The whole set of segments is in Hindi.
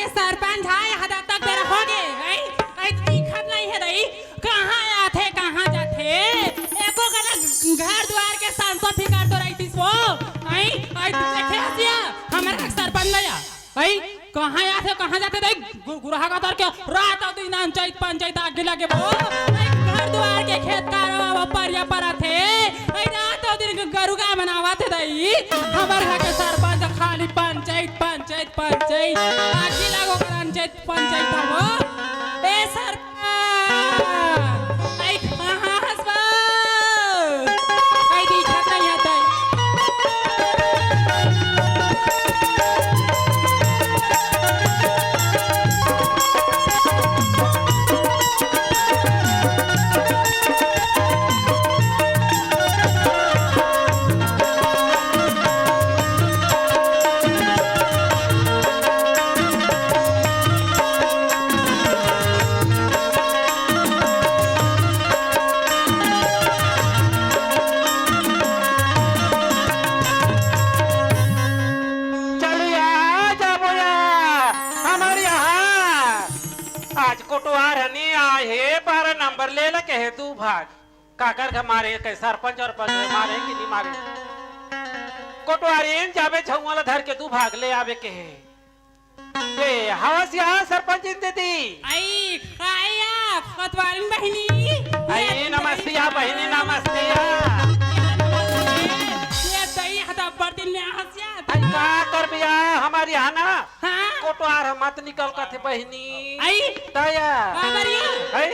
के सरपंच है यहाँ तक मेरा हो गए ऐ दिखत नहीं है दई कहाँ आथे कहाँ जाथे एको कना घर द्वार के सांसो फिकर तो रहती सो ऐ ऐ देखे हसिया हमारा सरपंच नया ऐ कहाँ आथे कहाँ जाथे दई गुरहा का तर के रात और दिन पंचायत आगे लगे वो घर द्वार के खेत कारवा परिया पर थे ऐ रात और दिन गरुगा मनावा थे दई हमारा के सरपंच खाली पंचायत आगे लागो पंचायत हो ए सरपंच ऐ कहाँ हसबा ऐ दिखत नहीं आता ले ला कहे तू भाग काकर का मारे के सरपंच और पंच मारे कि नहीं मारे कोटवारी जाबे छौवाला धर के तू भाग ले आवे के है ए हवसिया सरपंच देती आई खाया कोटवारी बहनी आई नमस्ते बहनी नमस्ते ये दई हदा बर्दिन में हसिया आई का कर बिया हमारी हाना हां कोटवार मत निकल का थे बहनी आई दया बाबरिया आई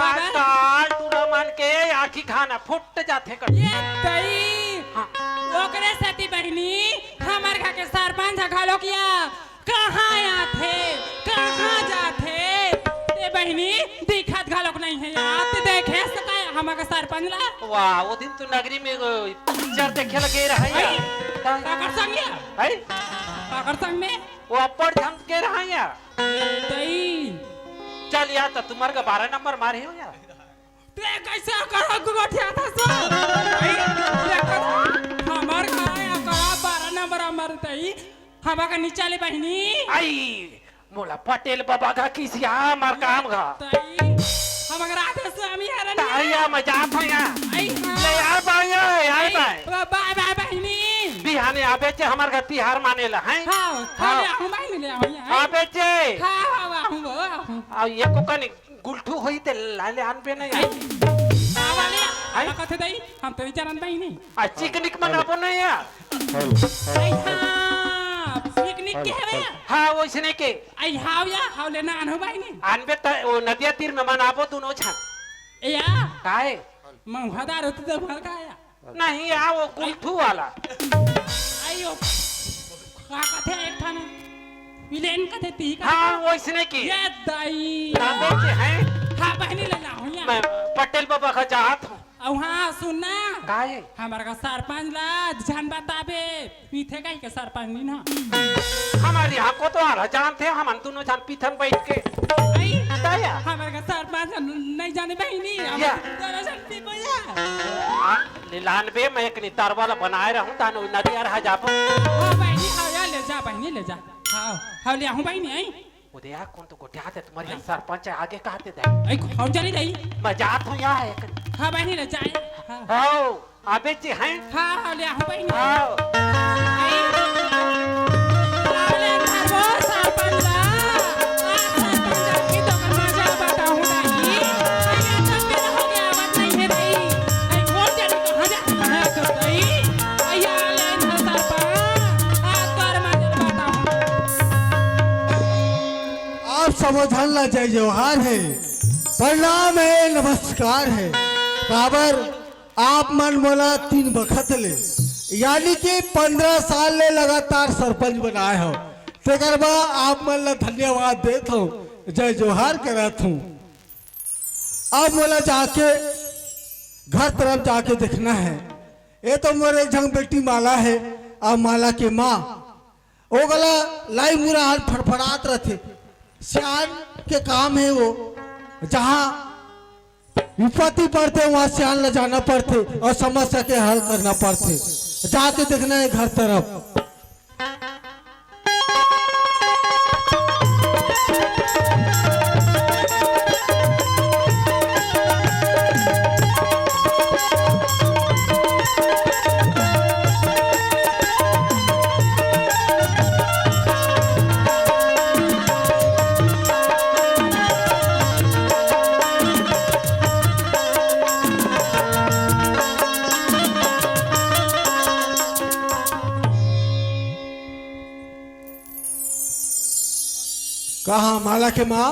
आजकल तू मन के आखी खाना फुट जाते कर ये तई ओकरे सती बहनी हमार घर के सरपंच घालो किया कहाँ आथे कहाँ जाथे ए बहनी दिखत घालोक नहीं है यार ते देखे सका हमार सरपंच ला वाह वो दिन तू नगरी में पिक्चर देखे लगे रहा है काकर संग या है काकर संग में वो अपर झंक के रहा है तई चल यार तो तुम्हारे का 12 नंबर मारे हो यार ते कैसे करो गुगठिया था सो हमार खाया करा 12 नंबर हमार तई हमा का नीचे ले बहनी आई मोला पटेल बाबा का किसिया मार काम का तई हमार राधे स्वामी हरन ताया मजाक है यार आई ले यार बाया यार बाय बाय बहनी बिहाने आबे चे हमार का तिहार मानेला हैं हां हां हम बहनी ले आओ आबे चे हां हम आ ये को कनी गुलठू होई ते लाले आन पे नहीं वाले आई कथे दई हम तो विचारन बहनी आ पिकनिक मनाबो नहीं यार आई हां पिकनिक के हवे हां वैसने के आई हाव या हाव लेना आन बहनी आनबे त ओ नदिया तीर में मनाबो दोनों छन ए या काहे मंगवादार होते तो भर का आया नहीं आ वो गुलठू वाला आयो का कथे एक थाना विलेन कथे ती का हां वैसने की ये दाई नाबे के हैं हां बहनी ले लाऊं या मैं पटेल बाबा का चाहत हूं औ हां सुनना काहे हमारा का सरपंच ला जान बताबे पीथे काई के सरपंच नी ना हमारे यहाँ को तो आ जानते हैं हम दोनों जान पीथन बैठ के आई दया हमारा का सरपंच नहीं जाने बहनी या। जरा शक्ति बोया निलानबे मैं एक नितार वाला बनाए रहूं तानो नदिया रहा जाबो हां बहनी हां या ले जा बहनी ले जा हां हां ले आऊं बहनी आई उदया कौन तो गोटिया ते तुम्हारे यहाँ सरपंच आगे कहते दे आई कौन चली गई मैं जात हूं यहाँ एक हां बहनी ले जाए हां हां आबे चे हैं हां ले आऊं बहनी हां समझना जय जोहार है प्रणाम है नमस्कार है बाबर आप मन मोला 3 बखत ले यानी कि 15 साल ले लगातार सरपंच बनाए हो तेकर बा आप मन ला धन्यवाद देत हूँ जय जोहार करत हूँ। अब मोला जाके घर तरफ जाके देखना है ये तो मेरे जंग बेटी माला है अब माला के माँ वो गला लाई मुरा हाथ फड़फड़ात रहते सियान के काम है वो जहाँ विपत्ति पड़ते वहाँ सियान ले जाना पड़ते और समस्या के हल करना पड़ते जाके देखना है घर तरफ। कहा माला के माँ?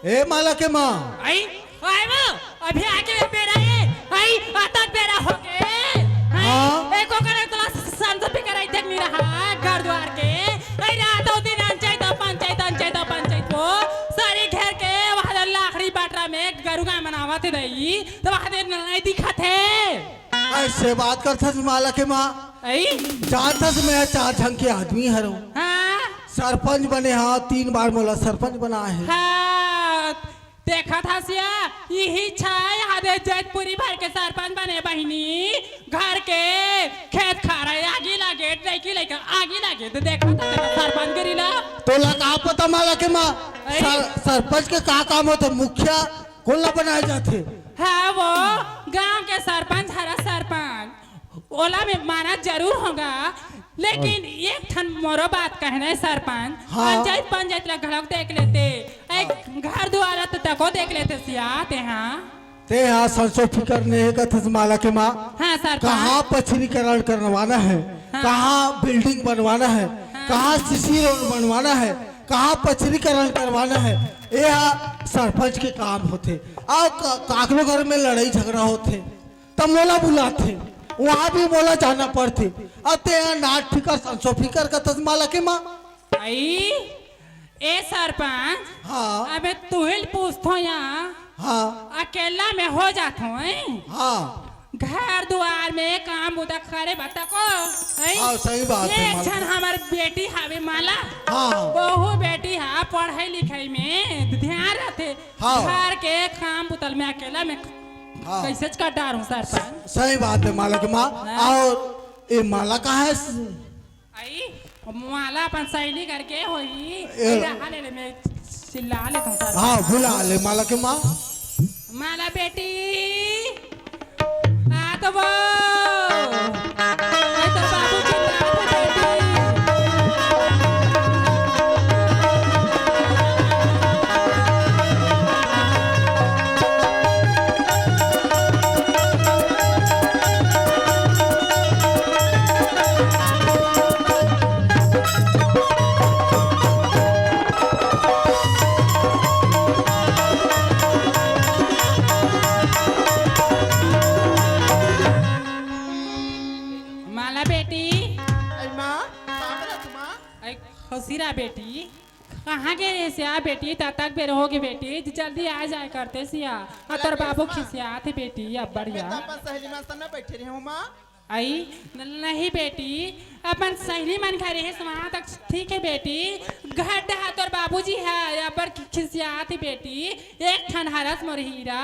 ए माला के माँ, आई आई वो अभी आके बेरा है आई आता बेरा हो के हाँ? आई एको करे तो संत भी कराई देख नहीं रहा घर द्वार के आई रात और दिन पंचायत वो सारी घर के वहां लाखड़ी बाटरा में गरुगा मनावा थे दई तो वहां दे नहीं दिखा थे ऐसे बात करता माला के माँ। आई जानता मैं 4 ढंग के आदमी हूँ, हाँ सरपंच बने हाँ 3 बार मोला सरपंच बना है। हाँ देखा था सिया यही छाय आधे जैतपुरी भर के सरपंच बने बहिनी घर के खेत खा रहे आगे लगे लड़की लेकर आगे लगे तो देखा था तेरा सरपंच गिरीला तोला कहा पता माला के माँ? अरे। सरपंच के का काम होते? मुखिया कोला बनाए जाते। हाँ वो गांव के सरपंच हरा सरपंच ओला में माना जरूर होगा लेकिन एक ठन मोरो बात कहना है सरपंच हाँ। पंचायत ला घड़क देख लेते एक घर द्वारा तो तको देख लेते सिया ते हाँ ते हाँ संसो फिकर नहीं का माला के माँ। हाँ सरपंच कहाँ पथरीकरण करवाना है, हाँ। कहाँ बिल्डिंग बनवाना है, कहाँ सीसी रोड बनवाना है, कहाँ पथरीकरण करवाना है, ये सरपंच के काम होते। और काकरो घर में लड़ाई झगड़ा होते तब मोला बुलाते, वहाँ भी मोला जाना पड़ते। अते नाट फिकर संसो फिकर का तजमाला के माँ। आई ए सरपंच हाँ अबे तू ही पूछतो यहाँ हाँ अकेला में हो जातो है हाँ घर द्वार में काम उदा करे बता को हाँ, सही बात है एक माला। क्षण हमार बेटी हावे माला हाँ। बहु बेटी हा पढ़ाई लिखाई में ध्यान रखे हाँ। घर के काम बुतल में अकेला में हाँ। कैसे कर डारूं सरपंच सही बात है माला के माँ। हाँ। और ये माला कहाँ है? आई माला अपन सहेली करके होई ए- हाले ले में चिल्ला ले तो सर हाँ बुला ले माला के माँ। माला बेटी आ तो वो ए तो बाबू चिल्ला बेटी माला बेटी ऐ खुशीरा बेटी कहाँ के रे सिया बेटी तब तक बेर होगी बेटी जल्दी आ जाए करते सिया तोर बाबू खिसिया थे बेटी अब बढ़िया बैठे रहे हूँ माँ। आई नहीं बेटी अपन सहेली मन घरे है वहाँ तक ठीक है बेटी घर डहा तोर बाबूजी है अबर खिसिया थी बेटी एक ठन हरस मोर हीरा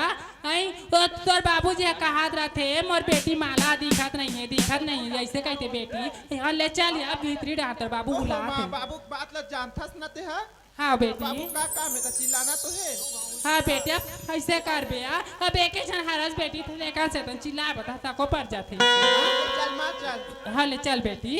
आई तोर बाबूजी है कहा रहते मोर बेटी माला दिखत नहीं है ऐसे कहते बेटी यहाँ ले चल या भीतरी डहा तोर बाबू बुला माँ बाबू की बात ला जानथस न ते है। हाँ बेटी बाबू का काम है तो चिल्लाना तो है। हाँ बेटी अब ऐसे कर बे अब एक जन हरस बेटी थे लेकर से तो चिल्ला बता तको पड़ जाते चल माँ चल। हाँ ले चल बेटी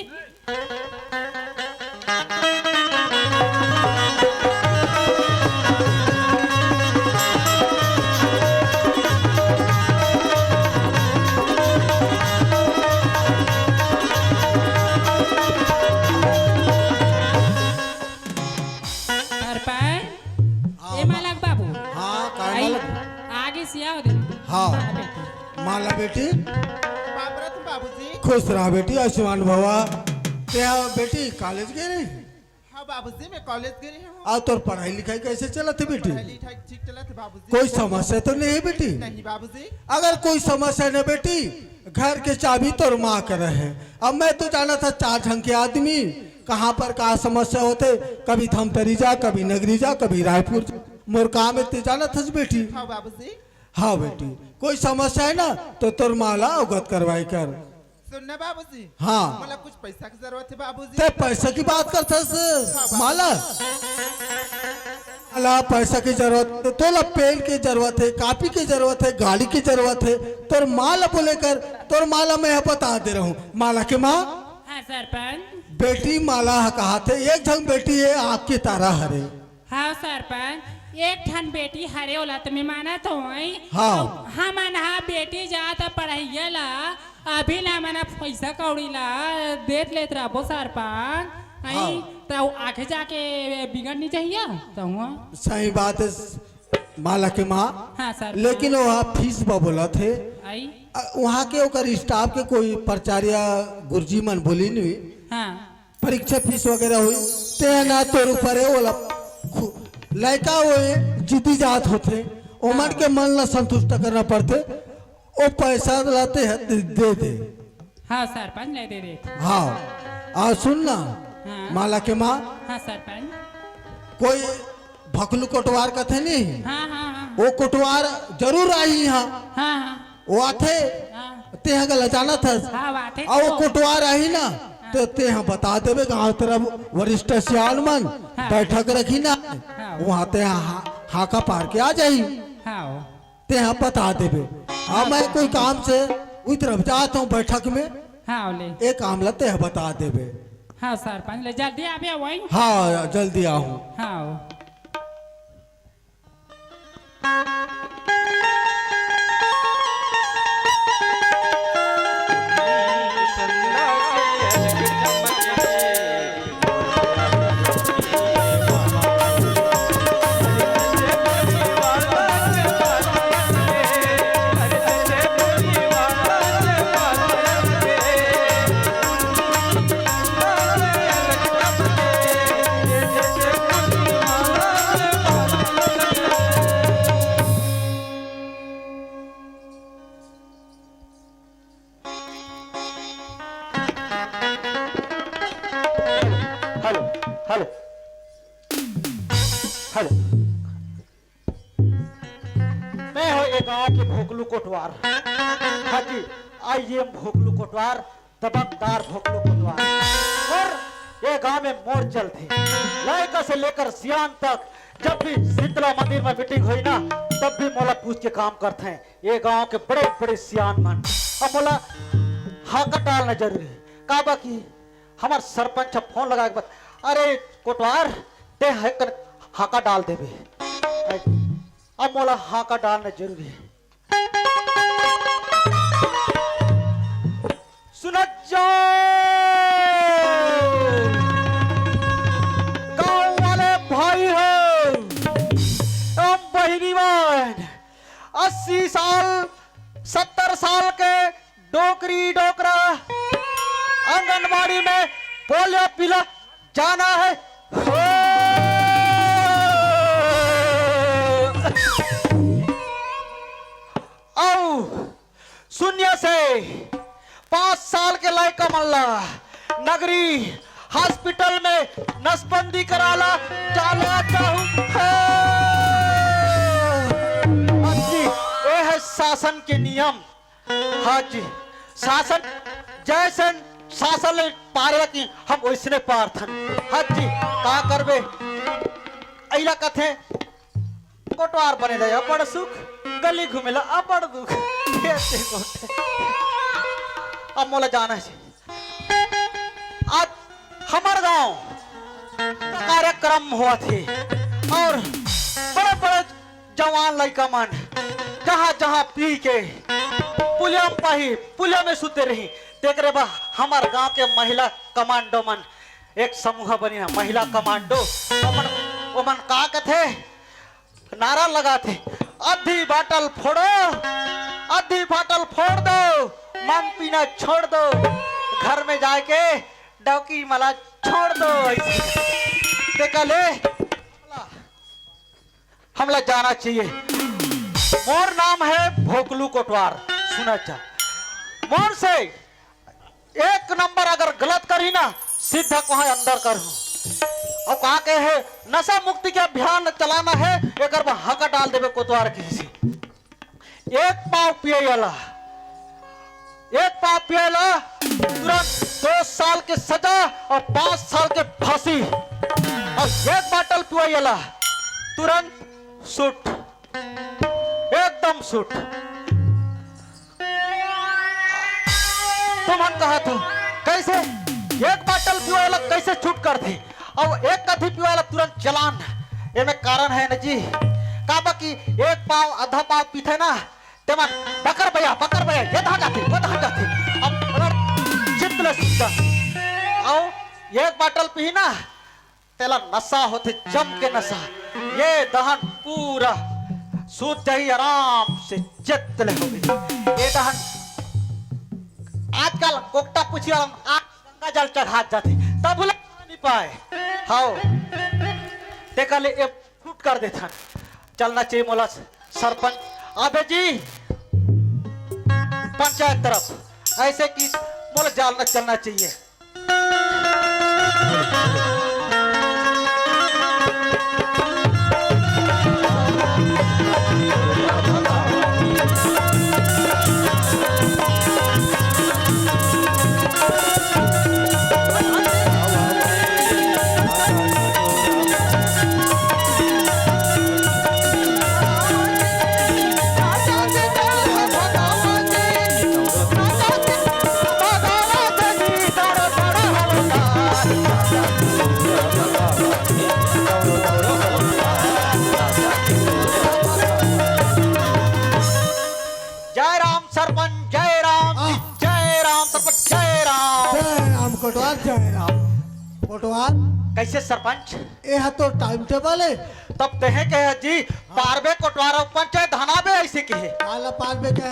सरपंच ए मालक बाबू हाँ काय आई मालक? आगे सिया हो दे हाँ। बेटी माला बेटी बाबरत बाबूजी। खुश रहा बेटी, आयुष्मान भवा। ते बेटी कॉलेज गए रही? हाँ बाबूजी मैं कॉलेज गई हूँ। और तोर पढ़ाई लिखाई कैसे चला थी बेटी? पढ़ाई लिखाई ठीक चला थे बाबूजी। कोई समस्या तो नहीं है बेटी? नहीं बाबूजी। अगर कोई समस्या न बेटी, घर के चाबी तोर माँ कर रहे हैं। अब मैं तो जाना था 4 ढंग के आदमी कहाँ पर कहाँ समस्या होते, कभी धमतरी जा, कभी नगरी जा, कभी रायपुर जा। मोर काम इतने जाना था बेटी। हाँ बाबूजी। हाँ बेटी, कोई समस्या है ना तो तोर माला अवगत करवाई कर। सुनना बाबूजी। हाँ। मतलब कुछ पैसा की जरूरत है बाबूजी। ते पैसा की बात करता माला? अला पैसा की जरूरत तो तोला पेन की जरूरत है, कॉपी की जरूरत है, गाड़ी की जरूरत है। तोर माला बोले कर, तोर माला मैं बता दे रहा हूँ। माला के माँ हाँ सरपंच बेटी माला कहा थे, एक जंग बेटी है आपकी तारा हरे। हाँ सरपंच एक ठन बेटी हरे वाला तो मैं माना तो हाँ। हम हाँ बेटी जाता पढ़ाइया ला अभी ला मना पैसा कौड़ी ला देख लेत रहो सरपंच आई तो आगे जाके बिगड़ नहीं चाहिए तो हुआ सही बात है माला के माँ। हाँ सर। लेकिन वहाँ फीस बोला थे आई वहाँ के ओकर स्टाफ के कोई प्रचार्य गुरुजी मन बोली नहीं हाँ परीक्षा फीस वगैरह हुई ते ना तोर ऊपर है वाला लड़का वो जिद्दी जात होते उमर के मन ला संतुष्ट करना पड़ते वो पैसा लाते हैं दे दे। हाँ सरपंच ले दे दे। हाँ और सुन ना हाँ। माला के माँ हाँ सरपंच। कोई भकलू कोटवार का थे नहीं हाँ हाँ हाँ वो कोटवार जरूर आई यहाँ हाँ हाँ वो आते हाँ ते यहाँ गला जाना था हाँ बात है और वो कोटवार आई ना तो ते यहाँ बता देवे गाँव तरफ वरिष्ठ सियान मन बैठक रखी ना वहाँ ते हाका पार के आ जाई हाँ ते यहाँ बता देवे। हाँ मैं कोई काम से उस तरफ जाता हूँ बैठक में हाँ ले एक काम लते हैं बता देवे। हाँ सरपंच ले जल्दी आ गया वही। हाँ जल्दी आऊँ। हाँ हेलो हेलो हेलो मैं हूँ एक गांव के भोकलू कोटवार। हाँ जी आई एम भोकलू कोटवार दबंगदार भोकलू कोटवार। और ये गांव में मोर्चल थे लड़का से लेकर सियान तक जब भी शीतला मंदिर में मीटिंग हुई ना तब भी मोला पूछ के काम करते हैं ये गांव के बड़े बड़े सियान मन। अब मोला हाका डालना जरूरी है का बाकी हमार सरपंच फोन लगा के अरे कोटवार ते हाका डाल देवे। अब मोला हाका डालना जरूरी है। सुन गांव वाले भाई हो एवं बहिनी बहन 80 साल 70 साल के डोकरी डोकरा आंगनबाड़ी में पोलियो पिला जाना है। आओ शून्य से 5 साल के लड़का मल्ला नगरी हॉस्पिटल में नसबंदी कराला जाना चाहूं। हाँ जी ये है शासन के नियम। हाँ जी शासन जैसे शासन ले पारे की हम वैसने पार्थन। हाँ जी का करबे ऐला कथे कोटवार बने दे बड़ सुख गली घुमेला बड़ दुख। अब मोला जाना है आज हमार गांव कार्यक्रम हुआ थे और बड़े बड़े जवान लड़का मन जहां जहां पी के पुलिया में सुते रही देख रहे बा हमार गांव के महिला कमांडो मन एक समूह बनी है महिला कमांडो ओमन का कथे नारा लगा थे आधी बाटल फोड़ दो मांग पीना छोड़ दो घर में जाके डौकी मला छोड़ दो। देखा ले हमला जाना चाहिए। मोर नाम है भोकलू कोटवार सुना चा मोर से 1 नंबर अगर गलत करी ना सीधा वहां अंदर कर और कहा के है नशा मुक्ति के अभियान चलाना है एक हका डाल देवे कोतवार किसी एक पाव पियला तुरंत 2 साल के सजा और 5 साल के फांसी और 1 बाटल पियला तुरंत सूट एकदम सूट। तुम कहा तू कैसे 1 बाटल पिवाला कैसे छूट कर दी और 1 कथी पिवाला तुरंत चलान। ये में कारण है न जी का बाकी 1 पाव आधा पाव पीते ना तेमन पकड़ भैया ये धागा थी वो धागा थी अब चितले सीधा आओ एक बाटल पी ना तेला नशा होते जम के नशा ये दहन पूरा सूत जाही आराम से चतले हो गई ये दहन आजकल कोकटा पूछी गंगा जल चढ़ा जाते तब भूल नहीं पाए हाओ देखा ले ये फूट कर देता चलना चाहिए मोला सरपंच आबे जी पंचायत तरफ ऐसे कि मोला जालना चलना चाहिए जय राम सरपंच जय राम जय राम सरपंच जय राम जय राम कोटवार जय राम कोटवार कैसे सरपंच यह तो टाइम टेबल है तब तहे कहे जी पारबे कोटवार पंचायत धनाबे ऐसे कहे काला पार में कहे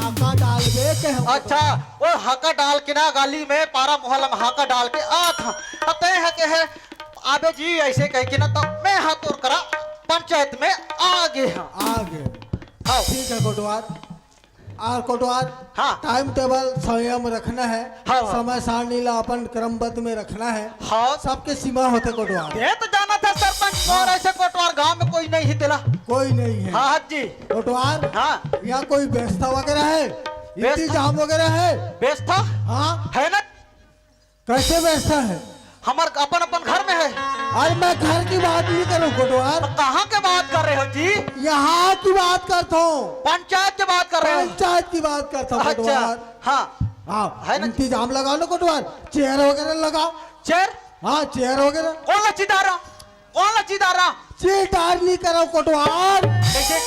आका डाल बे कहे अच्छा वो हाका डाल के ना गाली में पारा मोहल्ला में हाका डाल के आ था तब तहे है कहे आबे जी ऐसे कह के ना तब मैं हाथ तोड़ करा पंचायत में आगे हाँ आगे हाँ ठीक है कोटवार और कोटवार हाँ। टाइम टेबल संयम रखना है हाँ। समय सारणी ला अपन क्रमबद्ध में रखना है हाँ सबके सीमा होते कोटवार ये तो जाना था सरपंच और ऐसे कोटवार गांव में कोई नहीं हितेला कोई नहीं है हाँ हाँ जी कोटवार हाँ यहाँ कोई व्यवस्था वगैरह है इंतजाम वगैरह है बेस था हाँ है ना कैसे व्यवस्था है हमार अपन अपन घर में है अरे मैं घर की बात नहीं करूँ कोटवार कहाँ के बात कर रहे हो जी यहाँ की बात करता हूँ पंचायत की बात कर रहे हो पंचायत की बात करता हूँ अच्छा कोटवार हाँ हाँ है ना? इंतजाम लगाओ ना कोटवार चेयर वगैरह लगाओ चेयर हाँ चेयर वगैरह कौन लचीदारा कौन लचीदारा चेयर नहीं करो कोटवार कैसे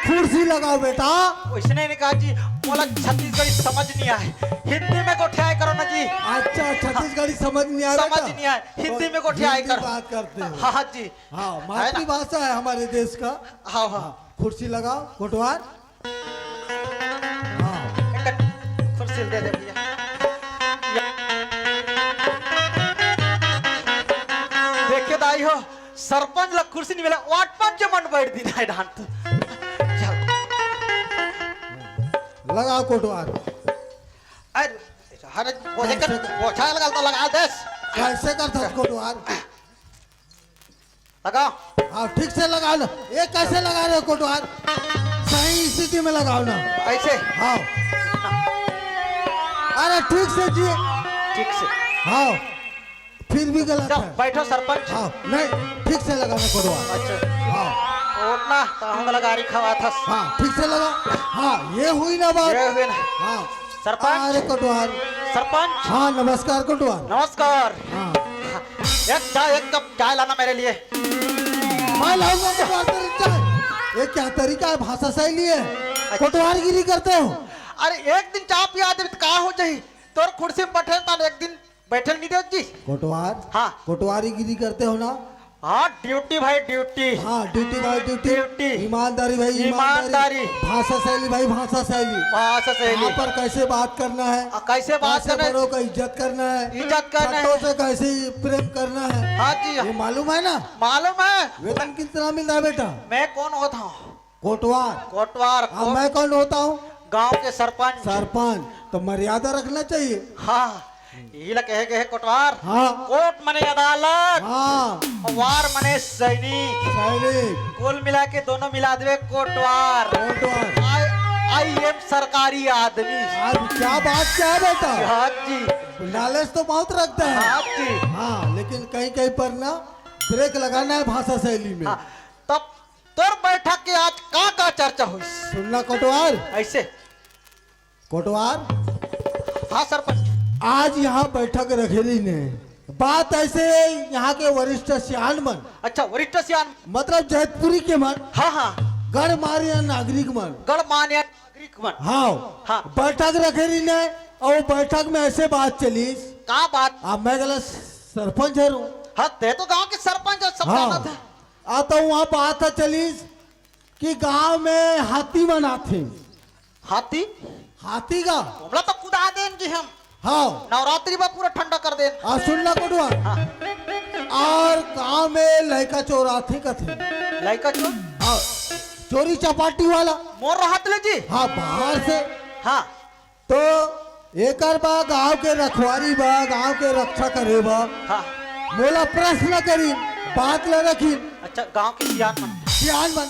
कुर्सी लगाओ बेटा उसने ने कहा जी मोला छत्तीसगढ़ी समझ नहीं आए हिंदी में गोठियाई करो ना जी अच्छा छत्तीसगढ़ी समझ नहीं आ समझ नहीं आए हिंदी में गोठियाई हिंदी करो बात करते हो हाँ हाँ जी हाँ है ना? मातृभाषा है हमारे देश का हाँ हाँ कुर्सी लगाओ कोटवार हाँ एक कुर्सी दे दे भैया देखिए दाई हो सरपंच ला कुर्सी नहीं मिला वाट पंच मन बैठ दी दाई डांट चल लगाओ कोटवार अरे हर बोझे कर बोझा लगा तो लगा दे कैसे करता है कोटवार लगाओ हाँ ठीक से लगाओ ना ये कैसे लगा रहे हो कोटवार सही स्थिति में लगाओ ना ऐसे हाँ अरे ठीक से जी ठीक से हाँ फिर भी गलत चल है बैठो सरपंच हाँ नहीं ठीक से लगाना कोटवार अच्छा हाँ उठना तो हम लगारी खवा था हाँ ठीक से लगा हाँ ये हुई ना बात ये हुए ना हाँ सरपंच अरे कोटवार सरपंच हाँ नमस्कार कोटवार नमस्कार हाँ एक कप चाय लाना मेरे लिए मैं लाऊंगा कोटवार तेरी चाय ये क्या तरीका है भाषा शैली है कोटवारगिरी करते हो अरे एक दिन चाय पिया दे तो का हो जाही तोर कुर्सी में बैठे ता एक दिन बैठल नहीं दे जी कोटवार हाँ कोटवारीगिरी करते हो ना हाँ ड्यूटी भाई ड्यूटी हाँ ड्यूटी भाई ड्यूटी ड्यूटी। ईमानदारी भाई ईमानदारी। भाषा शैली भाई भाषा शैली भाषा शैली यहाँ पर कैसे बात करना है कैसे बात कैसे करना है? बड़ों का इज्जत करना है इज्जत करना है। छोटों से कैसे प्रेम करना है हाँ जी ये मालूम है ना मालूम है वेतन कितना मिल रहा है बेटा मैं कौन होता हूँ कोटवार कोटवार अब मैं कौन होता हूँ गांव के सरपंच सरपंच तो मर्यादा रखना चाहिए हाँ ये ला कहे कोटवार हाँ कोर्ट मने अदालत हाँ वार मने सैनिक सैनिक कुल मिला के दोनों मिला दे कोटवार कोटवार आई एम सरकारी आदमी आज क्या बात क्या है बेटा हाँ जी नॉलेज तो बहुत रखता है हाँ जी हाँ लेकिन कहीं कहीं पर ना ब्रेक लगाना है भाषा शैली में हाँ, तब तोर बैठक के आज का चर्चा हुई सुनना कोटवार ऐसे कोटवार हाँ सरपंच आज यहाँ बैठक रखेली ने बात ऐसे यहाँ के वरिष्ठ सियान मन अच्छा वरिष्ठ सियान मतलब जैतपुरी के मन हाँ हाँ गणमान्य नागरिक मन गणमान्य नागरिक मन हाँ हाँ। बैठक रखेली ने और बैठक में ऐसे बात चली का बात? अब मैं गलत सरपंच है हूँ। हाँ ते तो गांव के सरपंच और सब हाँ जानत है। आता हूँ वहाँ बात है चलीस कि गांव में हाथी बनाते। हाथी हाथी का हमला तो कुदा देन जी हम हाँ नवरात्रि में पूरा ठंडा कर देन। सुनना कोटवा। और गांव में लड़का चोराथे का थे। लड़का चोर हाँ चोरी चपाटी वाला मोर रहत ले जी। हाँ बाहर से। हाँ तो एकर बा गांव के रखवारी बा गांव के रक्षा करे बा हाँ मोला प्रश्न करी बात ल रखी अच्छा गांव के सियान मन ध्यान मन।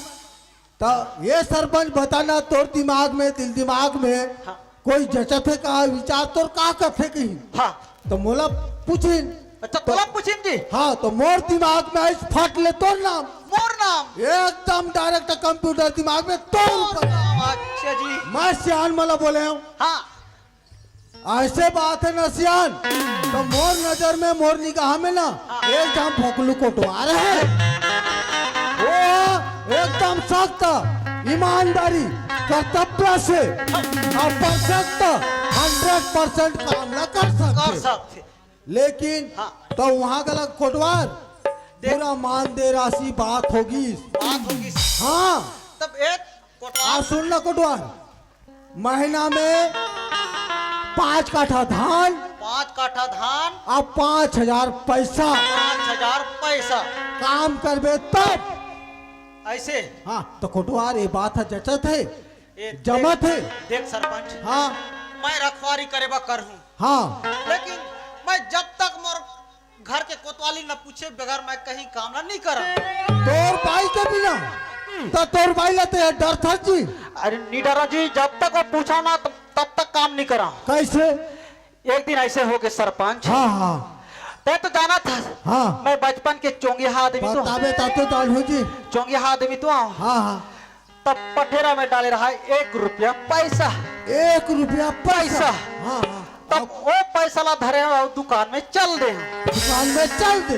तो ये सरपंच बताना तोर दिमाग में दिल दिमाग में हाँ। कोई जचत है का विचार तोर का कथे कहीं। हाँ तो मोला पूछिन। अच्छा तोला पूछिन जी। हाँ तो मोर दिमाग में आज फट ले तोर नाम मोर नाम एकदम डायरेक्ट कंप्यूटर दिमाग में तोर नाम अच्छा जी। मैं सियान मला बोले हूँ। हाँ ऐसे बात है ना सियान। तो मोर नजर में मोर निगाह में ना एकदम भोकलू कोटवार है। वो एकदम सख्त ईमानदारी कर्तव्य से और परफेक्ट 100% काम न कर कर सकते। सकते लेकिन हाँ। तो वहाँ गलत कोटवार पूरा मान दे राशि बात होगी। बात होगी। हाँ तब एक कोटवार आप सुनना कोटवार महीना में 5 काठा धान 5 काठा धान और 5,000 पैसा 5,000 पैसा काम करबे तब। ऐसे। हाँ तो कोटवार ये बात है जचत है ए, जमत है। देख सरपंच हाँ मैं रखवारी करे बा कर हूँ हाँ लेकिन मैं जब तक मोर घर के कोतवाली न पूछे बगैर मैं कहीं काम ना नहीं करा। तोर भाई के बिना तो तोर भाई लेते है डर था जी। अरे निडरा जी जब तक वो पूछा ना तब तक काम नहीं करा। कैसे? एक दिन ऐसे हो गए सरपंच। हाँ हाँ ते तो जाना था हाँ मैं बचपन के चोंगिया आदमी तो बताबे तातो तालू जी। चोंगिया आदमी तो हाँ हाँ तब पठेरा में डाले रहा है 1 रुपया पैसा 1 रुपया पैसा। हाँ हाँ तब वो पैसा ला धरे और दुकान में चल दे दुकान में चल दे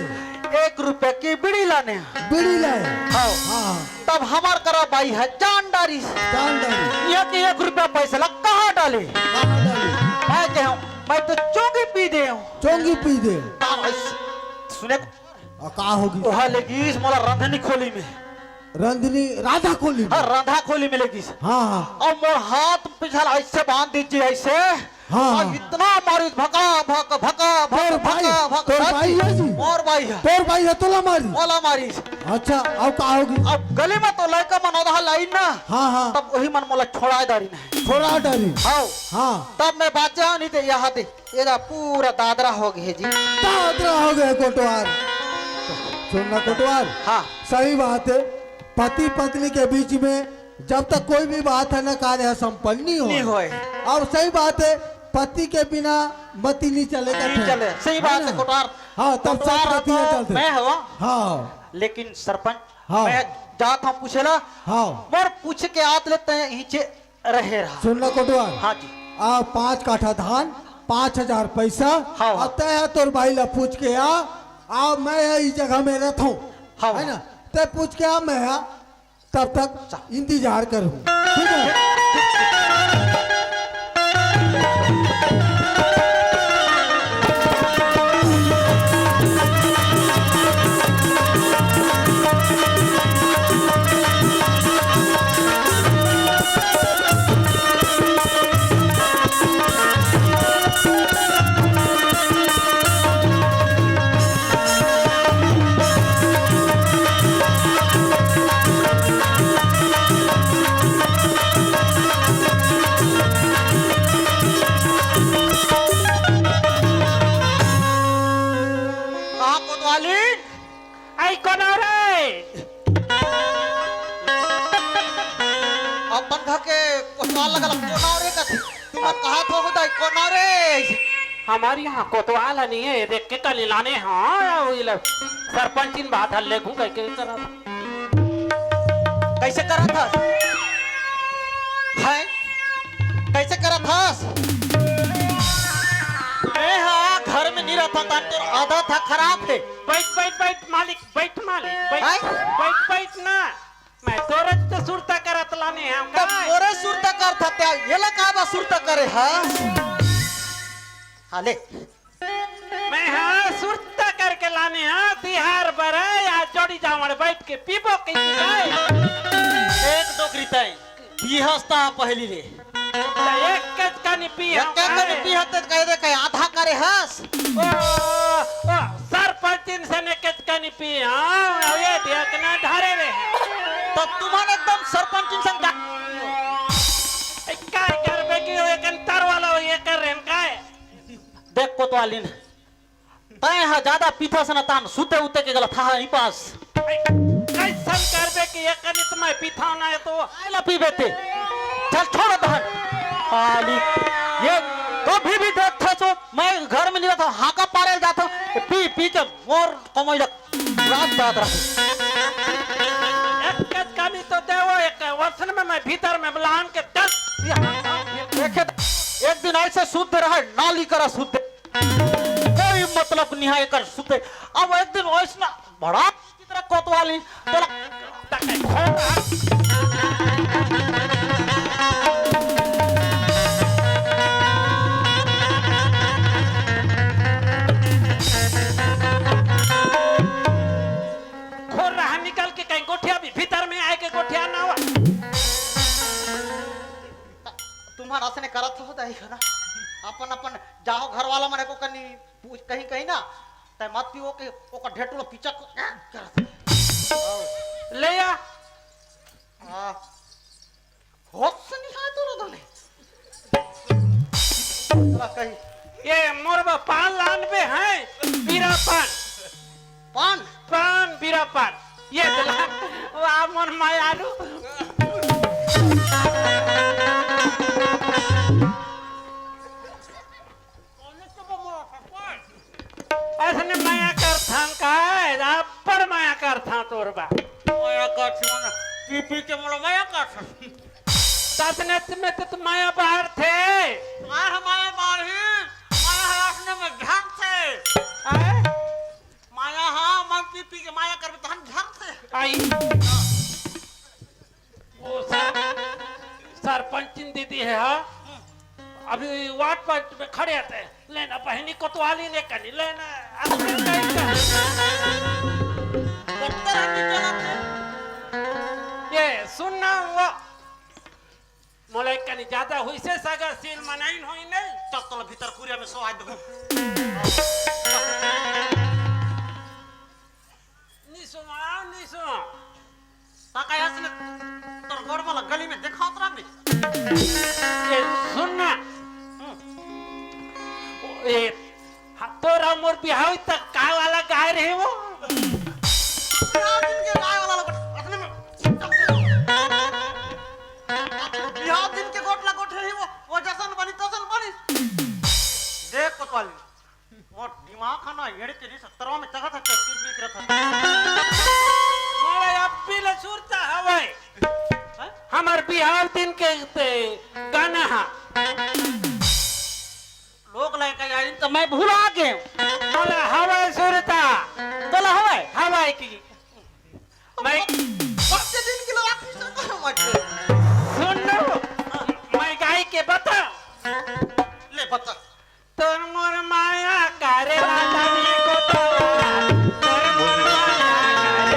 1 रुपया की बीड़ी लाने। बीड़ी लाए। हाँ हाँ तब हमार करा भाई है जानदारी जानदारी ये कि 1 रुपया पैसा ला कहाँ डाले। कहाँ डाली? मैं कह मैं तो चोंगी पी दे हूँ। चोंगी पी दे। सुने का होगी? ओहा लेगी मोला रांधनी खोली में रंधनी राधा कोली। हाँ राधा खोली में लेगी हाँ हाँ और मोर हाथ पिछला ऐसे बांध दीजिए ऐसे। हाँ। और इतना मारी भका भक भका भक तोर भाई भका भक तोर भाई है जी। मोर भाई है तोर भाई है तोला मारी। मोला मारी। अच्छा अब का होगी? अब गली में तो लड़का मन होता लाइन ना। हाँ हाँ तब वही मन मोला छोड़ा दारी ना थोड़ा डरी। हाँ हाँ तब मैं बाचा नहीं थे यहाँ दे ये पूरा दादरा हो गए जी। दादरा हो गए कोटवार। सुनना कोटवार हाँ सही बात है पति पत्नी के बीच में जब तक कोई भी बात है ना कार्य संपन्न नहीं नहीं हो। होए और सही बात है पति के बिना मती नहीं चलेगा। नहीं चले सही बात है कोटार। हाँ तब सब कोटवार पतियाँ तो चलते। मैं हूँ हाँ लेकिन सरपंच हाँ। मैं जात हूँ पूछेला हाँ मोर पूछ के आत लेते हैं नीचे रहे रहा। सुनना कोटवार हाँ जी 5 काठा धान 5,000 पैसा हाँ, हाँ। अब तय है तोर भाई ला पूछ के आ मैं इस जगह में रहता हूँ हाँ, है ना तय पूछ के आ मैं तब तक इंतजार करूँ ठीक है। कहाँ कोतवाली आई कौन हो रे? अपन घर के कोतवाल लगल कोनाव रे कथी तुम कहा तो बताई कोनाव रे। हमारे यहाँ कोतवाल नहीं है देख के कल लाने। हाँ सरपंच इन बात हल्ले घू करके करा था। कैसे करा था है कैसे करा था मैं हाँ घर में नहीं रहता था तो आधा था खराब है। बैठ बैठ बैठ मालिक बैठ मालिक बैठ आय? बैठ बैठ ना मैं तो रज तो सुरता करत लाने हम तब मोरे सुरता कर था त्या ये ला का बा सुरता करे हाँ हाँ ले ताने हाँ तिहार बरे या जोड़ी जावड़ बैठ के पीबो के एक डोकरी तय बिहस्ता पहली रे एक कच कानी पी हम क्या कर बिहते कह दे कह आधा करे हंस ओ सरपंचिन से ने कच कानी पी हाँ ये देखना ढारे रे तो तुम्हारे एकदम सरपंच संग काय करबे कि एक अंतर वाला ये कर रेन काय देख कोतवालिन तय हा ज्यादा पीथा सना तान सुते उते के गला था ई पास कैसन करबे कि एक नित में पिथाना है तो आइला पीबे ते चल छोड़ बहन खाली ये कभी भी देखता तो मैं घर में नहीं रहता हाका पारे जाता पी पी के मोर कमाई रात बात रहा एक कच कानी तो देवो एक वर्षन में मैं भीतर में बलान के दस देखे एक दिन ऐसे शुद्ध रहे नाली करा शुद्ध कोई मतलब नहीं है कर शुद्ध अब एक दिन वैसना बड़ा की तरह कोतवाली बोला खोर रहा निकल के कहीं गोठिया भी भीतर में आए के गोठिया ना हुआ तुम्हारा से ने करत होता है ना अपन अपन जाओ घर वाला मने को कनी कहीं कहीं ना तय मत पियो के ओकर ढेटुलो पीछा करत ले आ होश से नहीं है तो रोदने चला कहीं ये मोरबा पान लानबे हैं बीरा पान पान पान बीरा पान ये दिला वाह मन मायालू ऐसने माया कर था का पर माया कर था तोरबा माया का छुना पी पी के मोला माया का तासने में तो माया बाहर थे माया माया बाहर है माया हरासने में ध्यान से आए माया हां मन पी पी के माया कर ध्यान ध्यान से आई वो सरपंचिन दीदी है हाँ अभी वाट पर में खड़े थे लेना बहनी कोतवाली ने कनी लेना ये सुनना वो मोले कनी ज्यादा हुई से सगा सील मनाइन होई नहीं चल चल भीतर कुरिया में सो आ दो निसो ताका हसने तोर गोड़ वाला गली में दिखात रहा नहीं ये सुनना ए तोरा मोर बिहाव तक का वाला गाय रहे वो दिन के गाय वाला अपने में बिहार दिन के गोटला गोठे ही वो जसन बनी तसन बनी देख कोतवाली और दिमाग खाना येड़ के नहीं 70 में तगत है पी पी करत है मोरे अब पीले सुरता हवाई हमार बिहाव दिन के गाना हा लोग लायक आई तो मैं भूला गए मोला हवाई सुरता चला हवाई हवाई की मैं बच्चे दिन के लोग आखिर से कहां मत सुन लो मैं गाय के बता ले बता तोर मोर माया करे लानी को तो तोर मोर माया करे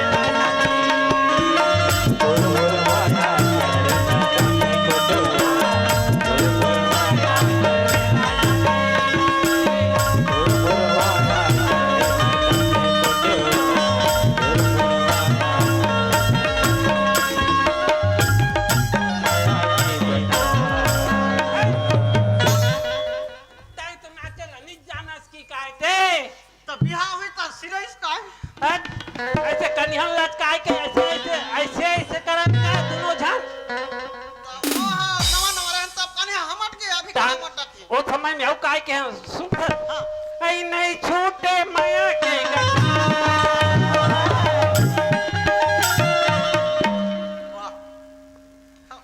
ऐसे कन्हन लटकाए के ऐसे ऐसे ऐसे ऐसे करत का दोनों झन नवा नवा रहन तब कने हमट के अभी कने मटक ओ समय में काहे के सुन ऐ नहीं छूटे माया के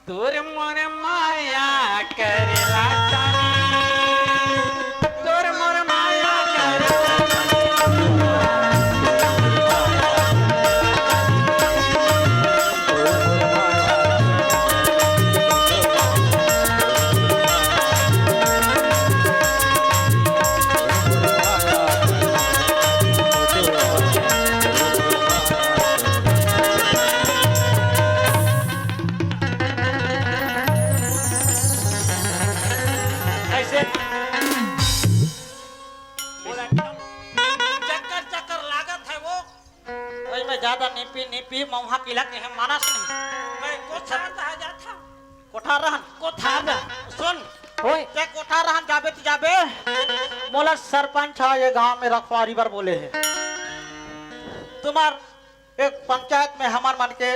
तोर मोर माया करेला तोर मोर माया करेला नहीं पी मौहा किला के हम मानस नहीं मैं कोठार रहा जाता कोठार रहन कोठार सुन होय ते कोठार रहन जाबे तो जाबे मोला सरपंच है ये गांव में रखवारी बार बोले है तुम्हार एक पंचायत में हमार मन के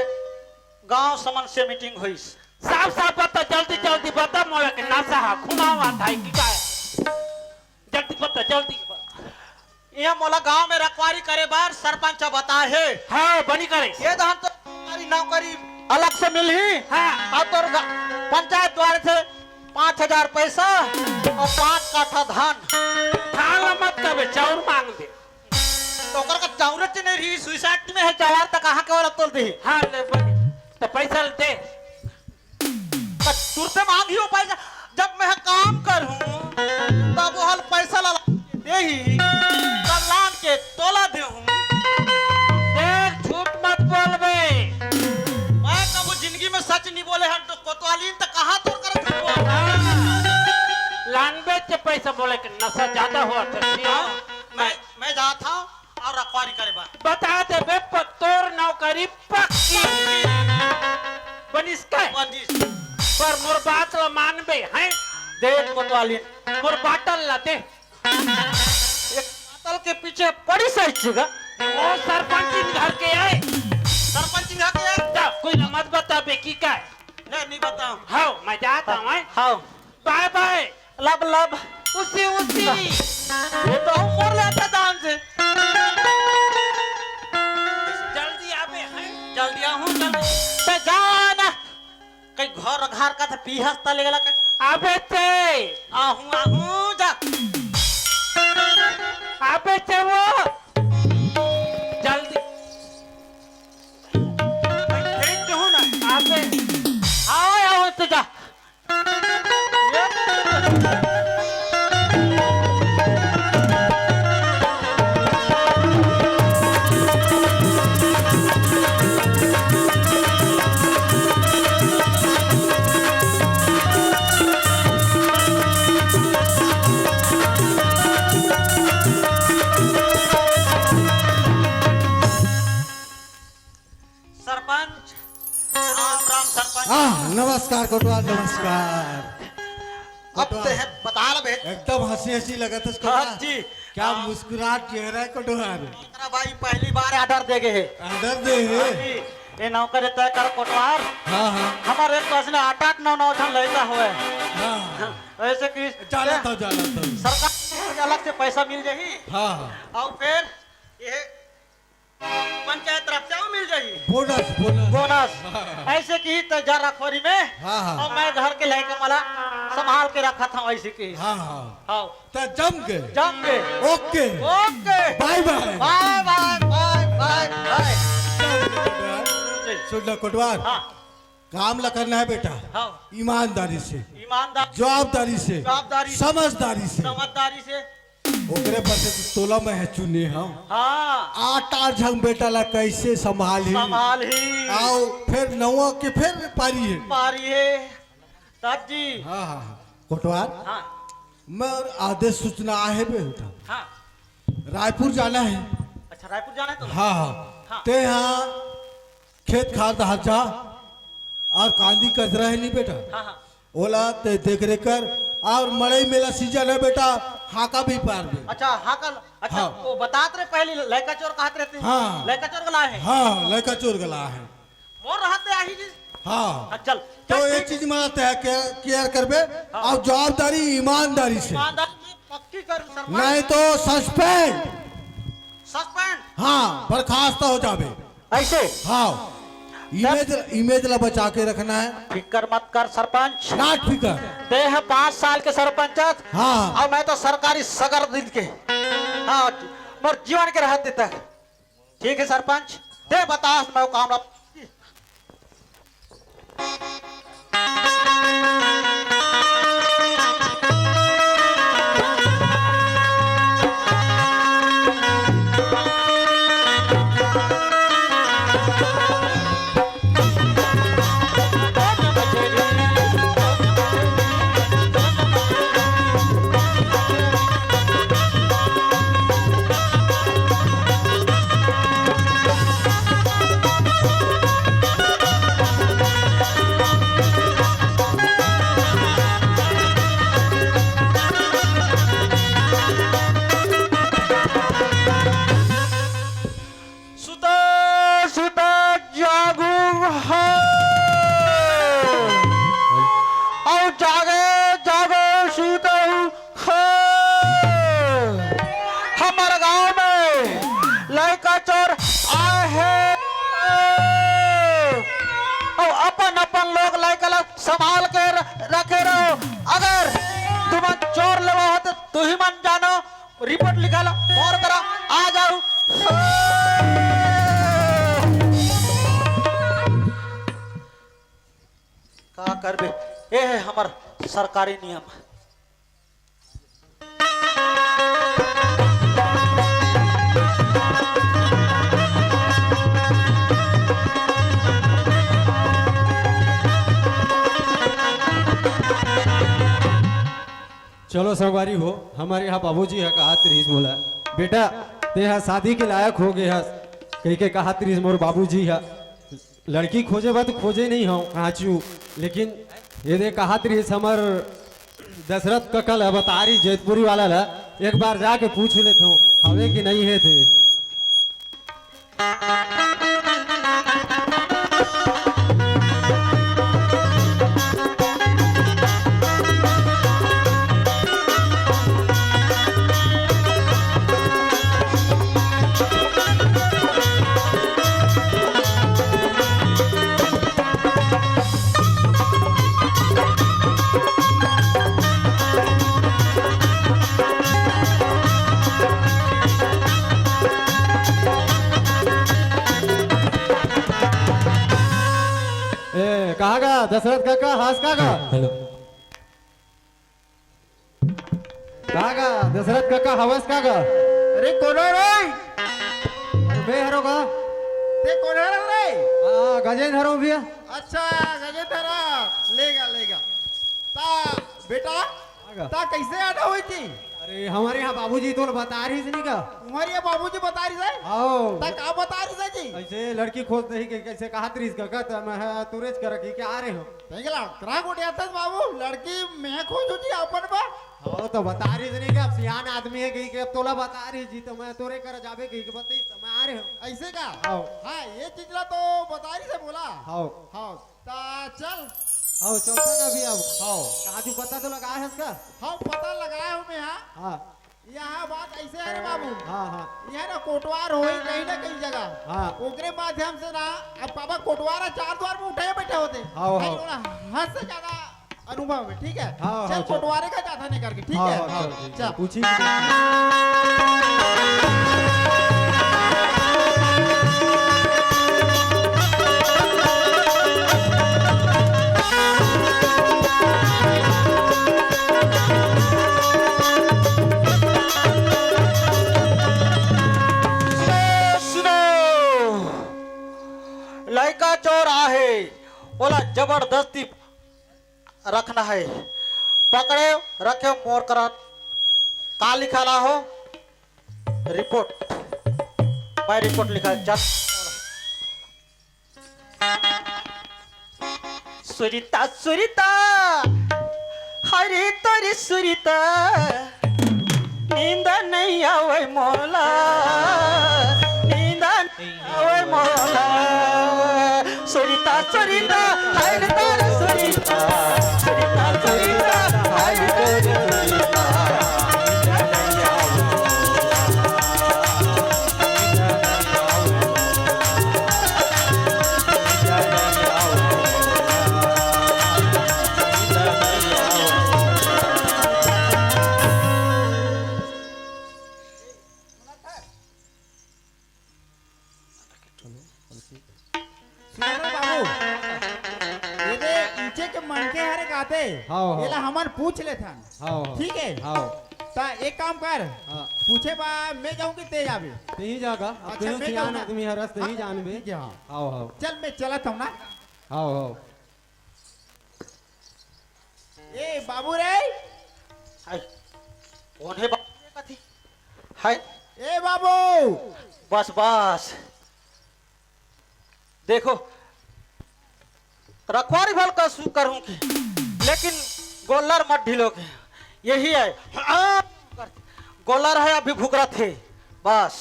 गांव समन से मीटिंग हुई साफ साफ बता जल्दी जल्दी बता मोला के नशा है खुमावा था की का जल्दी बता जल्दी ये मोला गांव में रखवारी करे बार सरपंच बता है हाँ बनी करे ये धान तो तुम्हारी नौकरी अलग से मिली हाँ और तो पंचायत द्वारा से 5,000 पैसा और 5 काठा धान थाला मत कबे चाउर मांग दे तो ओकर का चाउरत नहीं रही सुसाइड में है चावार तक कहां के वाला तोल दी हाँ ले बनी तो पैसा दे तुरते मांगियो पैसा जब मैं काम करूं तब वो हल पैसा ला दे ही तब लान के तोला दे हूं देख झूठ मत बोल बे मैं कबू जिंदगी में सच नहीं बोले हम तो कोतवाली तक कहां तोड़ कर झूठ बोल लानबे के पैसा बोले के नशा ज्यादा हुआ था मैं जाता हूं और रखवारी करे बा बता दे बे तोर नौकरी पक्की बनिस का बंदिश पर मोर बात ला मानबे हैं दे कोतवाली मोर बाटल ला दे एक कातल के पीछे पड़ी सही छगा वो सरपंच घर के आए सरपंच घर के जा कोई ना मत बता बे की का नहीं बताऊं हां मैं जाता हूं हां बाय बाय लब लब उसी ये तो हम मोर लेते दान से जल्दी आबे हैं जल्दी आहूं जल्दी ते जाना कई घर घर का था पीहस तले गला का आबे ते आहूं जा आबे ते वो जल्दी मैं तो हूं ना आबे आओ तो जा सरपंच राम राम सरपंच नमस्कार कोटवार नमस्कार अब ते है बता ला बे एकदम हंसी हंसी लगा था हाँ जी क्या मुस्कुराहट चेहरा है कोटवार तेरा भाई पहली बार ऑर्डर दे गए है ऑर्डर दे ये नौकर तय कर कोटवार हाँ हाँ हमारे एक पास ने 8-9 ठन लड़का हुआ है हाँ ऐसे कि जाना था सरकार से अलग से पैसा मिल जाही हाँ हाँ और फिर ये पंचायत तरफ से मिल जाही बोनस बोनस बोनस ऐसे की तो जा रखवारी में हाँ, हाँ। और मैं घर के लड़के मला संभाल के रखा था ऐसे की हाँ हाँ हाँ तो जम के जम के okay okay bye bye bye bye bye bye bye सुन कोटवार हाँ काम ला करना है बेटा हाँ ईमानदारी से ईमानदार जवाबदारी से जवाबदारी से, समझदारी से समझदारी से ओकरे पर से तोला में है चुने हम हाँ 8 झंग बेटा ला कैसे संभाली संभाल ही आओ फिर नवा के फिर पारी है पारी है साहब जी हाँ हाँ कोटवार हाँ मैं आदेश सूचना है बेटा हाँ रायपुर जाना है अच्छा रायपुर जाना है तो हाँ हाँ हाँ। ते यहाँ खेत खाद जा और कांदी कचरा है नहीं बेटा हाँ हाँ ओला ते देख रेख कर और मड़ई मेला सीजन है बेटा हाका भी पार में अच्छा हाँ कल अच्छा हाँ। वो बताते रहे पहले लड़का चोर कहते रहते हैं हाँ। लड़का चोर गला है हाँ लड़का चोर गला है मोर रहते आही जी हाँ हाँ, चल तो चल, ये ठीक। चीज में केयर करबे और जवाबदारी ईमानदारी से ईमानदार में पक्की कर सरपंच नहीं तो सस्पेंड सस्पेंड हाँ बर्खास्त हो जाबे ऐसे हाँ इमेज इमेज ला बचा के रखना है फिकर मत कर सरपंच नाट फिकर ते है 5 साल के सरपंचत हाँ और मैं तो सरकारी सगर दिन के हाँ मोर जीवन के रहते तक ठीक है सरपंच ते बता मैं वो काम संभाल के रखे रहो। अगर तुम चोर लेवा हो तो तू ही मन जानो। रिपोर्ट लिखा लो और करा आ जाओ। का करबे, ये है हमार सरकारी नियम। चलो संगवारी हो, हमारे यहाँ बाबूजी है कहा त्रिस मोला बेटा ते यहाँ शादी के लायक हो गए है कही के कहा त्रिस मोर बाबूजी है लड़की खोजे बा तो खोजे नहीं हो कहाँ चू लेकिन ये दे कहा त्रिस हमर दशरथ ककल है बतारी जैतपुरी वाला ला एक बार जाके पूछ लेता हूँ हवे कि नहीं है थे। कहा गा दशरथ काका हास काका हेलो कहा गा दशरथ काका हवस काका अरे कौन है रे? मैं हरो का ते कौन है रे? गजेंद्र हरो भैया। अच्छा गजेंद्र लेगा ता बेटा ता कैसे आना हुई थी? अरे हमारे यहाँ बाबूजी तो बता रही थी नहीं का तुम्हारी ये बाबूजी बता रही है? आओ ता का बता रही है जी? ऐसे लड़की खोज नहीं के कैसे कहा त्रिस का तो मैं तुरेज कर रखी क्या आ रहे हो तेगला करा कोटे आता बाबू लड़की मैं खोजू जी अपन बा। हो तो बता रही थी नहीं का सियान आदमी है कि अब तोला बता रही जी तो मैं तोरे कर जाबे की बताई मैं आ रहे हो ऐसे का? आओ हाँ ये चीजला तो बता रही से बोला। आओ हाँ ता चल आओ चलता ना अभी अब आओ कहा तू पता तो लगा है इसका हाँ पता लगाया हूँ मैं। हाँ हाँ यहाँ बात ऐसे है रे बाबू हाँ हाँ यहाँ ना कोटवार हो कहीं ना कहीं जगह हाँ ओकरे माध्यम से ना अब पापा कोटवार चार द्वार में उठे बैठे होते हाँ, हाँ। हद से ज्यादा अनुभव है ठीक है। हाँ, चल हाँ, चल। कोटवारे का जाता नहीं करके ठीक हाँ, है। हाँ, हाँ, चल पूछी लड़का चोर आहे बोला जबरदस्ती रखना है पकड़े रखे मोर करा का लिखा ला हो रिपोर्ट मैं रिपोर्ट लिखा चल सुरिता सुरिता हरे तोरी सुरिता नींद नहीं आवे मोला नींद नहीं आवे मोला सुरिता सुरिता हरे तोरी सुरिता सुरिता सुरिता हरे तोरी सुरिता हाँ, हाँ। येला हमन पूछ ले था हाँ ठीक है। हाँ ता एक काम कर हाँ पूछे बा मैं जाऊं कि ते जाबे? ते ही जागा अब अच्छा, ते मैं सियान जाऊँ। आदमी है रस ते ही जानबे ठीक है, हाँ। आओ आओ चल मैं चलत हूं ना। आओ आओ ए बाबू रे हाय कौन है बाबू कथी हाय ए बाबू बस बस देखो रखवारी भल का शू करूं की लेकिन गोलर मत ढीलो के यही है गोलर है अभी भुगरा थे बस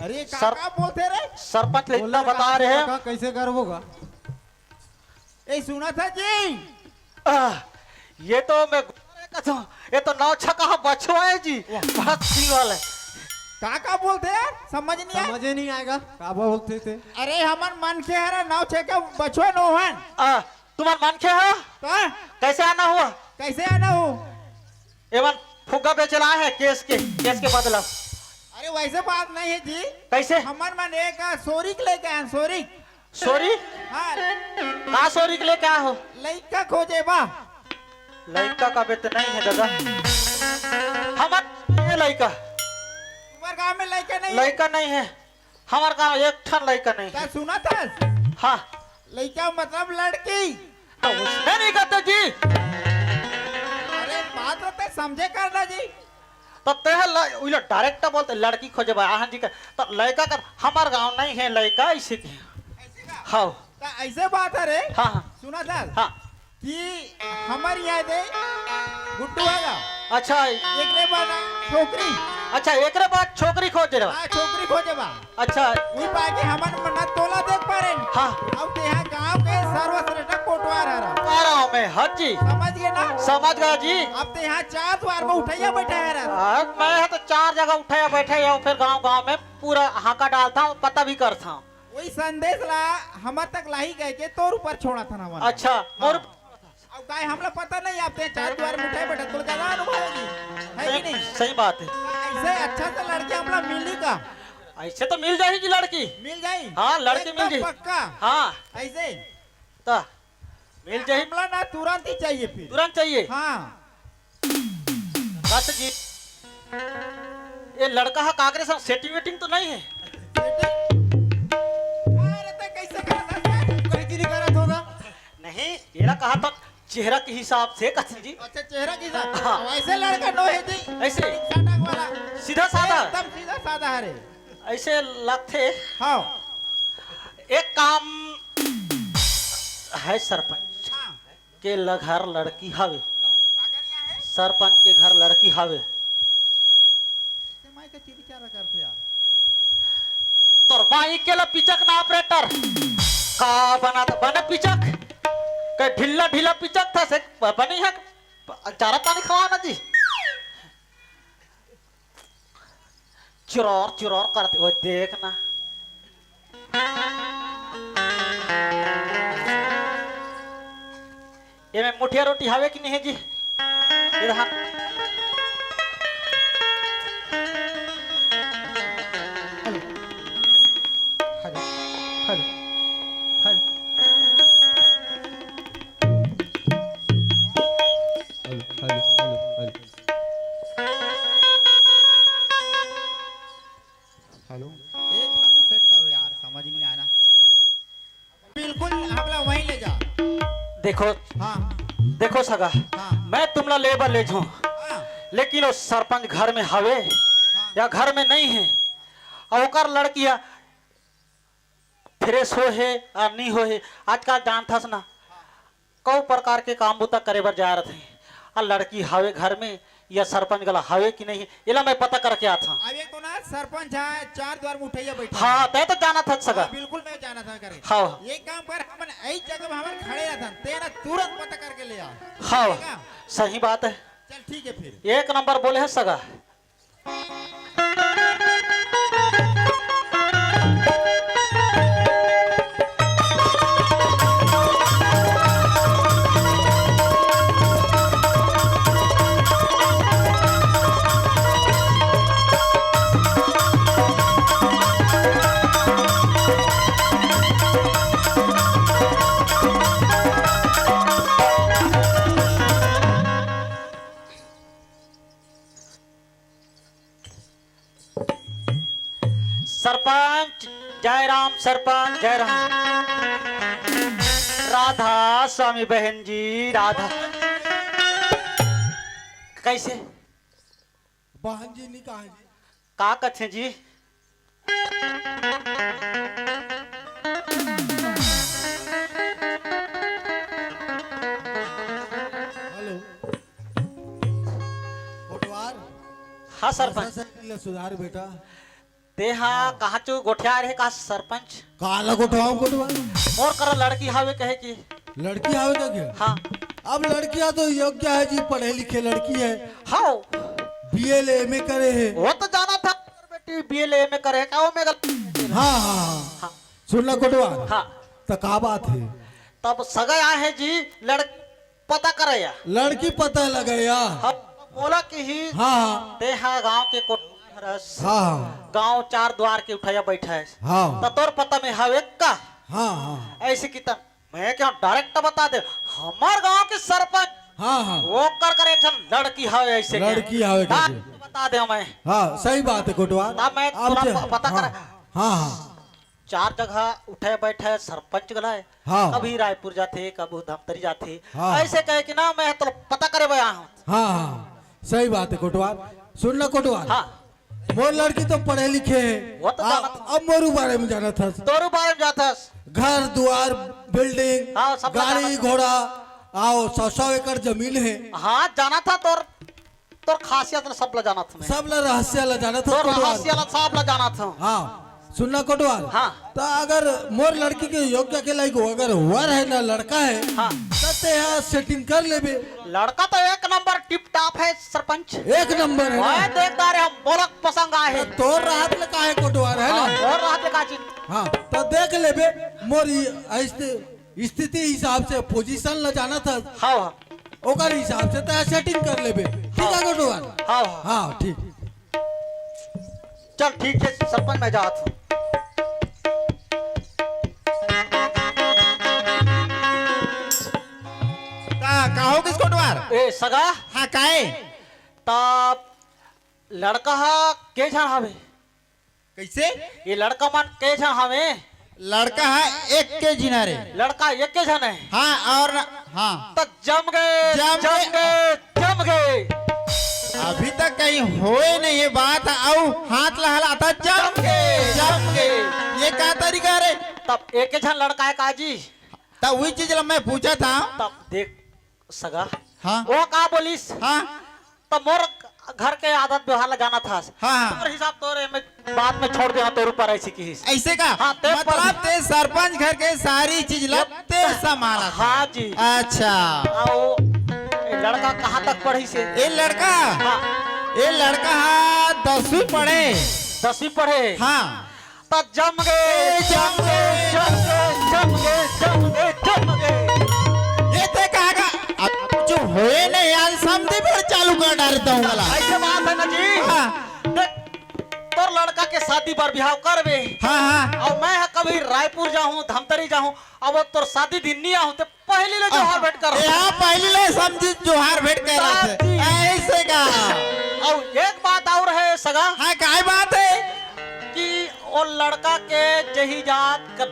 अरे सर- काका बोलते रे? सरपंच ले इतना बता रहे हैं कैसे करवोगा ए सुना था जी ये तो मैं ये तो नौ छका बछुआ है जी बहुत सिंह वाला है काका बोलते यार समझ नहीं आया। समझे नहीं आएगा का बोलते थे अरे हमन मन के हरा नाव छे के बचवा नो हन तुम्हार मन खे हो का कैसे आना हुआ कैसे आना हो? एवं फुग्गा बेचला है केस के बदला अरे वैसे बात नहीं है जी। कैसे हमर मन एक सोरिक लेके आए सोरिक। सोरी हाँ का सोरी के लेके आया हो लड़का खोजे बा। लड़का का बेटे नहीं है दादा हमार ये लड़का तुम्हारे गांव में लड़का नहीं है? लड़का नहीं है हमार गांव एक ठन लड़का नहीं क्या है सुना था? हाँ लड़का मतलब लड़की। तो उसने नहीं कहते जी अरे बात होता है समझे करना जी। तो ते डायरेक्ट बोलते लड़की खोजे बा हाँ जी का तो लड़का का हमार गांव नहीं है लड़का इसी के ऐसे का? हाँ तो ऐसे बात है रे। हाँ हाँ सुना था हाँ कि हमारी याद है गुड्डू आगा अच्छा एक ने बना छोकरी। अच्छा एक बाद छोकरी खोजे रहा हाँ छोकरी खोजे बा। अच्छा वही बाकी हमन मन्नत तोला देख पा रहे। हाँ अब ते यहाँ गांव के सर्वश्रेष्ठ कोटवार है रहा। आ रहा हूँ मैं हाँ जी समझ गए ना? समझ गया जी अब ते यहाँ 4 द्वार में उठैया बैठा है रहा। आज मैं तो 4 जगह उठाया बैठे या फिर गांव में पूरा हाका डालता हूँ पता भी करता हूँ वही संदेश ला हमार तक लाही गए के तोर ऊपर छोड़ा था ना हमारा। अच्छा मोर अब गाय हमला पता नहीं आप ते 4 द्वार में उठाए बैठा तो ज्यादा अनुभव होगी है कि नहीं? सही बात है ऐसे अच्छा से लड़के हमला मिली का ऐसे तो मिल जाएगी लड़की मिल जाई। हाँ, लड़की एकदम मिल जाई। पक्का हाँ ऐसे तो मिल जाएगी हमला ना तुरंत ही चाहिए फिर। तुरंत चाहिए हाँ बस जी ये लड़का है काकरे साथ सेटिंग वेटिंग तो नहीं है अरे ते कैसे करता है? कैसे नहीं करत होगा? नहीं ये कहा था चेहरा के हिसाब से कथन जी अच्छा चेहरा की साथ हाँ। वैसे लड़का नो है जी ऐसे? सटक वाला सीधा साधा एकदम सीधा साधा है रे। ऐसे लगते हाँ एक काम है सरपंच हाँ के घर लड़की हावे कागरिया है सरपंच के घर लड़की हावे ऐसे माई का चिरी चारा करते यार। तोर माई केला पिचक ना ऑपरेटर का बना बने पिचक के ढिल्ला ढिल्ला पिचक था से बनी है चारा पानी खवा ना जी चुरौर चुरौर करते वो देखना ये में मुठिया रोटी हावे कि नहीं है जी इधर हाँ हेलो हेलो हेलो हेलो एक बात तो सेट करो यार समझ नहीं आना। बिल्कुल हमला वहीं ले जा। देखो हाँ देखो सगा हाँ मैं तुमला लेबर ले जाऊं हाँ लेकिन वो सरपंच घर में हवे या घर में नहीं है और ओकर लड़किया फ्रेश हो है और नहीं हो है आजकल जानता ना कौ प्रकार के काम बुता करे बर जा रहे थे और लड़की हवे घर में या सरपंच गला हवे कि नहीं इला मैं पता करके आता अब एक तो ना सरपंच है 4 द्वार में उठैया बैठा है। हाँ तय तो जाना था सगा हाँ, बिल्कुल मैं जाना था करे। हाँ ये काम कर हमन ऐ जगह में हमन खड़े रहता तेरा तुरंत पता करके ले आ। हाँ ठीक है? सही बात है चल ठीक है फिर। एक नंबर बोले है सगा सरपंच जय राम सरपंच जय राम राधा स्वामी बहन जी राधा कैसे बहन जी नहीं कहा जी का कथे जी हेलो कोटवार हाँ सरपंच सुधार बेटा देहा कहा चो गोठिया रहे का सरपंच काला कोटवाओ कोटवार और कर लड़की हावे कहे की लड़की आवे का क्या हाँ अब लड़कियां तो योग्य है जी पढ़े लिखे लड़की है हाँ बीए एमए करे है वो तो जाना था बेटी बीएलए में करे का वो में हाँ हाँ हाँ हाँ सुनना कोटवार हाँ तो का बात है तब सगा है जी लड़ पता करे या लड़की पता लगेया। हम बोला कि ही हाँ हाँ देहा गांव के कोठरस हाँ गांव चार द्वार के उठाया बैठा है हाँ तो तोर पता में हवे का हाँ हाँ ऐसे की तब मैं क्या डायरेक्ट बता दे हमार गांव के सरपंच हाँ हाँ वो कर एक जन लड़की हवे ऐसे के। लड़की हवे के। डायरेक्ट बता दे मैं हाँ सही बात है कोटवार। तब मैं आप तुरंत जे- पता हाँ, कर हाँ हाँ चार जगह उठे बैठे सरपंच गलाए हाँ। कभी रायपुर जाते कभी धमतरी जाते हाँ। ऐसे कहे कि ना मैं तो पता करे आया हूँ हाँ हाँ सही बात है कोटवार। सुन लो कोटवार। हाँ मोर लड़की तो पढ़े लिखे है। वो तो जाना था। अब मोरू बारे में जाना था। तोरू बारे में जाता घर द्वार बिल्डिंग हाँ, सब गाड़ी जाना था। घोड़ा आओ 100 एकड़ जमीन है। हाँ जाना था तोर तोर खासियत सब ला जाना था मैं सब ला रहस्य ला जाना था तोर कोटवार। रहस्य ला सब ला जाना था हाँ सुनना कोटवार। हाँ। तो अगर मोर लड़की के योग्य के लायक हो अगर वर है ना लड़का है हाँ। तो ते यहाँ सेटिंग कर लेबे। लड़का तो एक नंबर टिप टॉप है सरपंच एक नंबर है ना। मैं देखदार है हम बोलक पसंद आए तो तोर राहत ले काहे कोटवार है ना। और रहते का चीज हाँ तो देख लेबे मोर स्थिति हिसाब से पोजीशन ला जाना था हाँ हाँ ओकर हिसाब से तो सेटिंग कर लेबे। ठीक है कोटवार। हाँ हाँ हाँ ठीक। चल ठीक है सरपंच मैं जाता हूँ कहो किस कोटवार? ए सगा हाँ काहे? तब लड़का हा के जन हवे कैसे? ये लड़का मन के जन हवे लड़का है एक के जीना रे। लड़का एक के जन है हाँ और हाँ तो जम गए जम जम गए जम गए अभी तक कहीं होए नहीं ये बात आओ हाथ लहलाता जम के जम के ये क्या तरीका रे? तब एक जन लड़का है काजी तब वही चीज मैं पूछा था। तब देख सगा हाँ वो का बोलिस हाँ तब मोर घर के आदत व्यवहार लगाना था हाँ तोर हिसाब तोरे में बात में छोड़ देना तोर ऊपर ऐसी की ऐसे का हाँ, ते मतलब ते सरपंच घर के सारी चीज लगते संभाला था। हाँ जी अच्छा आओ ये लड़का कहाँ तक पढ़ी से ये लड़का हाँ ये लड़का हाँ 10वीं पढ़े 10वीं पढ़े हाँ तब जम गए जम गए जम गए जम गए जम गए जम गए ये ते कहा अब जो होए नहीं यार समझे फिर चालू कर डालता हूँ वाला। ऐसे बात है ना जी हाँ देख तोर लड़का के शादी पर बिहाव करबे हाँ हाँ और मैं कभी रायपुर जाऊं धमतरी जाऊं अब वो तोर शादी दिन नहीं आऊं तो पहले ले जोहार भेंट कर यहाँ पहले ले समझी जोहार भेंट कर रहे थे ऐसे का। और एक बात और है सगा हाँ क्या बात है कि वो लड़का के जही जात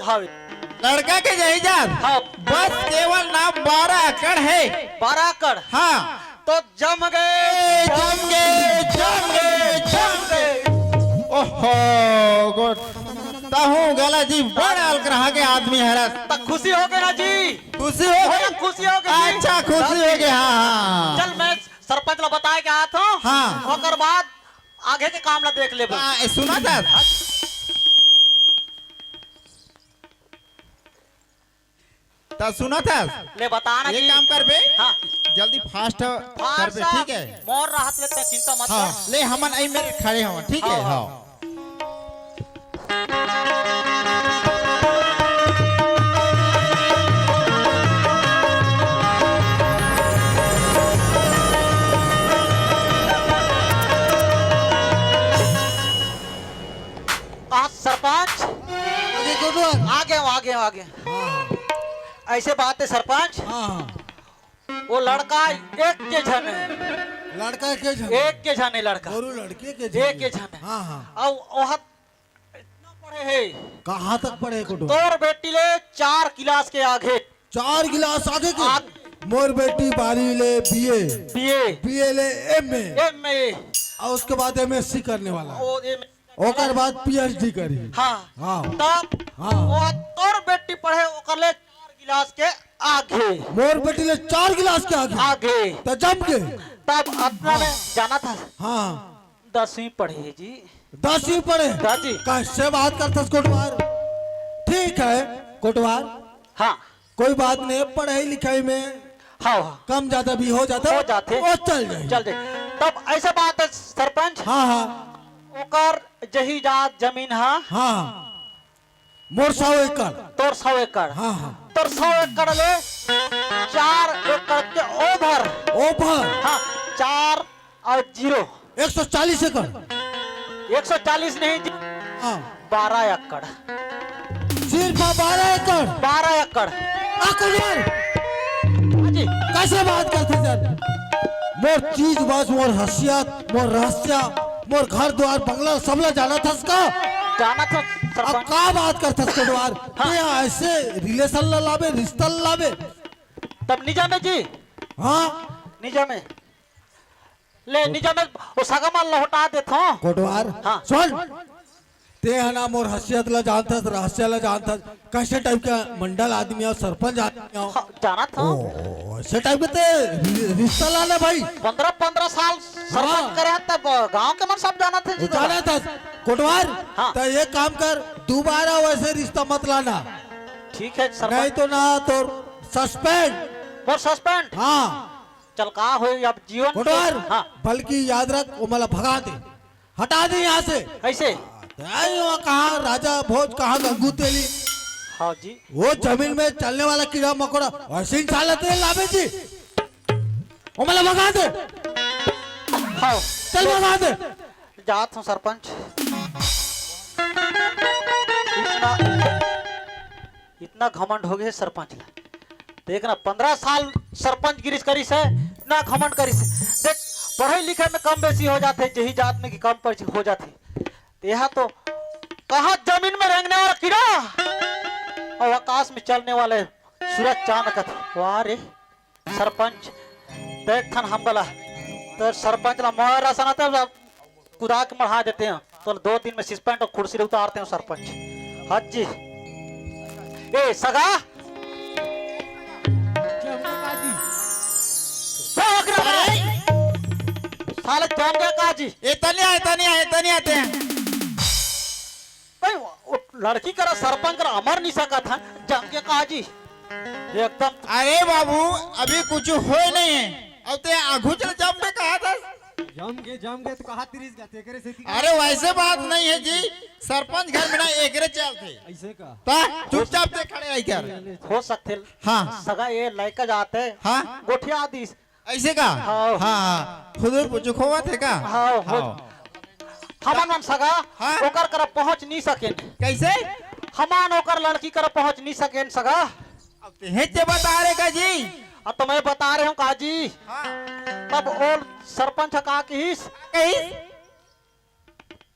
हवे लड़का के जहीजात हाँ बस केवल नाम 12 एकड़ है। 12 एकड़ हाँ तो जम गए जम गए जम गए जम गए। ओहो गुड ताहू गला जी बड़ा अलग के आदमी हरस तक खुशी हो गई ना जी खुशी हो गई। खुशी हो गई अच्छा खुशी हो गई हाँ चल मैं सरपंच ला बताए के आया था हाँ। ओकर बाद आगे के काम ला देख लेबो हाँ सुना था तो सुना था ले बताना ये जी काम कर बे हाँ जल्दी फास्ट कर फार बे साहब, ठीक है। मोर राहत लेते चिंता मत हाँ कर ले हमन आई मेरे खड़े हो ठीक है। हाँ, हाँ आज सरपंच आगे कोटवार। आगे हूँ, आगे हूँ, आगे हाँ ऐसे बात है सरपंच हाँ हाँ वो लड़का एक के जन है लड़का के जन एक के जन है लड़का और लड़के के एक के जन है हाँ हाँ और वह इतना पढ़े है कहाँ तक पढ़े कोटवार। तोर बेटी ले 4 क्लास के आगे 4 गिलास आगे के आग- मोर बेटी 12 ले बीए बीए बीए ले एमए एमए और उसके बाद एमएससी करने वाला है। ओ ओकर बाद पीएचडी करी। हाँ हाँ तब हाँ। वो तोर बेटी पढ़े ओकर ले 4 क्लास के आगे मोर बेटी ले 4 गिलास के आगे आगे तो जम के तब अपना में जाना था हाँ 10वीं पढ़े जी 10वीं पढ़े। दादी। कैसे बात करता कोटवार। ठीक है कोटवार हाँ कोई बात नहीं पढ़ाई लिखाई में हाँ हाँ कम ज्यादा भी हो जाता हो जाते वो चल जाए। चल दे तब ऐसा बात है सरपंच हाँ हाँ ओकर जही जात जमीन हा हाँ मोर 100 एकड़ तोर 100 एकड़ हाँ हाँ तो 100 एकड़ ले 4 एकड़ के ओवर। ओवर हाँ 4 और 0 140 एकड़। 140 नहीं जी, हाँ 12 एकड़। सिर्फ 12 एकड़। 12 एकड़ कोटवार हाँ जी। कैसे बात करते सर? मोर चीज बस मोर हसियत मोर रहस्य मोर घर द्वार बंगला सबला जाना था इसका। जाना था अब सरपंच। का बात करते कोटवार? हाँ। ये ऐसे रिलेशन ला लावे रिश्ता ला लावे। तब निजामे जी, हाँ निजामे ले निजामे वो सगमन लौटा देता हूँ। कोटवार हाँ। सुन ते है ना मोर हसियत ला जानता रहस्य ला जानता कैसे टाइप का मंडल आदमी और सरपंच आदमी हो। हाँ, जाना था। ओ ऐसे टाइप के ते रिश्ता लाना भाई 15 साल हाँ। सरपंच करे हैं, तब गांव के मन सब जाना थे जी। जाना था कोटवार। हाँ। तो ये काम कर दोबारा वैसे रिश्ता मत लाना ठीक है नहीं सरपंच। तो ना तो सस्पेंड। और सस्पेंड हाँ चल का हो अब जीवन कोटवार हाँ बल्कि याद रख वो मला भगा दे हटा दे यहाँ से। ऐसे कहा राजा भोज कहा गंगू तेली हाँ जी। वो जमीन में चलने वाला कीड़ा मकोड़ा वैसे ही चालते लावे जी। वो मला भगा दे हाँ चल भगा दे। जात हूँ सरपंच। इतना इतना घमंड हो गए सरपंच ला। देखना 15 साल सरपंच गिरीश करीस है ना घमंड करीस है। देख पढ़ाई लिखाई में कम बेसी हो जाते जही जात में कि कम पर हो जाते। यहाँ तो कहा जमीन में रेंगने वाला कीड़ा और आकाश में चलने वाले सूरज चांद का वाह रे सरपंच। देख थन हम बोला तो सरपंच ला मार आसान आता कुदा के मढ़ा देते हैं तो 2 दिन में सस्पेंड और कुर्सी उतारते हैं सरपंच। हाँ जी। ए सगा साले जान गया काजी। इतनी आते हैं। भाई वो लड़की करा सरपंच करा अमर नहीं सका था जान गया काजी एकदम। अरे बाबू अभी कुछ हो नहीं है। अब ते आगू चल जम में कहा था। जम गए तो कहा तिरिस गए करे से अरे वैसे बात नहीं है जी, सरपंच घर में ना एकरे चलते ऐसे का ता चुपचाप से खड़े रह कर। हो सकते हाँ। सगा ये लड़का जाते हाँ। गोठिया आदिस ऐसे का हाँ। हाँ खुदूर पुचुक हुआ थे का। हाँ हो हमान मन सगा हाँ। ओकर कर पहुंच नहीं सके। कैसे हमान ओकर लड़की कर पहुंच नहीं सके सगा। अब ते बता रहे का जी। अब तो मैं बता रहे हूँ काजी। हाँ। तब और सरपंच कहा कि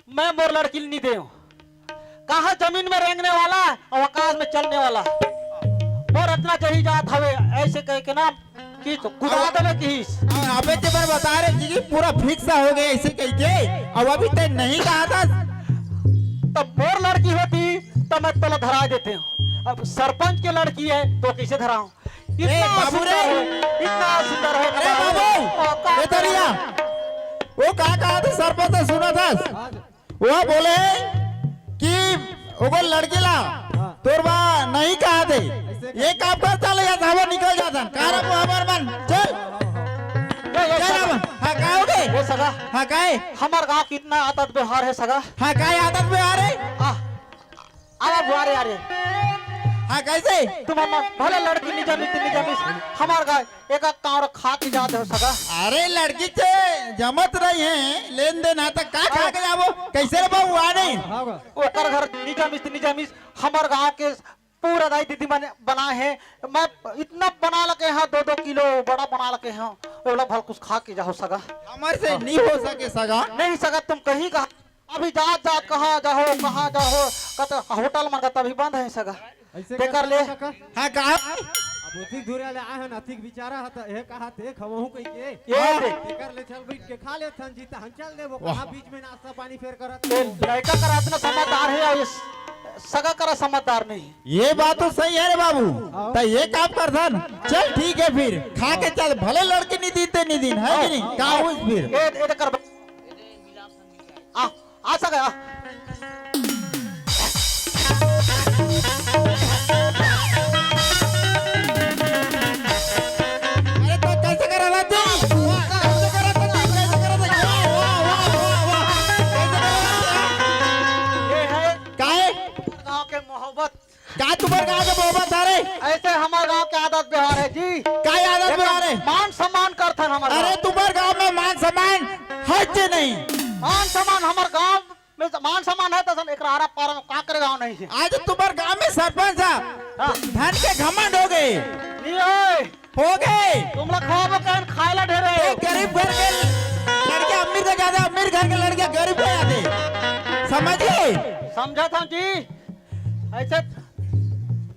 मैं मोर लड़की नहीं दे कहा जमीन में रेंगने वाला और आकाश में चलने वाला और इतना जही जात हवे ऐसे कह के ना कि तो कुदा देवे किस। अबे ते पर बता रहे जी पूरा फिक्स हो गया ऐसे कह के। अब अभी ते नहीं कहा था। तब मोर लड़की होती तो मैं तला धरा देते हूँ। अब सरपंच की लड़की है तो कैसे धराऊं? बाबू रे इतना सुंदर है। अरे बाबू ये तरिया वो कहा था सरपंच ने सुना था। वो बोले कि वो लड़की ला तोरबा नहीं कहा थे ये काम कर चले जाता हवा निकल जाता कार हमार मन चल चल। हाँ का हो गए ये सगा हाँ काहे हमार गांव कितना आदत व्यवहार है सगा। हाँ काहे आदत में आ रहे आवा बुआरे आ रे हाँ कैसे तुम्हारा भले लड़की निजामी हमार गाय एक कांवर खा के जाते हो सगा। अरे लड़की से जमत रही है लेन देन आता का खा के जाबो कैसे रे बाबू आ नहीं ओकर घर निजामी हमार गांव के पूरा दाई दीदी बना है। मैं इतना बना लगे हैं 2-2 किलो बड़ा बना लगे हैं बोला भल कुछ खा के जाओ सगा। हमारे से नहीं हो सके सगा। नहीं सगा तुम कहीं का अभी जात कहाँ जाओ कहते होटल मन का तभी बंद है सगा। ऐसे देकर ले हाँ कहा अब उतिक दूर आले आए हन अतिक बिचारा हता ए कहा थे खवहू कह के ये देख देकर ले चल बैठ के खा ले थन जीता हम चल देबो कहां बीच में नाश्ता पानी फेर करत। ये लड़का करा इतना समझदार है और ये सगा करा समझदार नहीं। ये बात तो सही है रे बाबू तो ये काम कर धन चल ठीक है फिर खा के चल भले लड़की नहीं दीते नहीं दिन है कि नहीं का हुई फिर ये कर आ सगा अरे तो कैसे कर रहा तू कैसे कर रहा तू कैसे कर रहा वाह वाह वाह वाह कैसे कर रहा ये है काहे गांव के मोहब्बत का तुम्हारे गांव के मोहब्बत आ रे ऐसे हमारे गांव के आदत व्यवहार है जी। क्या आदत व्यवहार है? मान सम्मान करथन हमारे अरे गाँव। तुम्हारे गांव में मान सम्मान है कि नहीं? मान सम्मान हमारे गांव में मान सम्मान है तो सन एक आरा पारा में का करे गांव नहीं है। आज तुम्हारे गांव में सरपंच हाँ। धन के घमंड हो गए। नहीं ओए, हो गए तुम लोग खाओ कहन खाएला ढेरे। ये गरीब घर के लड़के अमीर से ज्यादा अमीर घर के लड़के गरीब हो जाते, समझिए। समझा था जी। ऐसे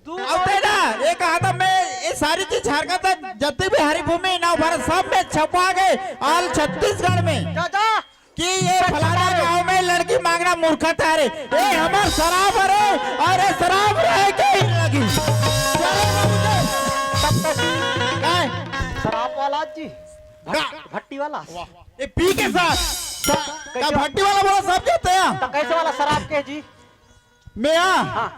तू अब बेटा ये कहा था मैं ये सारी चीज झारखंड तक जितने भी हरिभूमि नव भारत सब में छपा गए ऑल छत्तीसगढ़ में जा जा कि ये फलाना गांव में लड़की मांगना मूर्खता है। ये हमार शराब है और ये शराब रह के ही लगी। चलो बाबू जी। काय? शराब वाला जी, का- भट्टी वाला। ये पी के साथ का भट्टी वाला बोला सब कहते हैं। तो कैसे वाला शराब के जी? मैं हाँ।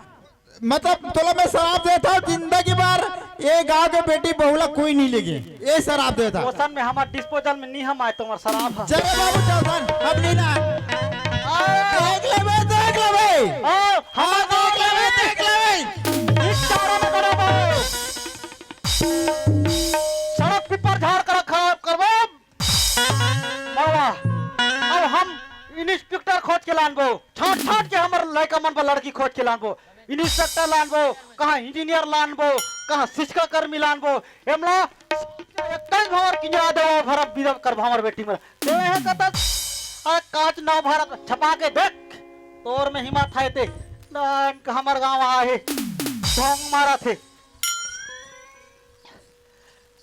मतलब तोला मैं शराब देता हूँ जिंदगी भर ये गांव के बेटी बहुला कोई नहीं लेगे ये शराब देता। ओसन में हमारे डिस्पोजल में नहीं हम आए तुम्हारा शराब है। चलो बाबू चौधन अब नहीं ना देख ले बे हम देख ले बे। इस चारों में करो बो। सड़क पिपर झाड़ कर खराब करबो बाबा। अब हम इंस्पेक्टर खोज के लानबो, छाट छाट के हमर लड़का मन पर लड़की खोज के लानबो। इंस्पेक्टर लानबो, कहाँ इंजीनियर लानबो, कहाँ शिक्षा कर्मी लानबो। एमला एक भवर किंजरा दे भरब बिरब कर हमर बेटी में ते है कत। अरे कांच नव भारत छपा के देख तोर में हिम्मत है ते नान हमर गांव आए ढोंग मारा थे।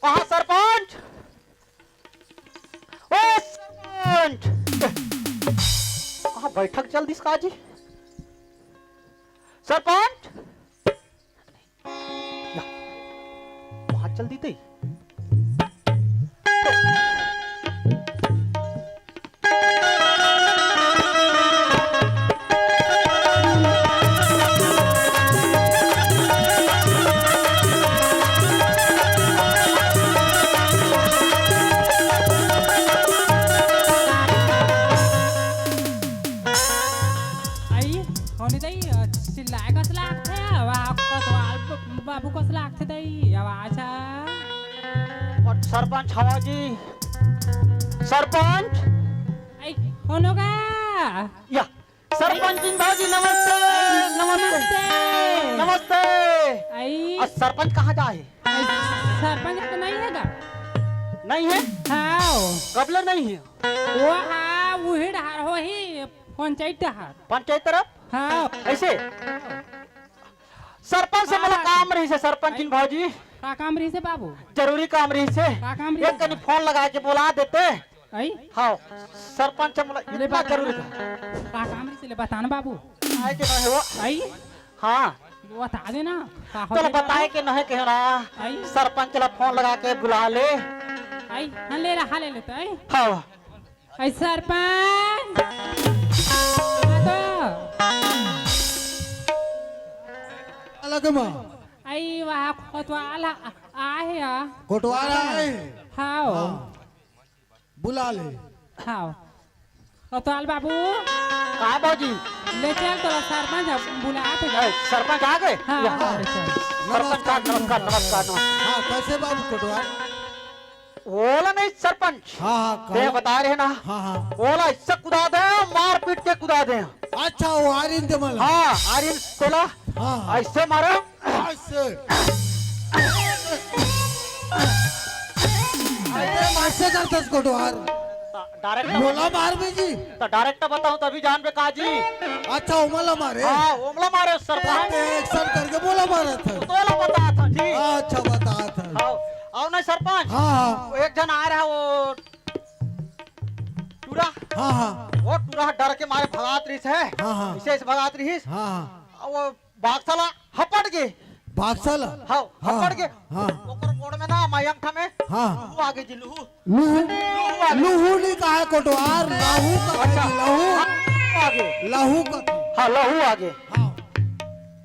कहाँ सरपंच? ओ सरपंच कहाँ बैठक चल दिस काजी? सरपंच वहां चल दी थी। आई होनी ताई चिल्लाय कसला लागते बाबू कसला लागते ताई आवाज और सरपंच हवा जी। सरपंच आई होनो का या सरपंच जी भाजी नमस्ते नमस्ते नमस्ते। आई और सरपंच कहाँ जाए? सरपंच तो नहीं है का? नहीं है? हाँ कबले नहीं है? वो हाँ वही डहार हो ही पंचायत डहार। पंचायत तरफ हाँ ऐसे सरपंच से मला काम रही से सरपंच जी भाजी का काम रही से बाबू? जरूरी काम रही से का काम रही एक कनी फोन लगा के बुला देते। आई हाँ सरपंच से मला इतना जरूरी था। का काम रही से ले बताना बाबू। आए के नहीं वो आई हाँ बता देना का हो तो गया? बताए के नहीं कह रहा आई सरपंच ला फोन लगा के बुला ले। आई हाँ ले रहा ले लेता है। हाँ आई सरपंच अलग माँ आई वहाँ खोतवाल आहे कोटवारा है हाँ बुला ले। हाँ खोतवाल बाबू कहा बाबूजी? ले चल तो सरपंच बुला थे ए, सरपंच आ गए? हाँ या, हाँ, ले चल। सरपंच का नमस्कार नमस्कार नमस्कार। हाँ कैसे बाबू कोटवार? ओला नहीं सरपंच हाँ हाँ ते कहो। बता रहे ना हाँ हाँ ओला इससे कुदा दे मार पीट के कुदा दे। अच्छा वो आरिंद मला हाँ आर्यन तोला हाँ ऐसे मारो ऐसे ऐसे करतस कोटवार डायरेक्ट बोला मार बेजी। तो डायरेक्ट बताऊं तभी जान पे काजी। अच्छा उमला मारे हाँ ओमला मारे सरपंच एक्शन करके बोला मारा था। तोला बता था जी। अच्छा बता था। हाँ आओ नहीं सरपंच हाँ हाँ वो एक जन आ रहा है वो टूरा हाँ हाँ वो टूरा डर के मारे भगात रही है। हाँ, हाँ। इसे भगात रही हाँ हाँ वो बागसाला हपट गए। बागसाला हाँ हपट गए। हाँ ओकर कोड में ना मयंक में हाँ लूहू आगे जी लूहू लूहू लूहू आगे लूहू नहीं कहा है कोटवार लाहू का है जी, लहू हाँ, आगे लहू का हाँ लहू आगे हाँ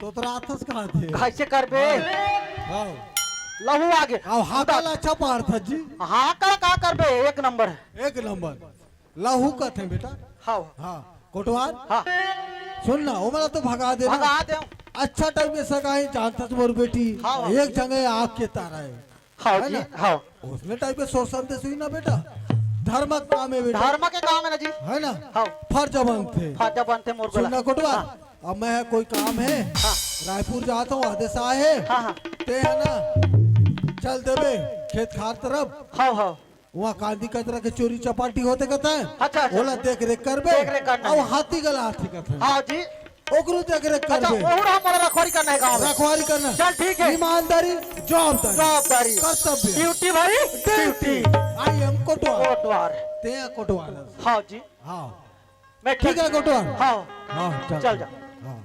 तो राथस कहाँ थे? कैसे कर बे हाँ लहू आगे अब हाकल अच्छा पार था जी। हाँ का कर बे एक नंबर एक नंबर लहू का थे बेटा। हाँ हाँ कोटवार हाँ सुन ना वो मला तो भगा दे भगा दे अच्छा टाइम में सगा है जानता तो मोर बेटी हाँ। एक जगह आग के तारा है हाँ है जी ना? हाँ उसने टाइम पे सोच समझे सुई ना बेटा धर्म का काम है बेटा धर्म के काम है ना जी है ना हाँ फर्ज बंद थे फाजा बनते मोर गला सुनना कोटवा अब मैं कोई काम है हाँ। रायपुर जाता हूँ आदेश आए है हाँ हाँ ते है ना चल देवे खेत खार तरफ हाँ हाँ वहाँ कांदी कचरा के चोरी चपाटी होते कहता है अच्छा, अच्छा। बोला देख रेख करबे देख रेख करना और है। हाथी गला हाथी कहता है हाँ जी ओकरो देख रेख अच्छा करबे और हमारा रखवारी करना है गाँव में रखवारी करना चल ठीक है ईमानदारी जवाबदारी जवाबदारी कर्तव्य ड्यूटी भाई ड्यूटी आई एम कोटवार कोटवार ते हैं कोटवार हाँ जी हाँ मैं ठीक है कोटवार हाँ हाँ चल जा हाँ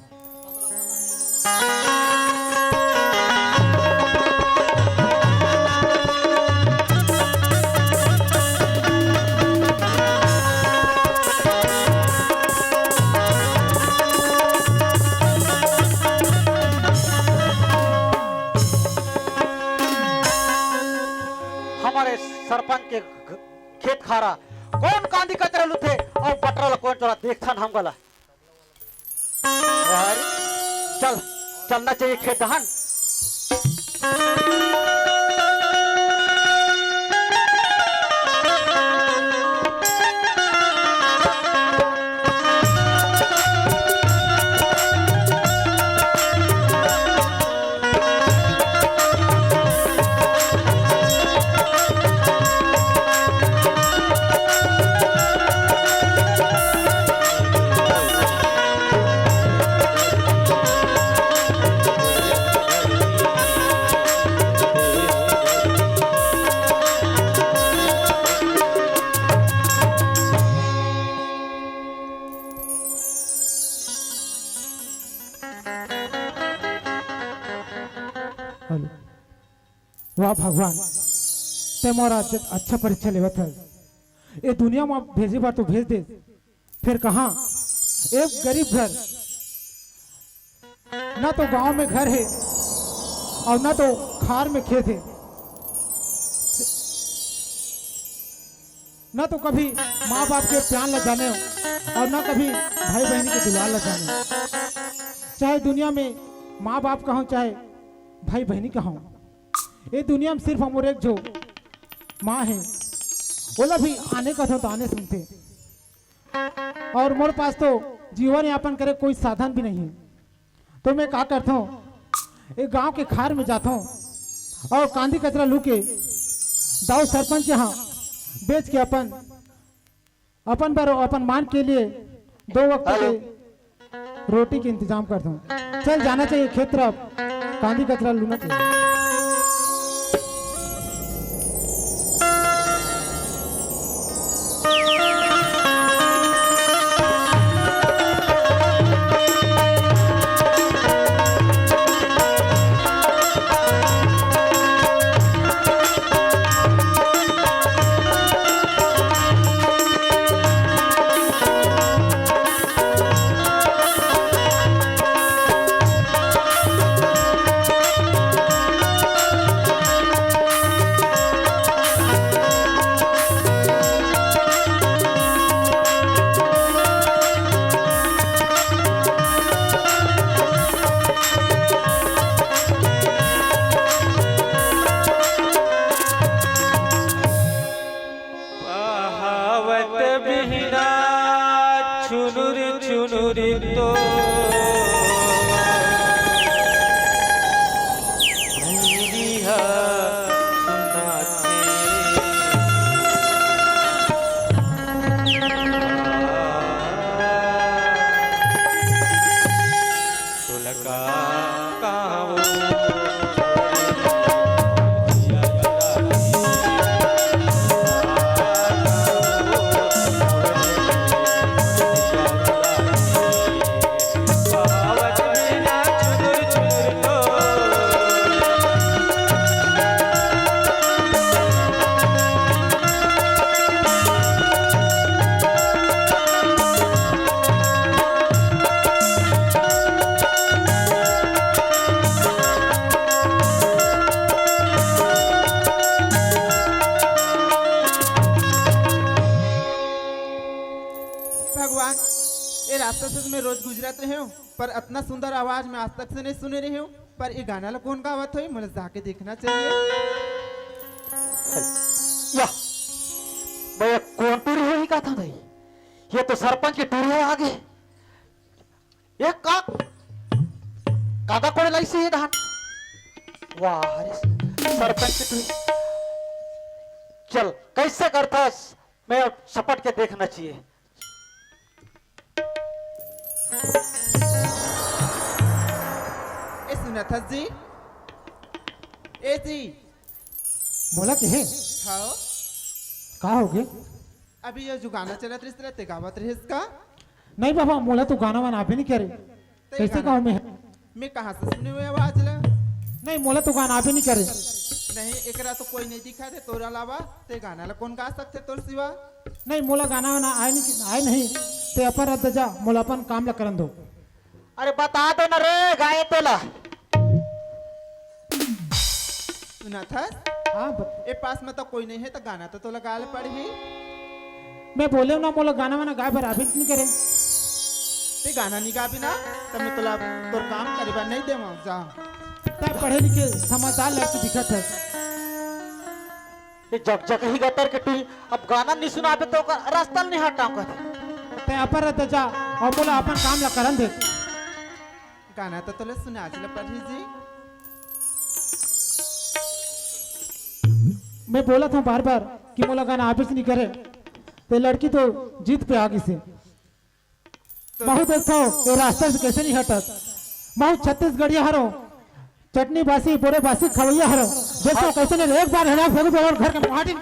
हमारे सरपंच के खेत खारा कौन कांदी कचरा लुथे और बटरल कौन चला देखता हम गला यार, चल चलना चाहिए खेत दहन हेलो वाह भगवान ते मोरा अच्छा परीक्षा लेवत है ये दुनिया में भेजे बार तो भेज दे फिर कहाँ एक गरीब घर ना तो गांव में घर है और ना तो खार में खेत है ना तो कभी माँ बाप के प्यार ल जाने और ना कभी भाई बहन के दुलार ल जाने चाहे दुनिया में माँ बाप का हो चाहे भाई बहनी का हूँ ये दुनिया में सिर्फ हम एक जो माँ है बोला भी आने का था तो आने सुनते और मोर पास तो जीवन यापन करे कोई साधन भी नहीं है तो मैं क्या करता हूँ एक गांव के खार में जाता हूँ और कांदी कचरा लू के दाऊ सरपंच यहाँ बेच के अपन मान के लिए 2 वक्त के रोटी के इंतजाम करता हूँ चल जाना चाहिए खेत तरफ कांदी कचरा लूना चाहिए बहावत बिहना छुनुर छुनुर तो भैरिया सुनाते तुलका कावो बहावत बिना छुनुर छुनुर तो भगवान ये रास्ते से मैं रोज गुजरत रहे हूँ पर इतना सुंदर आवाज में आज तक से नहीं सुने रही हूँ। पर ये गाना ला कौन गावत हुई मुझे जाके देखना चाहिए। या मैं कौन टूरी है ही कहा था भाई, ये तो सरपंच की टूरी है आगे। ये काका कोड़े लाई से ये धान, वाह अरे सरपंच की टूरी। चल कैसे करता मैं अब सपट के देखना चाहिए। ए सुना था जी, ए जी बोला कि है हाँ का हो गए? अभी ये जो गाना चला रहते गावत रहे इसका। नहीं बाबा मोला तो गाना वाना आप ही नहीं करे, कैसे गाँव में है? मैं कहाँ से सुने हुए आवाज ला? नहीं मोला तो गाना आप ही नहीं करे। नहीं एकरा तो कोई नहीं दिखा थे तोरा अलावा। ते गाना ला कौन गा सकते तोर सिवा? नहीं मोला गाना वाना आए नहीं ते अपन रद्द जा, मोला अपन काम ला करन दो। अरे बता दो ना रे गाये तोला। सुना था हाँ ए पास में तो कोई नहीं है तो गाना तो लगा ले पड़ी। मैं बोले ना मोला गाना वाना गाय पर आप ही नहीं करे। ते गाना नहीं गा बिना तो मैं तोला तोर काम करीबा नहीं दे जा। तय पढ़े लिखे समझदार लड़की दिखत है। ये जग जग ही गतर के टूरी, अब गाना नहीं सुना पे तो रास्ता नहीं हटाऊंगा। तय अपन रद्द जा और मोला अपन काम ला करन दे। गाना तो तोले सुना चले पढ़ी जी। मैं बोला था बार बार कि मोला गाना आप ही नहीं करे, तो लड़की तो जीत पे आ गई से। बहुत देखो ये रास्ते से कैसे नहीं हटत। बहुत छत्तीसगढ़िया हरो, चटनी बासी बोरे बासी खवैया हरो। देखो कैसे नहीं एक बार हिला फेंक दो और घर के माटी में।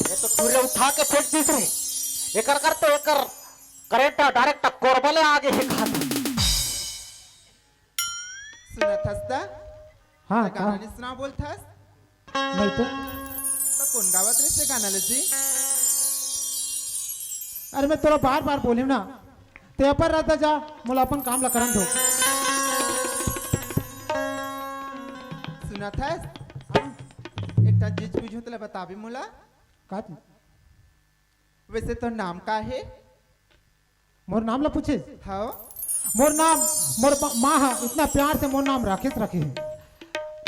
ये तो टूरे उठा के फेंक दी रे। एकर कर तो एकर करेंट डायरेक्ट कोरबले आगे ही खा। सुना था हाँ गाना हाँ नहीं सुना बोल था नहीं तो कौन गावत रहे से गाना ले जी? अरे मैं तोरा बार बार बोली ना, ते पर रहता जा मोला अपन काम ला करन दो। सुना था एक ता चीज पूछूं तो बताबी मोला। का वैसे तो नाम का है? मोर नाम ला पूछे? हाँ मोर नाम मोर माँ है, इतना प्यार से मोर नाम राकेश रखे है।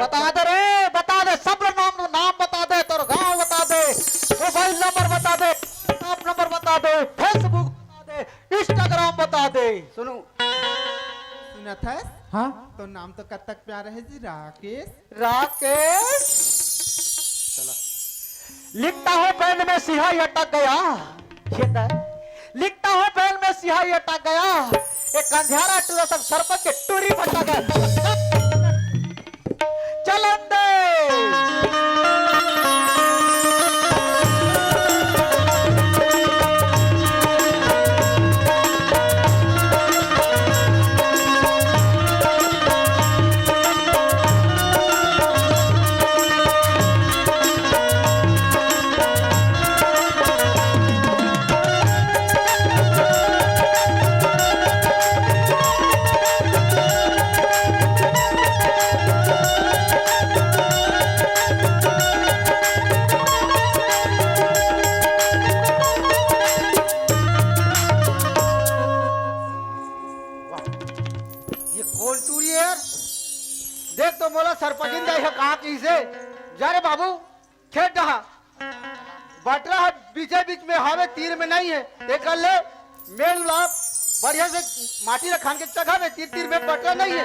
बता दे रे, बता दे सब नाम बता दे, तोर गांव बता दे, मोबाइल नंबर बता दे, व्हाट्सएप नंबर बता दे, फेसबुक बता दे, इंस्टाग्राम बता दे। सुनो सुना था हाँ तो नाम तो कब तक प्यार है जी? राकेश। राकेश चला लिखता हूँ पेन में सिहाई अटक गया। लिखता हूँ पेन में सिहाई अटक गया। एक अंधेरा टूरा सब सरपंच के टूरी भटक गया। चलन दे देख तो मोला सरपंच है कहा की से जा रे बाबू खेत डहा बटरा है बीचे बीच में हवे तीर में नहीं है देख कर ले मेल लाभ बढ़िया से माटी रखान के जगह में तीर तीर में बटरा नहीं है।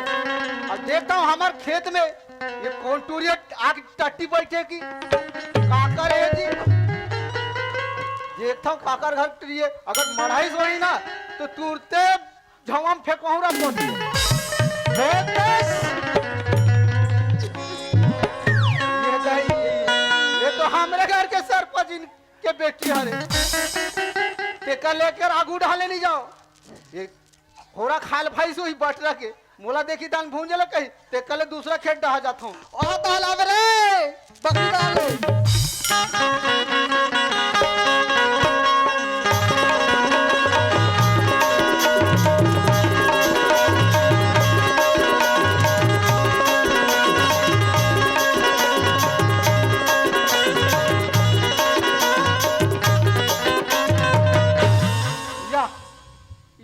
अब देखता हूँ हमारे खेत में ये कौन टूरी आग टट्टी बैठे की काकर है जी। देखता हूँ काकर घर टूरी है, अगर मढ़ाई सोई ना तो तुरते झवाम फेंकवाऊँ रख ये तो हमारे घर के सरपंच के बेटी हरे टेका लेकर आगू ढाले नहीं जाओ। ये होरा खाल भाई सो ही बटरा के मोला देखी दान भूंजे लो कहीं टेका ले दूसरा खेत डहा जाता हूँ और डाला रे बकरी डाले।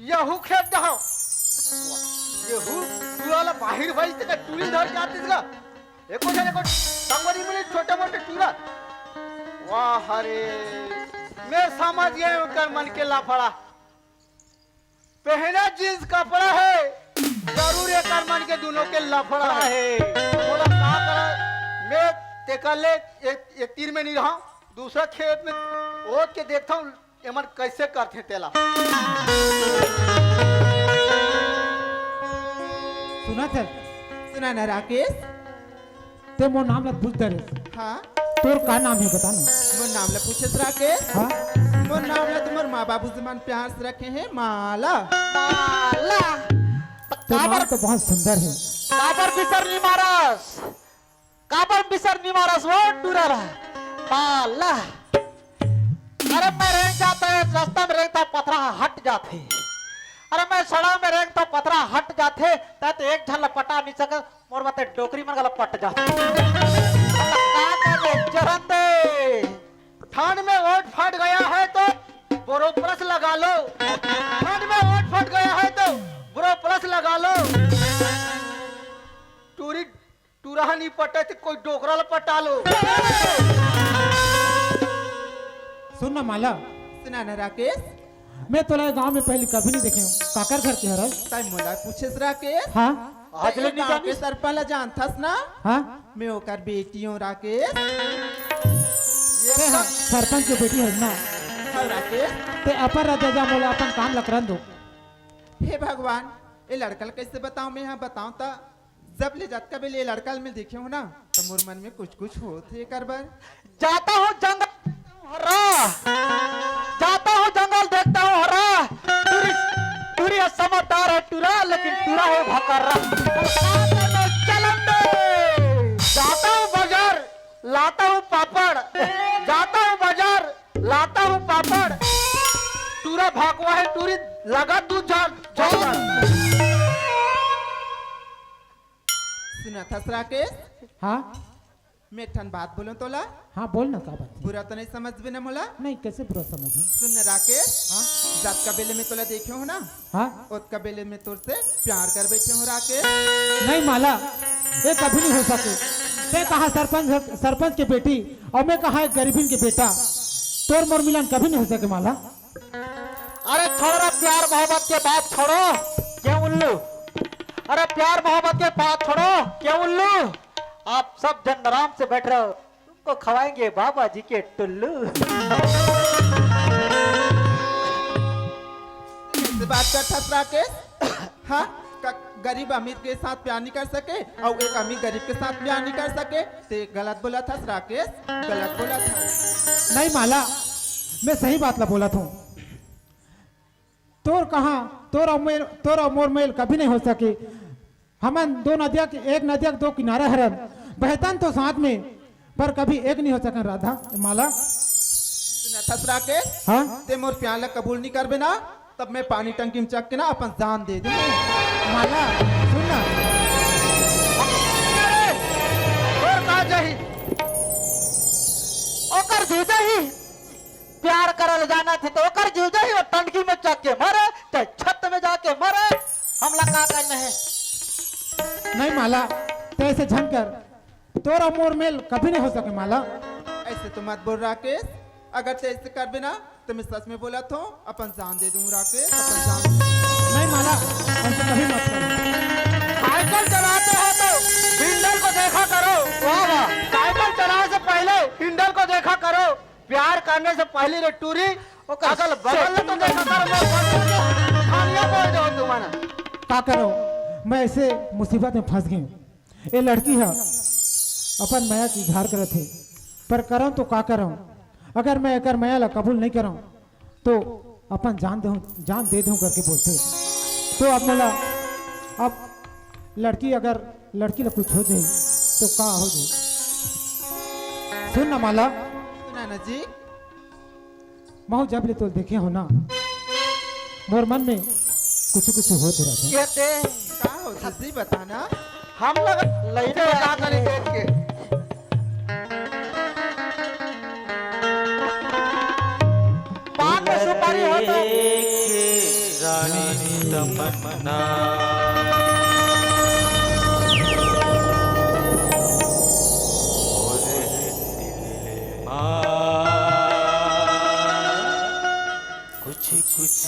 यहू खेत बाहिर भाई ते टुरी धर जातीस का एको जण एको संगरी मिले छोटे मोटे टुरा वाह अरे मैं समझ गया उनका मन के लाफड़ा पहना जींस कपड़ा है जरूर एक मन के दोनों के लफड़ा है बोला क्या करा मैं तेकले एक तीर में नहीं रहा दूसरा खेत में ओट के देखता हूँ एमन कैसे करते तेला सुना था सुना ना राकेश ते मोर नाम ला पूछ दरे हाँ तोर का नाम है बता ना मोर नाम ला पूछे राकेश हाँ मोर नाम ला तुम्हारे माँ बाबू जमान प्यार से रखे हैं माला माला तो नाम तो बहुत सुंदर है काबर बिसर निमारस वो टूरा रहा माला अरे मैं रेंग जाता है रास्ता में रेंगता पथरा हट जाते अरे मैं सड़क में रेंगता पथरा हट जाते तत एक झल पटा नहीं सके मोर बाते डोकरी में गला पट जाते चरण दे ठंड में ओट फट गया है तो बोरो प्लस लगा लो ठंड में ओट फट गया है तो बोरो प्लस लगा लो टूरी टूरा नहीं पटे तो कोई डोकरा पटा लो सुन ना माला सुना ना राकेश मैं तोला गांव में पहले कभी नहीं देखे हूँ काकर घर के हर ताई मोला पूछे राकेश हाँ आज ले नहीं के सरपंच जानथस ना हाँ मैं ओकर बेटी हूँ राकेश ते हाँ, सरपंच की बेटी है ना हाँ राकेश ते अपर राजा जा मोला अपन काम लकरन दो हे भगवान ये लड़का कैसे बताऊं मैं यहाँ बताऊं तो जब ले जात का भी ले लड़का में देखे हूँ ना तो मोर मन में कुछ होते कर बार जाता हूँ जंगल हरा जाता हूँ जंगल देखता हूँ हरा टूरी समझदार है टूरा लेकिन टूरा है भकरा चलन दे जाता हूँ बाजार लाता हूँ पापड़ जाता हूँ बाजार लाता हूँ पापड़ टूरा भागवा है टूरी लगा तू सुना था राकेश हाँ मैं ठन बात बोलूं तोला हाँ बोल ना का बात बुरा तो नहीं समझ भी ना मोला नहीं कैसे बुरा समझ सुन राकेश हाँ जात का बेले में तोला देखे हो ना हाँ ओत का बेले में तोर से प्यार कर बैठे हो राकेश नहीं माला ये कभी नहीं हो सके मैं कहा सरपंच की बेटी और मैं कहा गरीबीन के बेटा तोर मोर मिलन कभी नहीं हो सके माला अरे छोड़ो प्यार मोहब्बत के बात छोड़ो क्यों उल्लू अरे प्यार मोहब्बत के बात छोड़ो क्यों उल्लू आप सब जन आराम से बैठ रहे हो तुमको खवाएंगे बाबा जी के टुल्लू से बात करता राकेश हाँ गरीब अमीर के साथ प्यार नहीं कर सके और एक अमीर गरीब के साथ प्यार नहीं कर सके तो गलत बोला था राकेश गलत बोला था नहीं माला मैं सही बात ला बोला था तोर कहा तोर और मोर मेल कभी नहीं हो सके हमन दो नदिया के एक नदिया के दो किनारे हरन बहतन तो साथ में पर कभी एक नहीं हो सके राधा माला सुना था राकेश हाँ ते मोर प्यार ला कबूल नहीं कर ना तब मैं पानी टंकी में चक के ना अपन जान दे दूं माला सुन ना और कहा जाही ओकर जूझे ही प्यार करल जाना थे तो ओकर जूझे ही वो टंकी में चक के मरे चाहे छत में जाके मरे हमला का करना है नहीं माला तैसे झनकर तोर और मोर मेल कभी नहीं हो सके माला ऐसे तो मत बोल राकेश अगर ते ऐसे कर बिना तो मैं सच में बोला तो अपन जान दे दूं राकेश अपन जान नहीं माला ऐसे कभी मत करो साइकिल चलाते हो तो हिंडल को देखा करो वाह वाह साइकिल चलाने से पहले हिंडल को देखा करो प्यार करने से पहले रे टूरी अगल बगल तो देखा करो खानिया बोल दो तुम्हारा का करो मैं ऐसे मुसीबत में फंस गई ये लड़की है अपन माया की घर करे थे पर करो तो का करो अगर मैं एक माया ला कबूल नहीं करूं तो अपन जान दे दूं करके बोलते तो अब मला अब लड़की अगर लड़की ला कुछ हो जाए तो का हो जाए सुन ना माला सुना ना जी महू जब ले तो देखे हो ना मोर मन में कुछ होते रहता ये दे का हो जी बताना हम लोग लेने लगा कर देख के पान में सुपारी हो तो रानी तमन्ना कुछ कुछ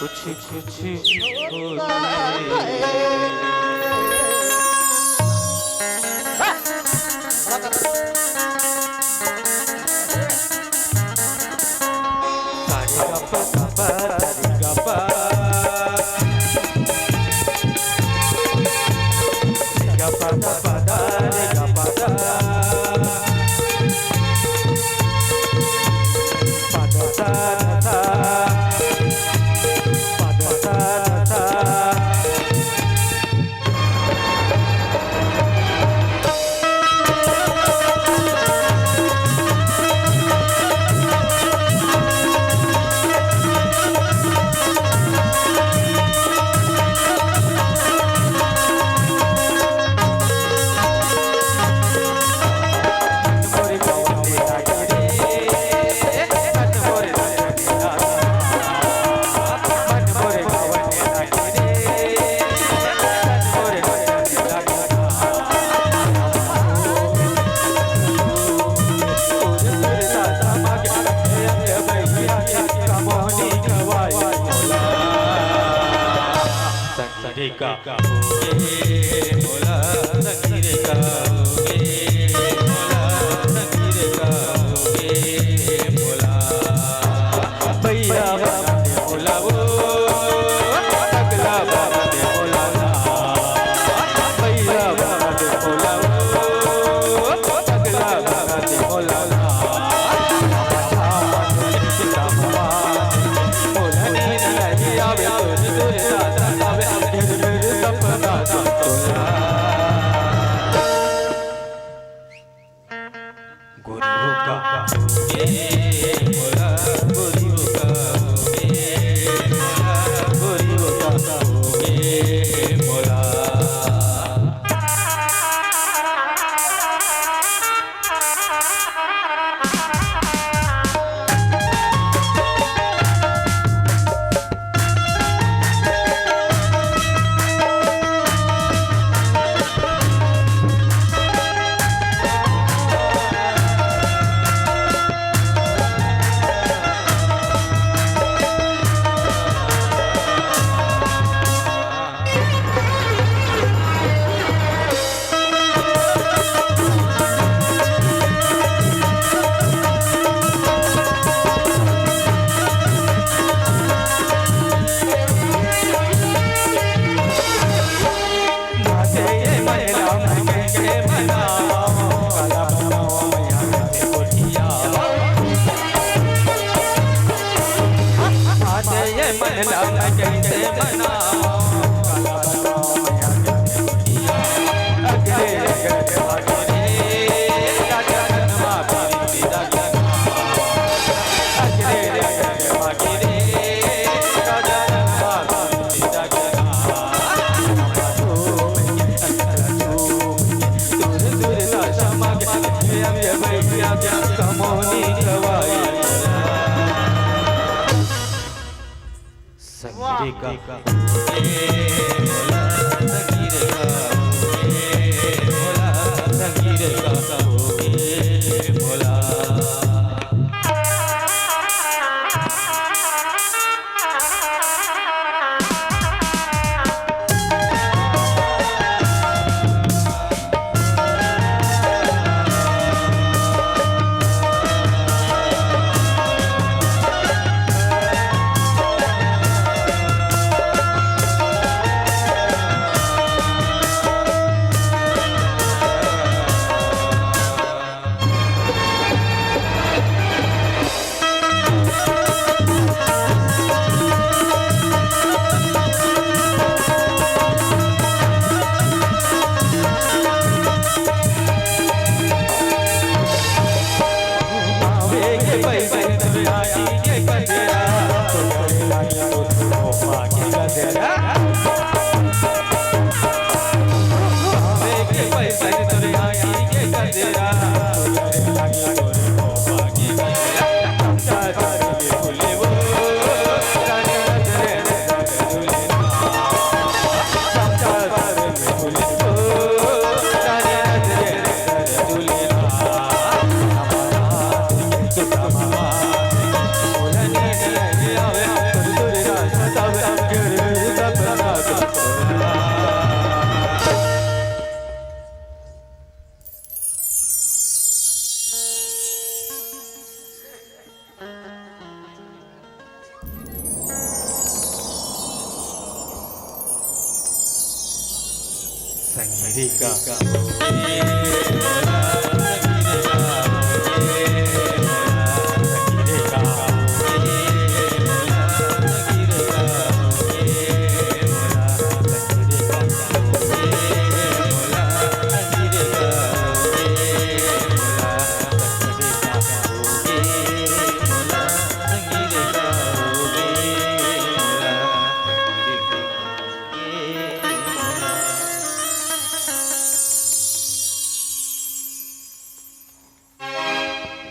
कुछ कुछ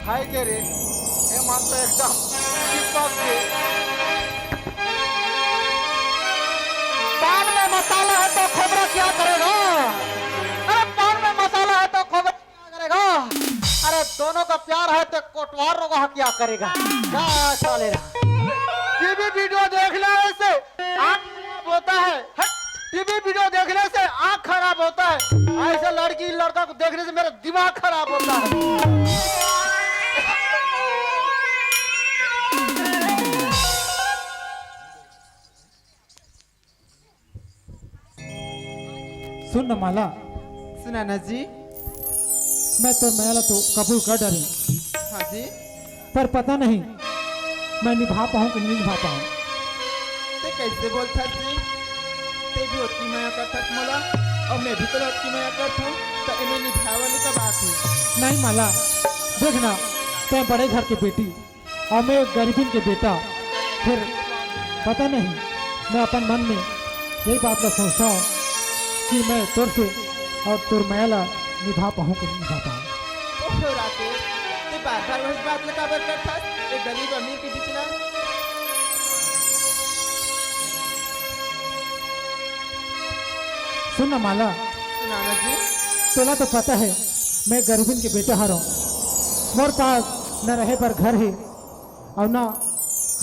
भाई के रे ये मान तो एकदम चिपक के पान में मसाला है तो खोबरा क्या करेगा? अरे पान में मसाला है तो खोबरा क्या करेगा? अरे दोनों का प्यार है तो कोटवार रोगा क्या करेगा? क्या चलेगा? टीवी वीडियो देखने से आँख खराब होता है। टीवी वीडियो देखने से आँख खराब होता है। ऐसे लड़की लड़का को देखने से मेरा दिमाग खराब होता है। सुन न माला, सुनाना जी। मैं तो मैला तो कबूल कर डाली, हाँ जी। पर पता नहीं मैं निभा पाऊँ कि नहीं निभा पाऊँ। ते कैसे बोलता जी? ते भी उतनी माया करता मोला और मैं भी तो उतनी माया करता हूँ, तो इन्हें निभाए वाली का बात है। नहीं माला, देखना तै बड़े घर की बेटी और मैं गरीबी के बेटा, फिर पता नहीं मैं अपन मन में यही बात का सोचता हूँ कि मैं तुर से और तुर मैला निभा पाऊँ कि नहीं निभा पाऊँ। ओहो राकेश, ते बार-बार वही बात लगा बर करता है, एक गरीब अमीर के बीच ना। सुन न माला, सुनाना जी। तोला तो पता है मैं गरीबी के बेटा हारा हूँ। मोर पास न रहे पर घर है और न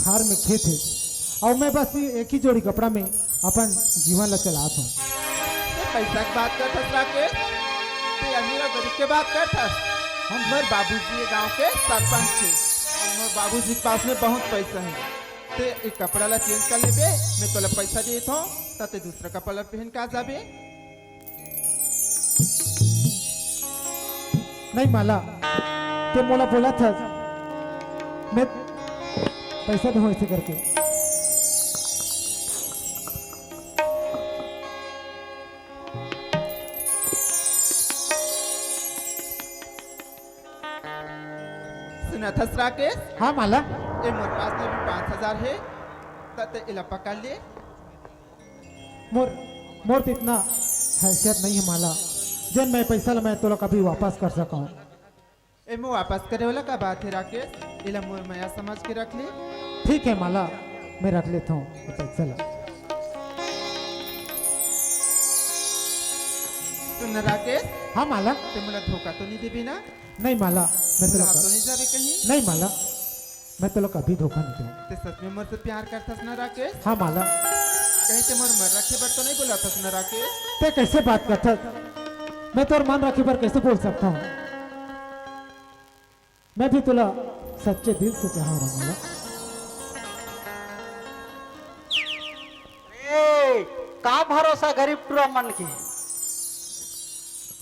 खार में खेत है, और मैं बस एक ही जोड़ी कपड़ा में अपन जीवन ला चलात हूँ। पैसा की बात करता राकेश, ते अमीर और गरीब के बात करता। हमारे बाबूजी गांव के सरपंच थे, हमारे बाबूजी के पास में बहुत पैसा है। ते एक कपड़ा ला चेंज कर लेबे, मैं तोला पैसा देता हूँ, ताते दूसरा कपड़ा पहन के आ जाबे। नहीं माला, ते मोला बोला था मैं पैसा दूँ ऐसे करके। सुना था राकेश? हाँ माला, ए मोर पास में भी 5,000 है, ताते इला पकड़ ले। मोर मोर तो इतना हैसियत नहीं है माला, जन मैं पैसा ला मैं तोला कभी वापस कर सका हूँ। ए मैं वापस करे वाला का बात है राकेश, इला मोर माया समझ के रख ले। ठीक है माला, मैं रख लेता हूँ ये पैसा ला। सुन राकेश, हाँ माला, ते मोला धोखा तो नहीं देबी ना? नहीं माला, मैं तो तो नहीं जाबे कहीं? नहीं माला, मैं तो कभी धोखा नहीं दूँ। ते सच में मोर से प्यार करता ना राकेश? हाँ माला, कहीं ते मोर मर रखे पर तो नहीं बोला था ना राकेश? ते कैसे बात करता? मैं तो मन रखे पर कैसे बोल सकता हूँ? मैं भी तुला सच्चे दिल से चाह रहा हूँ माला। ए, का भरोसा गरीब टूरा मन के?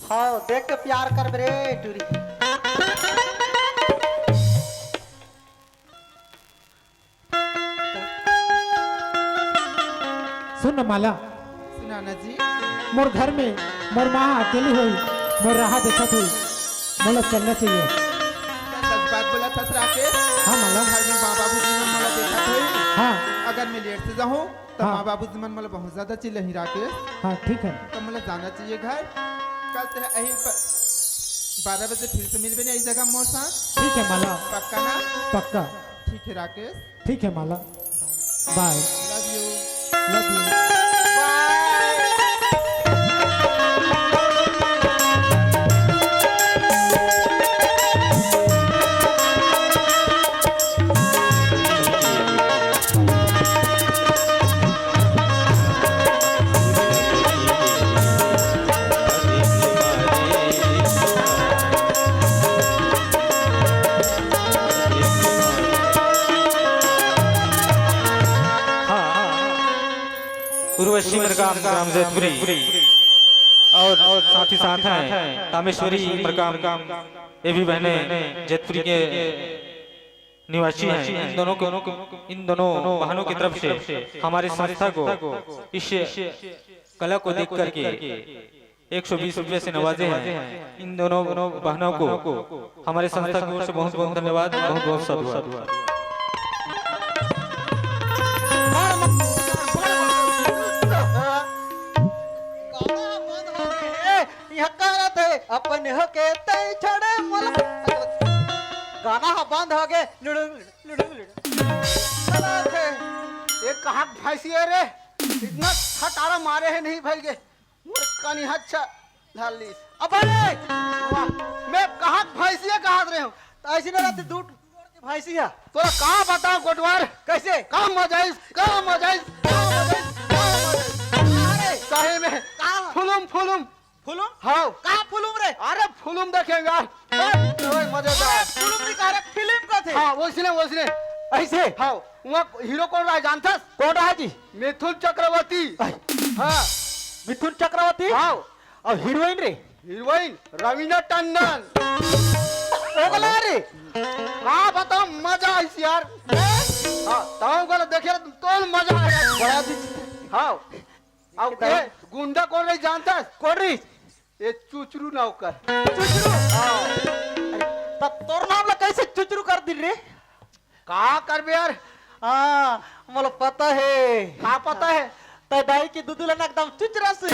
हाँ देख के प्यार कर रे टूरी। सुन न माला, सुनाना जी। मोर घर में मोर माँ अकेली हुई, मोर राह देखा थी, मोला चलना चाहिए। सच बात बोला था राकेश? हाँ माला, घर में माँ बाबू जी ने मला देखा था। हाँ अगर मैं लेट से जाऊँ तो हाँ। माँ बाबू जी मन मला बहुत ज्यादा चिल्ला ही राकेश। हाँ ठीक है, तो मला जाना चाहिए घर। कल से यही 12 बजे फिर से मिलबे नहीं जगह मोर साथ। ठीक है माला, पक्का ना? पक्का। ठीक है राकेश, ठीक है Mala, bye, love you. Love you. Urvashi मेरे गांव जैतपुरी और साथ ही साथ हैं कामेश्वरी प्रकाम, ये भी बहने जैतपुरी के निवासी हैं। इन दोनों बहनों की तरफ से हमारे संस्था को इस कला को देख करके 120 रुपये से नवाजे हैं। इन दोनों बहनों को हमारे संस्था की ओर से बहुत बहुत धन्यवाद, बहुत बहुत साधुवाद। अपन हो के तय छड़े मोला गाना हा बंद हो गए ये कहा भैंसी है रे, इतना खटारा मारे है नहीं भाई के मोर कानी अच्छा ढाली। अब मैं कहा भैंसी है कहा रहे हूँ ऐसी ना रहती दूध भैंसी है तोरा कहाँ बताऊं कोटवार कैसे काम हो जाए सही में फुलुम फुलुम हाँ कहाँ फुलुम रे अरे फुलुम देखेंगे यार मजेदार फुलुम निकाल फिल्म का थे हाँ वैसने ऐसे हाँ वहाँ हीरो कौन रहा है जानता कौन रहा जी मिथुन चक्रवर्ती हाँ मिथुन चक्रवर्ती हाँ और हीरोइन रे हीरोइन रवीना टंडन ओगला रे हाँ बताओ मजा आई यार हाँ ताऊ को देखे तो मजा आएगा बड़ा दी हाँ अब ये गुंडा कौन रही जानता कौन रही ये चुचरू नौकर चुचरू तब तोर नाम ला कैसे चुचरू कर दी रे कहा कर बे यार हाँ मुझे पता है कहा पता है तो दाई की दूध लेना एकदम चुचरा से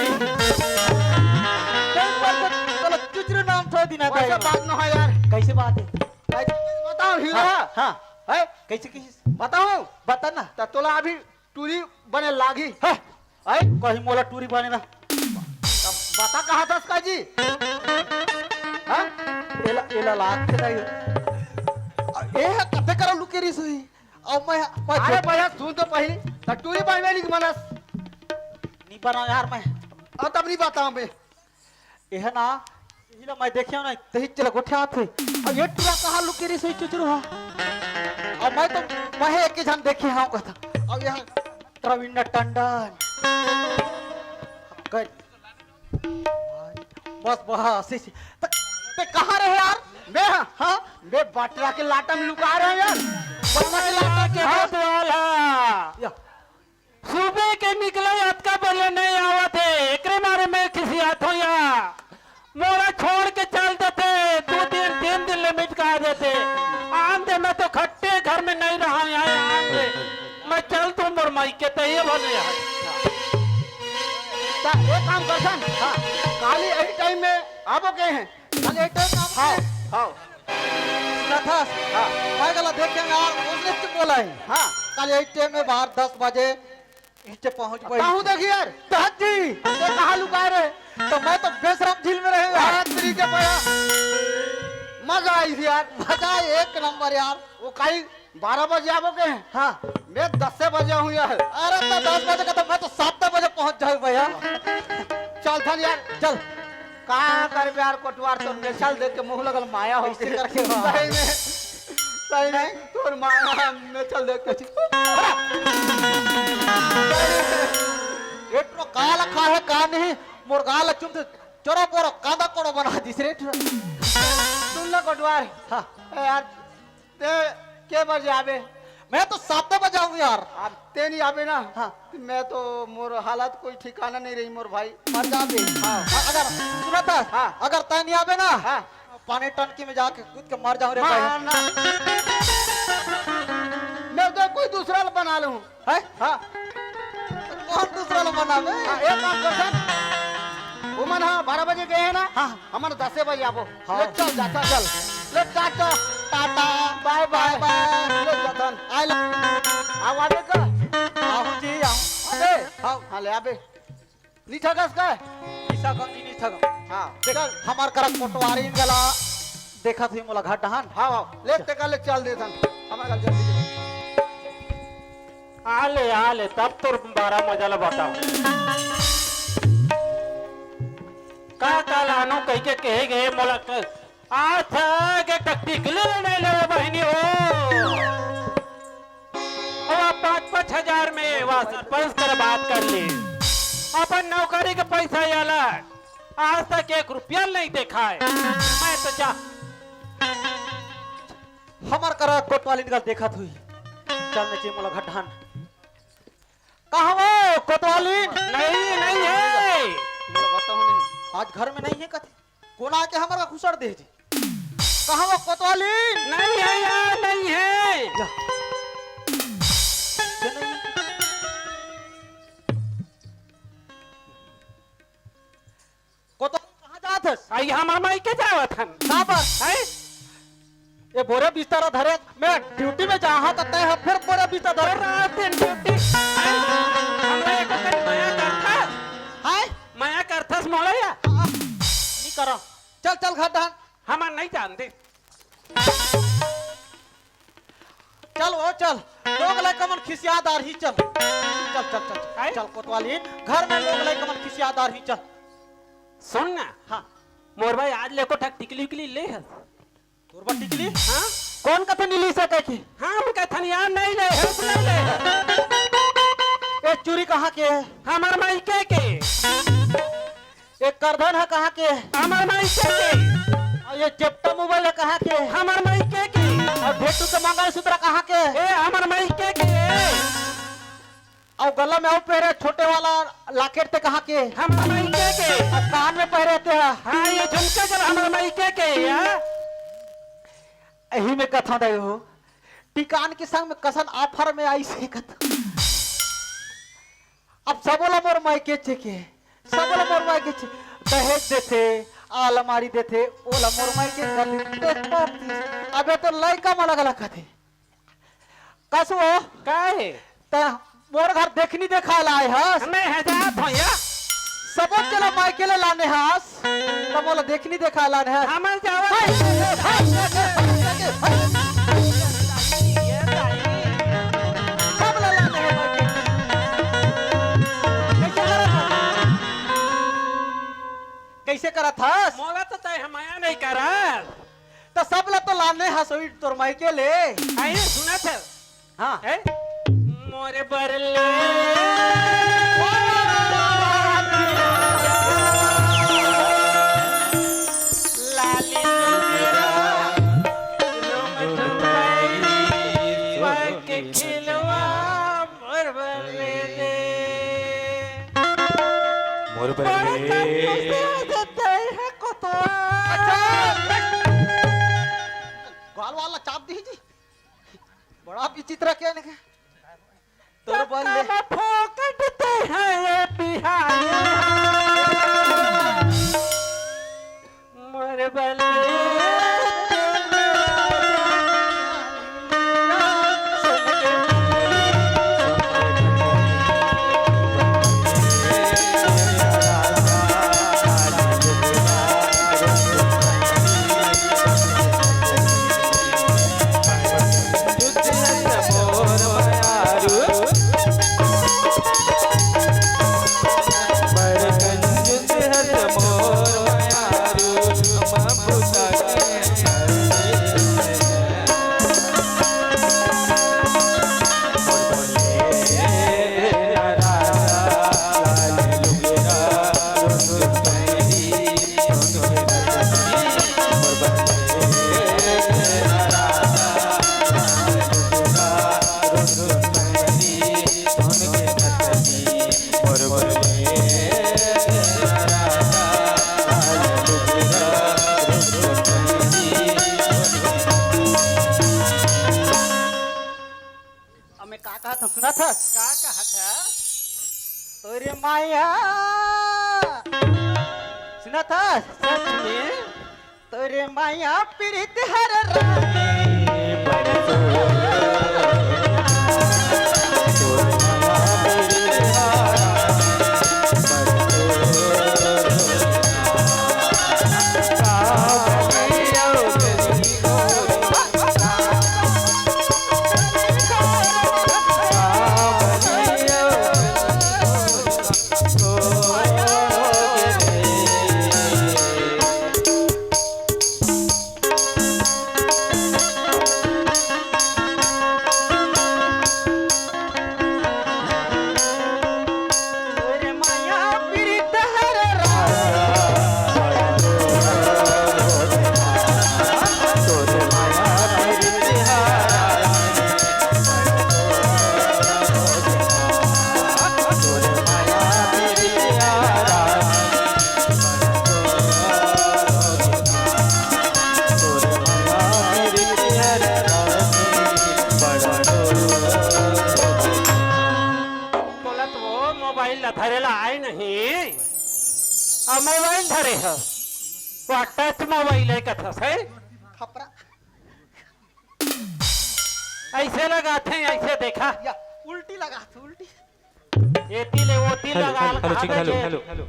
चलो चुचरू नाम छोड़ दी ना वैसा बात न है यार कैसे बात है बताओ हीरो हाँ है कैसे कैसे बताओ बता ना तो तोला अभी टूरी बने लागी है कहीं मोला टूरी बने ना बता कहा था उसका जी हाँ एला लाग के नहीं ए कते करो लुकेरी सुई अब मैं अरे भैया सुन तो पहले तो टूरी बनवे नहीं मनस नहीं बना यार मैं और तब नहीं बताऊं मैं यह ना इला मैं देखियो ना तही चला गोठे आते अब ये टूरा कहां लुकेरी सुई चुचरू हां अब मैं एक ही जन देखे हां कहता अब यहां रवीना टंडन बस बस ते कहां रहे यार मैं हाँ मैं बटरा के लाटा में लुका रहे हैं यार बटरा के लाटा के हाथ वाला सुबह के निकले अतका बोले नहीं आवत है एकरे मारे में किसी हाथ हो या मोरा छोड़ के चल देते 2-3 दिन लिमिट का देते आम दे मैं तो खट्टे घर में नहीं रहा यहाँ आम दे मैं चल तू मोर माई के तय बने एक काम कर सन हाँ काली यही टाइम में आप गए हैं कल एक टाइम नाम हाँ हाँ सुना था हाँ मैं गला देखेंगे यार उसने तो बोला है हाँ कल एक टाइम में बाहर 10 बजे नीचे पहुंच गई कहूँ देखिए यार जी ये कहाँ लुका रहे तो मैं तो बेशरम झील में रहेगा यार तरीके पड़ा मजा आई थी यार मजा एक नंबर यार वो कहीं 12 बजे आप गए हैं हाँ मैं 10 से बजे हूँ यार अरे तो 10 बजे का तो मैं तो 7 बजे पहुंच जाऊँ भैया चल था यार चल कहाँ कर यार कोटवार तो नेशल देख के मुंह लगल माया हो ऐसे करके सही में तोर माया नेशल देख के एटरो काला खा है का नहीं मोर गाल चुम चोरो पोरो कादा कोड़ो बना दिस रे सुन लो कोटवार हाँ यार ते के बजे आवे मैं तो 7 बजे आऊँ यार अब ते नहीं आवे ना हाँ मैं तो मोर हालत कोई ठिकाना नहीं रही मोर भाई मर जाबे हाँ अगर सुना था हाँ अगर तय नहीं आवे ना हाँ पानी टंकी में जाके कूद के मर जाऊँ रे मारना मैं तो कोई दूसरा बना लूँ है हाँ कौन दूसरा लोग बनावे हाँ, एक काम कर सन उमन हाँ 12 बजे गए हैं ना हाँ हमारे 10 बजे आपो हाँ। ले चल जाता चल ले tata tata bye bye bye ले जातन आई लव आओ आवे का आहू जी आहू अबे हाँ हाँ ले आबे नहीं ठगस का ईसा कम जी नहीं ठग हाँ देख हमार करक कोटवारी गला देखा थी मोला घाट हन हाँ हाँ ले ते का ले चल दे सन हमारा कल जल्दी आले तब तो 12 मजा ला बताओ का लानो कह के कहे गए मोला आज के टिकले नहीं ले बहनी हो और 5-5 हजार में वह सरपंच कर बात कर ली अपन नौकरी के पैसा आला आज तक 1 रुपया नहीं देखा है। मैं तो जा हमार करा कोतवाली निकल देखा थी चल ने चिमला घटान कहाँ वो कोतवाली नहीं नहीं है। मेरा बताओ नहीं आज घर में नहीं है कथे कोना आके हमारा घुसड़ दे जी कहाँ वो कोतवाली नहीं है यार, नहीं है। जा ये नहीं है। कोतवाली कहाँ जात है आई हमार माई के जावत हम कहाँ पर है। ये बोरे बिस्तर धरे मैं ड्यूटी में जहाँ तक है फिर बोरे बिस्तर धरे रात दिन ड्यूटी हमरा एको करी माया करथस हाय माया करथस मोड़या नहीं करो चल चल घर धान हमार नहीं जानते। चल वो चल लोग ले कमन खिसियादार ही चल चल चल चल हाय? चल कोतवाली घर में लोग ले कमन खिसियादार ही चल सुन ना हाँ मोर भाई आज लेको ठक टिकली उकली ले है। तोर बा टिकली हाँ कौन कथे नीली सके की हम कहथन यार नहीं ले है नहीं ले। ये चूड़ी कहाँ के है हमार माई के ये करधन है कहाँ के है हमार माई के और ये जेप्टा मोबाइल है कहाँ के है हमार माई के और भेटू के मंगलसूत्र कहाँ के है ए हमार माई के और गला में और पहरे छोटे वाला लाकेट ते कहाँ के है हमार माई के और कान में पहरे ते है हाँ ये झुमके जब हमार माई के यार यही में कथा दे हो टिकान के संग में कसन ऑफर में आई से कथा अब सबोला मोर मायके चेके सबोला मोर मायके चे दहेज देते अलमारी देते ओला मोर मायके गली अबे तो लइका में अलग कथे कसो काहे त मोर घर देखनी देखा लाए हस हमें हजार भैया सबो चला मायके ले लाने हस त मोला देखनी देखा लाने हस हमार जावा सब ले लाने हैं मायके कैसे करत हस मोला तो तय हमाया नहीं करत तो सब ला तो लाने हसोई तोर मायके ले आइए सुना था हाँ है मोरे बरले लाली जुगरा रोम ठुमरी वाके खिलवा मोर बरले दे मोर बड़ा बरले देते है कोतवा गाल वाला चाप दी जी बड़ा विचित्र क्या निके तोर बल ले फोकटते हैं ये बिहारी मोर बले हमें का कहा था सुना था का कहा था तोरे माया सुना था सच में तोरे माया पीड़ित हर रानी अब मोबाइल धरे है वो टच मोबाइल है कथस है खपरा ऐसे लगाते हैं ऐसे देखा या उल्टी लगा तू उल्टी एती ले ओती लगा हेलो चिंग हेलो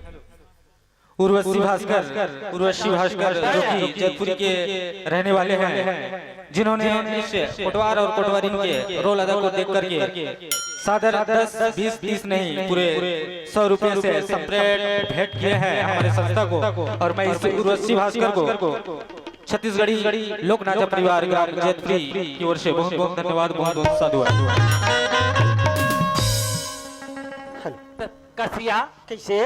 उर्वशी भास्कर जो कि जयपुरी के रहने वाले हैं जिन्होंने इस कोटवार और कोटवारिन के रोल अदा को देख करके सादर 10-20 नहीं पूरे 100 रुपए से सेपरेट भेंट किए हैं हमारे संस्था को और मैं इस उर्वशी भास्कर को छत्तीसगढ़ी लोक नाचा परिवार ग्राम जयपुरी की ओर से बहुत बहुत धन्यवाद बहुत बहुत साधुवाद। कसिया कैसे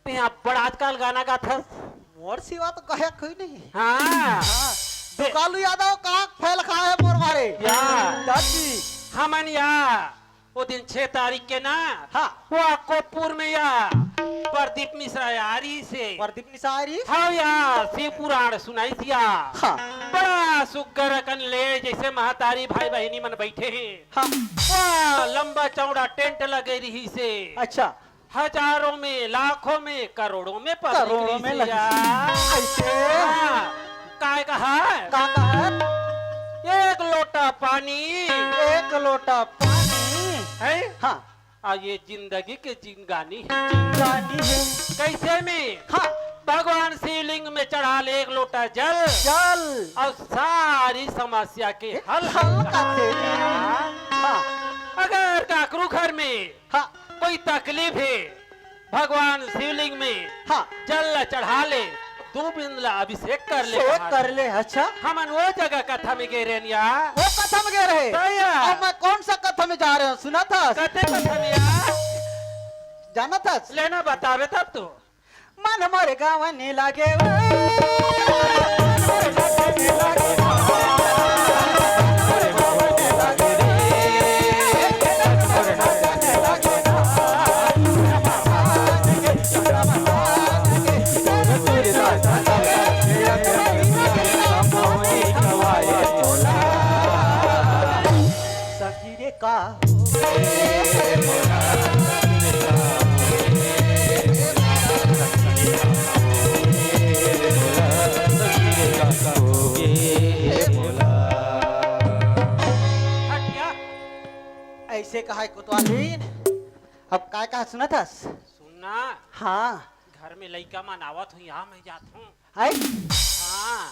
यहाँ बड़ा आजकल गाना का था मोर सिवा तो कहे कोई नहीं हाँ तो कालू यादव कहाँ फैल खा है मोर मारे या दादी हमन या वो दिन 6 तारीख के ना हाँ वो कोटपुर में या प्रदीप मिश्रा यारी से प्रदीप निसारी हाँ या शिव पुराण सुनाई थिया हाँ बड़ा सुगर कन ले जैसे महतारी भाई बहनी मन बैठे हैं हाँ वाह, लंबा चौड़ा टेंट लगे रही से अच्छा हजारों में लाखों में करोड़ों में करोड़ों में लगी। ऐसे काय कहा का है एक लोटा पानी एक लोटा पानी है हाँ ये जिंदगी के जिंगानी है रानी है कैसे में हाँ भगवान शिवलिंग में चढ़ा ले एक लोटा जल चल और सारी समस्या के हल हल्का थे हाँ अगर काकरू घर में हाँ कोई तकलीफ है भगवान शिवलिंग में हाँ जल चढ़ा ले 2 बिंदला अभिषेक कर ले शेक कहा। कर ले अच्छा हमन वो जगह कथा में गए रेनिया वो कथा में गए रहे भैया। अब मैं कौन सा कथा में जा रहे हूँ सुना था कते कथा में यार जाना था लेना बतावे तब तो मन मोरे गाँव ने लागे सगीरे का हट गया ऐसे कहा है कुतवालीन अब काय कहा सुना था सुनना हाँ घर में लइका मनावत हूँ यहाँ मैं जात हूँ है हाँ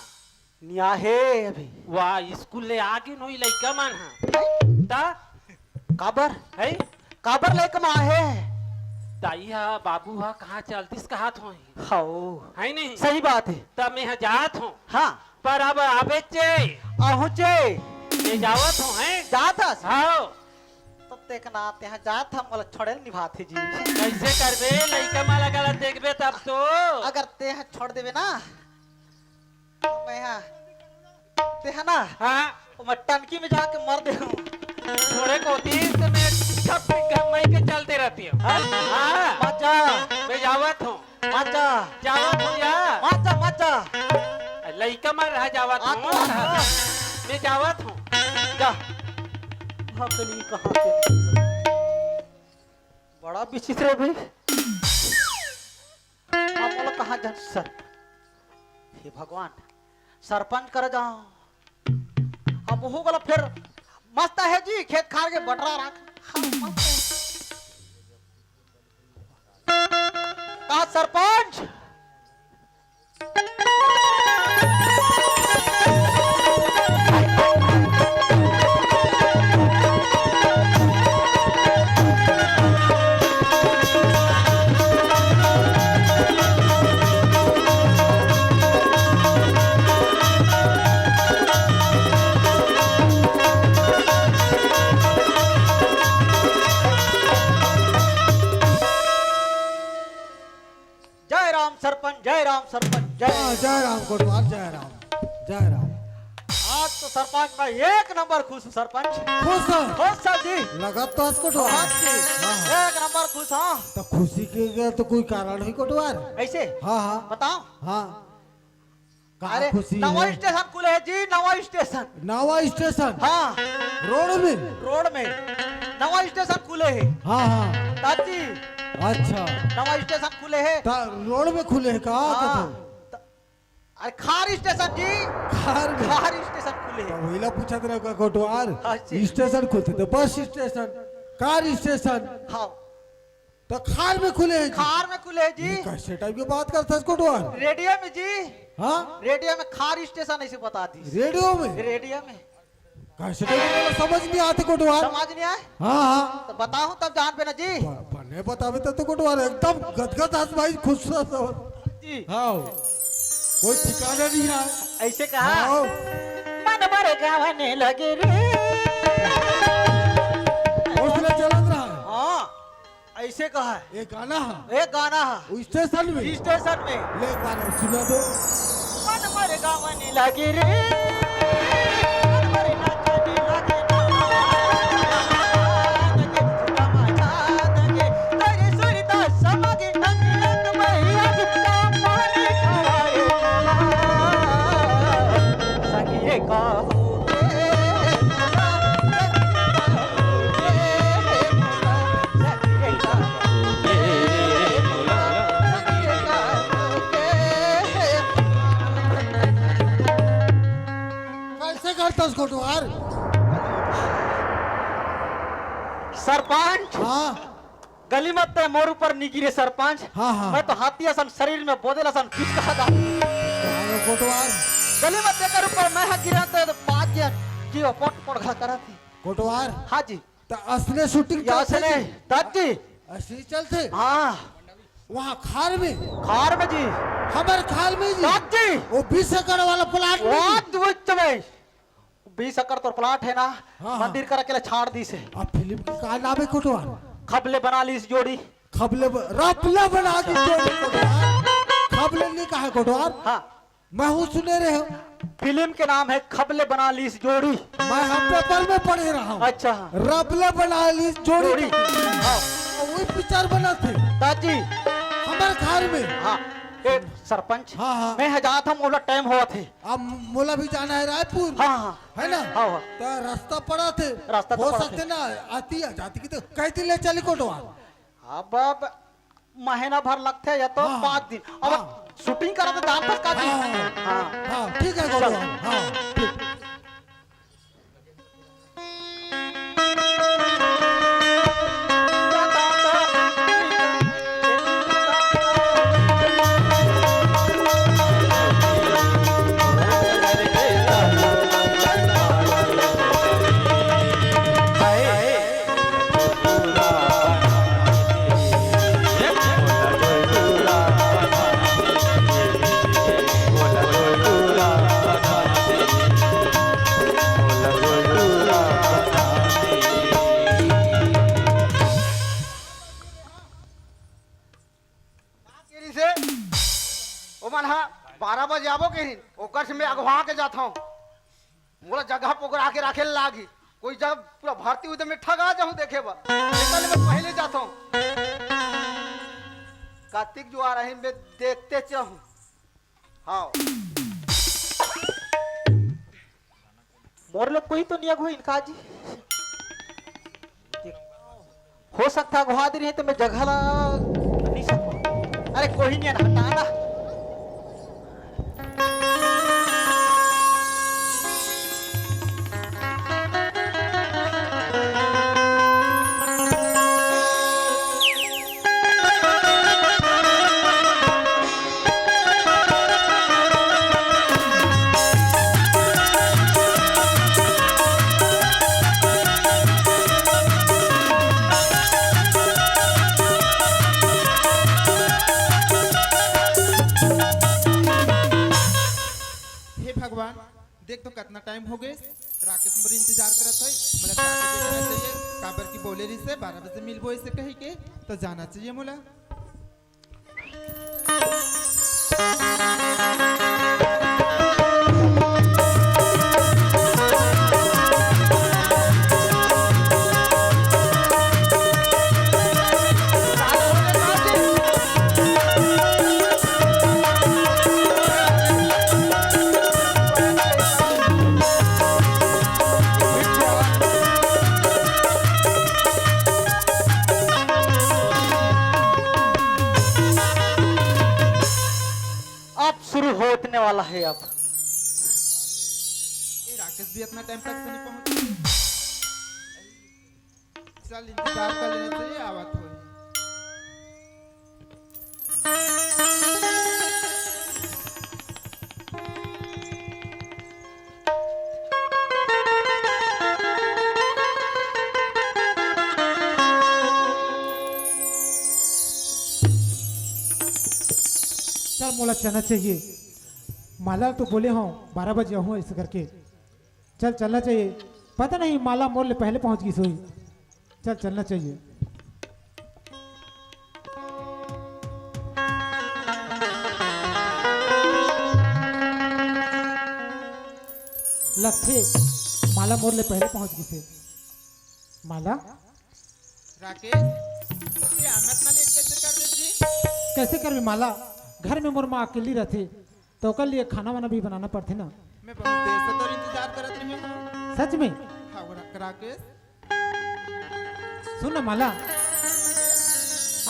निया है अभी वाह स्कूल ले आगे नोई लइका मन हा ता काबर है काबर लेके माँ है ताई हा बाबू हा कहाँ चलतीस कहा थो हाओ है नहीं सही बात है तब मैं यहाँ जात हूँ हाँ पर अब आबे चे पहुँचे ये जावत हूँ है जाता हाँ तब देखना आते हैं जात हम वाला छोड़े निभाते जी कैसे करबे लइका माला गलत देखबे तब तो अगर ते हैं छोड़ देवे ना तो मैं यहाँ ते है ना हाँ तो मैं टंकी में जाके मर दे थोड़े को तीस में सब मई के चलते रहती हूँ हाँ मजा मैं जावत हूँ मजा जावत हूँ यार मजा मजा लइका मार रहा जावत हूँ मैं जावत हूँ जा हकली कहाँ के बड़ा विचित्र है भाई हम बोला कहाँ जा सर हे भगवान सरपंच कर जाओ अब हो गला फिर मस्त है जी खेत खार के बटरा रख हाँ, मस्त है। कहा सरपंच सरपंच जय राम सरपंच जय राम कोटवार जय राम जय राम। आज तो सरपंच मैं एक नंबर खुश हूँ सरपंच खुश हो खुश सर जी लगा तो आज कोटवार हाँ जी हाँ। एक नंबर खुश हाँ तो खुशी के तो कोई कारण ही कोटवार ऐसे हाँ हाँ बताओ हाँ कहाँ अरे खुशी नवा है स्टेशन खुले है जी नवा स्टेशन नवा स्टेशन हाँ रोड में रोड में नवा स्टेशन खुले है हाँ हाँ दादी अच्छा नवा स्टेशन खुले है। रोड में खुले है का हाँ, अरे खार स्टेशन जी, खार में खार स्टेशन खुले है। वहीला पूछा तेरा का कोटवार अच्छा। स्टेशन खुलते तो बस स्टेशन कार स्टेशन हाँ तो खार में खुले हैं जी। खार में खुले है जी। ये कैसे टाइप की बात करता है कोटवार? रेडियो में जी, हाँ रेडियो में खार स्टेशन ऐसे बता दी। रेडियो में रेडियो में कैसे टाइप की बात समझ नहीं आते कोटवार। समझ नहीं आए हाँ हाँ तो बताऊं तब जान पे ना जी। पढ़ने बतावे तो कोटवार एकदम गदगद हंस भाई खुश जी हाँ कोई ठिकाना नहीं है। ऐसे कहा हाँ मन मर गावने लगे रे। हौसला चलत रहा है। हाँ ऐसे कहा है। ये गाना है एक गाना है वो स्टेशन में स्टेशन में। ले एक गाना सुना दो। मन मर गावने लगे रे, मन मर नाचने लगे लगे समाचार लगे तेरे सुरता समगे अंग अंग में आज का पानी खवाए सगे काहू कैसे करता कोटवार? सरपंच हाँ गली मत ते मोर ऊपर निगिरे सरपंच। हाँ, हाँ। मैं तो हाथी असन शरीर में बोदेल असन किस कहा था कोटवार गली मत ते कर ऊपर मैं गिरा तो बात किया जीव पट पट घा करा थी। कोटवार हाँ जी तो असली शूटिंग या चलते से जी? दादी असली चलते हाँ वहाँ खार में खार में जी हमारे खाल में जी दादी वो 20 एकड़ वाला प्लाट में वो जी। दुच में 20 एकड़ तो प्लाट है ना। हाँ। मंदिर कर अकेले छाड़ दी से अब फिल्म की का नाम है कोटवार? खबले बना ली इस जोड़ी। रपला बना के जोड़ी कोटवार। खबले नहीं कहा कोटवार? हाँ मैं हूँ सुने रहे हो फिल्म के नाम है खबले बना ली इस जोड़ी। मैं हम पेपर में पढ़े रहा हूँ। अच्छा रपला बना ली जोड़ी जोड़ी हाँ वही पिक्चर बना थे दादी हमारे खार में। हाँ एक सरपंच हाँ, हाँ। मैं हजार हम ओला टाइम हुआ थे। अब मोला भी जाना है रायपुर। हाँ हाँ है ना हाँ, हाँ। तो रास्ता पड़ा थे रास्ता तो हो पड़ा सकते थे। ना आती है जाती की तो कहती ले चली कोटवार। अब महीना भर लगते हैं या तो हाँ, 5 दिन। अब हाँ। शूटिंग करा तो दान तक का दिन। हाँ, हाँ हाँ ठीक है कोटवार हाँ ठीक। केरी से ओ मन हा 12 बजे आबो के हिन ओकर से मैं अगवा के जाता हूं। मोला जगह पकड़ा के रखे लागी कोई जब पूरा भर्ती हुई तो मैं ठगा जाऊं देखे बा निकल मैं पहले जाता हूं। कार्तिक जो आ रहे हैं मैं देखते चाहूं। हाँ मोर लोग कोई तो नहीं अगुआ इनका जी हो सकता अगवा दे रही है तो मैं जगह ला नहीं सकूं। अरे कोई नहीं है ना हटा ना। हे भगवान देख तो कितना टाइम हो गए राकेश मोर इंतजार करत है मोला जाके देखना चाहिए काबर की बोले रही से 12 बजे मिलबो ऐसे कही के तो जाना चाहिए मोला। शुरू होने वाला है अब। ये राकेश भी अपना टाइम तक से नहीं पहुंचे। चल इंतजार कर लेने चाहिए आवाज हो। चल मोला चलना चाहिए। माला तो बोले हो 12 बजे आऊँ ऐसे करके। चल चलना चाहिए। पता नहीं माला मोर ले पहले पहुंच गई सोई। चल चलना चाहिए। लगते माला मोर ले पहले पहुंच गई से। माला राकेश ये आमत ना लेट कैसे कर दे जी? कैसे कर माला? घर में मोर माँ अकेली रहती तो ओकर लिए खाना वाना भी बनाना पड़ते ना। मैं बहुत देर से तो इंतजार करत रही हूँ। सच में? हाँ राकेश सुन ना माला,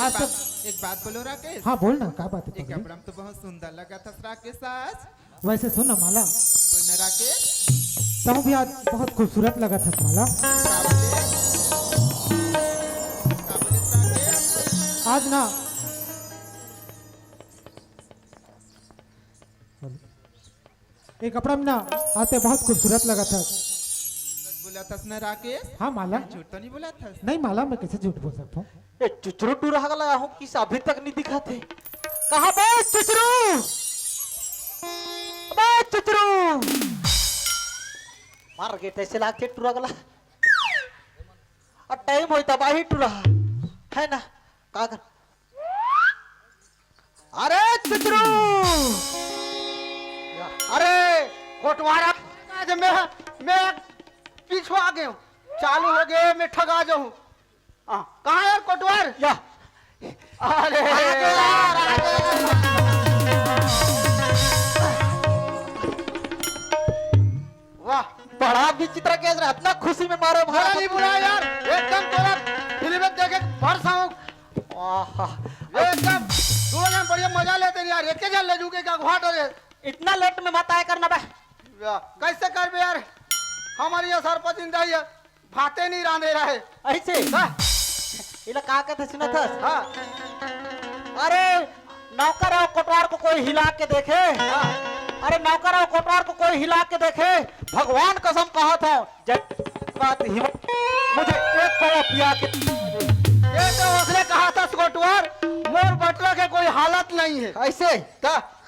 आज तक एक बात बोलो राकेश। हाँ बोल ना, क्या बात है? एक कपड़ा तो बहुत सुंदर लगा था राकेश आज। वैसे सुन ना माला, बोलना राकेश। तुम भी आज बहुत खूबसूरत लगा था माला। क्या बोले राकेश? आज ना एक कपड़ा में ना आते बहुत खूबसूरत लगा था। सच बोला था ना राकेश? हाँ माला। झूठ तो नहीं बोला था? नहीं माला, मैं कैसे झूठ बोल सकता हूँ? ये चुचरू टूरा लगा हूँ किस अभी तक नहीं दिखा थे। कहाँ बे चुचरू? बे चुचरू मार गेट ऐसे लागते टूरा गला। अब टाइम होता बाही टूरा है ना का कर। अरे चुचरू, अरे कोटवारा आज मैं पीछे आ गया हूँ। चालू हो गए मैं ठगा जाऊँ। कहाँ यार कोटवार? या अरे वाह बड़ा विचित्र केस रहा। इतना खुशी में मारो बड़ा नहीं बुरा यार, एकदम तोरा फिल्म में देखे भरसा हूँ एकदम। दोनों जन बढ़िया मजा लेते हैं यार। एक जन ले जूगे क्या घाट रे। इतना लेट में मत आया करना बे। कैसे कर बे यार, हमारी ये सरपंच इंदा ही भाते नहीं रांधे रहे ऐसे इला का कहते सुना था। हाँ अरे नौकर और कोटवार को कोई हिला के देखे। अरे नौकर और कोटवार को कोई हिला के देखे। भगवान कसम कहा था जब बात मुझे एक कौवा पिया के। ये तो उसने कहा था कोटवार मोर बटला के कोई हालत नहीं है। ऐसे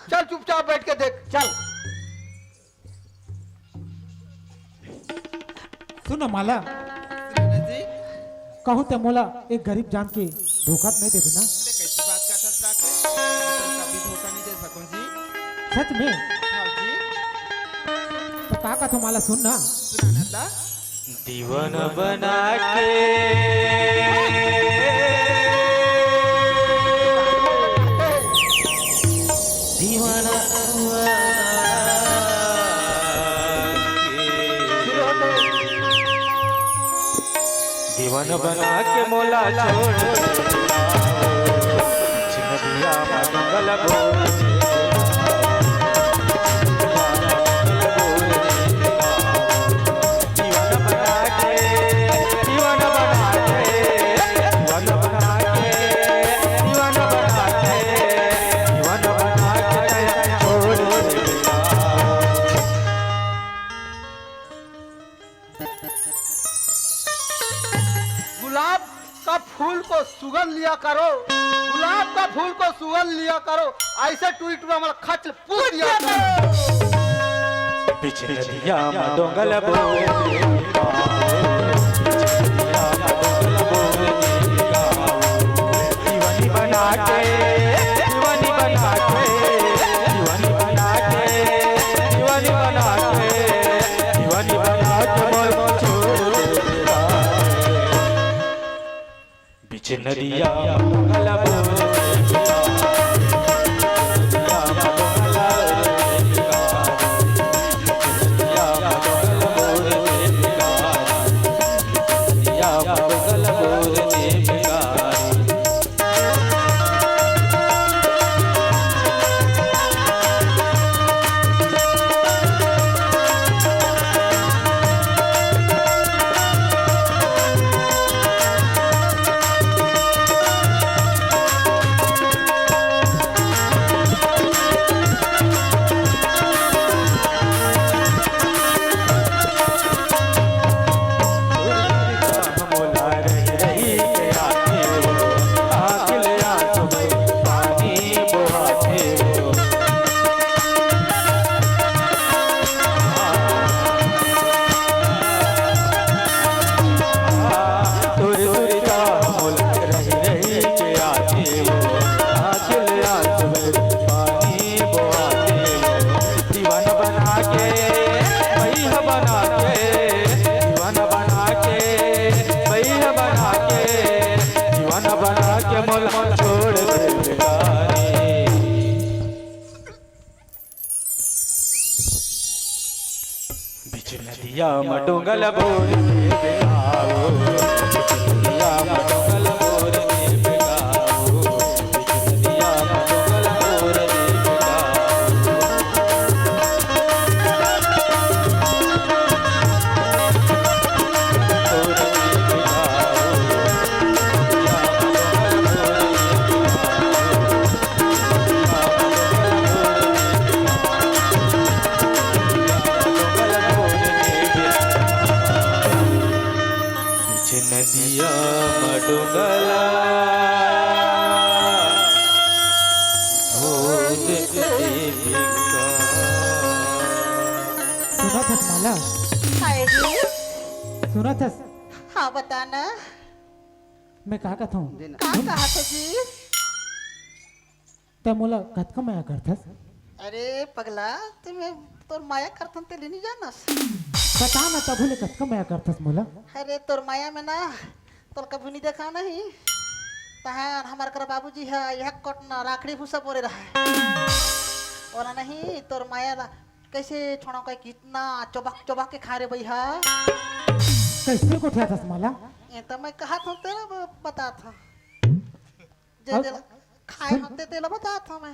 चल चुपचाप बैठ के देख। चल सुन ना माला, सुना जी कहूँ तो मोला एक गरीब जान के धोखा नहीं दे देना। कैसी बात करता राकेश? मैं तो कभी धोखा नहीं दे सकूं जी। सच में? हाँ जी तो का तो माला सुन ना। सुनाना था। दीवाना बना के दीवाना दीवाना बना के मोला छोड़ जिंदगिया मंगल बोल गुलाब का फूल को सुगंध लिया करो, गुलाब का फूल को सुगंध लिया करो। ऐसे टूट हमारा खच पूछ दिया करो। पीछे दिया डोंगल बोल दीवानी बना के दीवानी बना के दीवानी बना के दीवानी बना के दीवानी बना के मोल छोड़ पीछे नदिया डोंगल बोल बिच नदिया मडोंगल बोर में बेगाओ, बिच नदिया मडोंगल बोर में बेगाओ, बिच नदिया मडोंगल बोर में नदिया मडोगला सुना था माला, हाय जी। सुना था। हाँ बताना, मैं कहा कहता हूँ कहाँ कहा थे जी? ते मोला कत का माया करथस। अरे पगला, तुम्हें तोर माया करथन ते नहीं जानस। बता ना तब ले कत का माया करथस मोला। अरे तोर माया में ना तोर कभी नहीं देखा नहीं। तहां हमार कर बाबूजी है यह कटना राखड़ी भूसा बोरे रहा है। और नहीं तोर माया ला कैसे छोड़ो का कितना चबक चबक के खा रे भैया। कैसे को ठिया थस माला? ये तो मैं कहा था तेरा बता था। जे और- जे खाए होते तेला बता था मैं।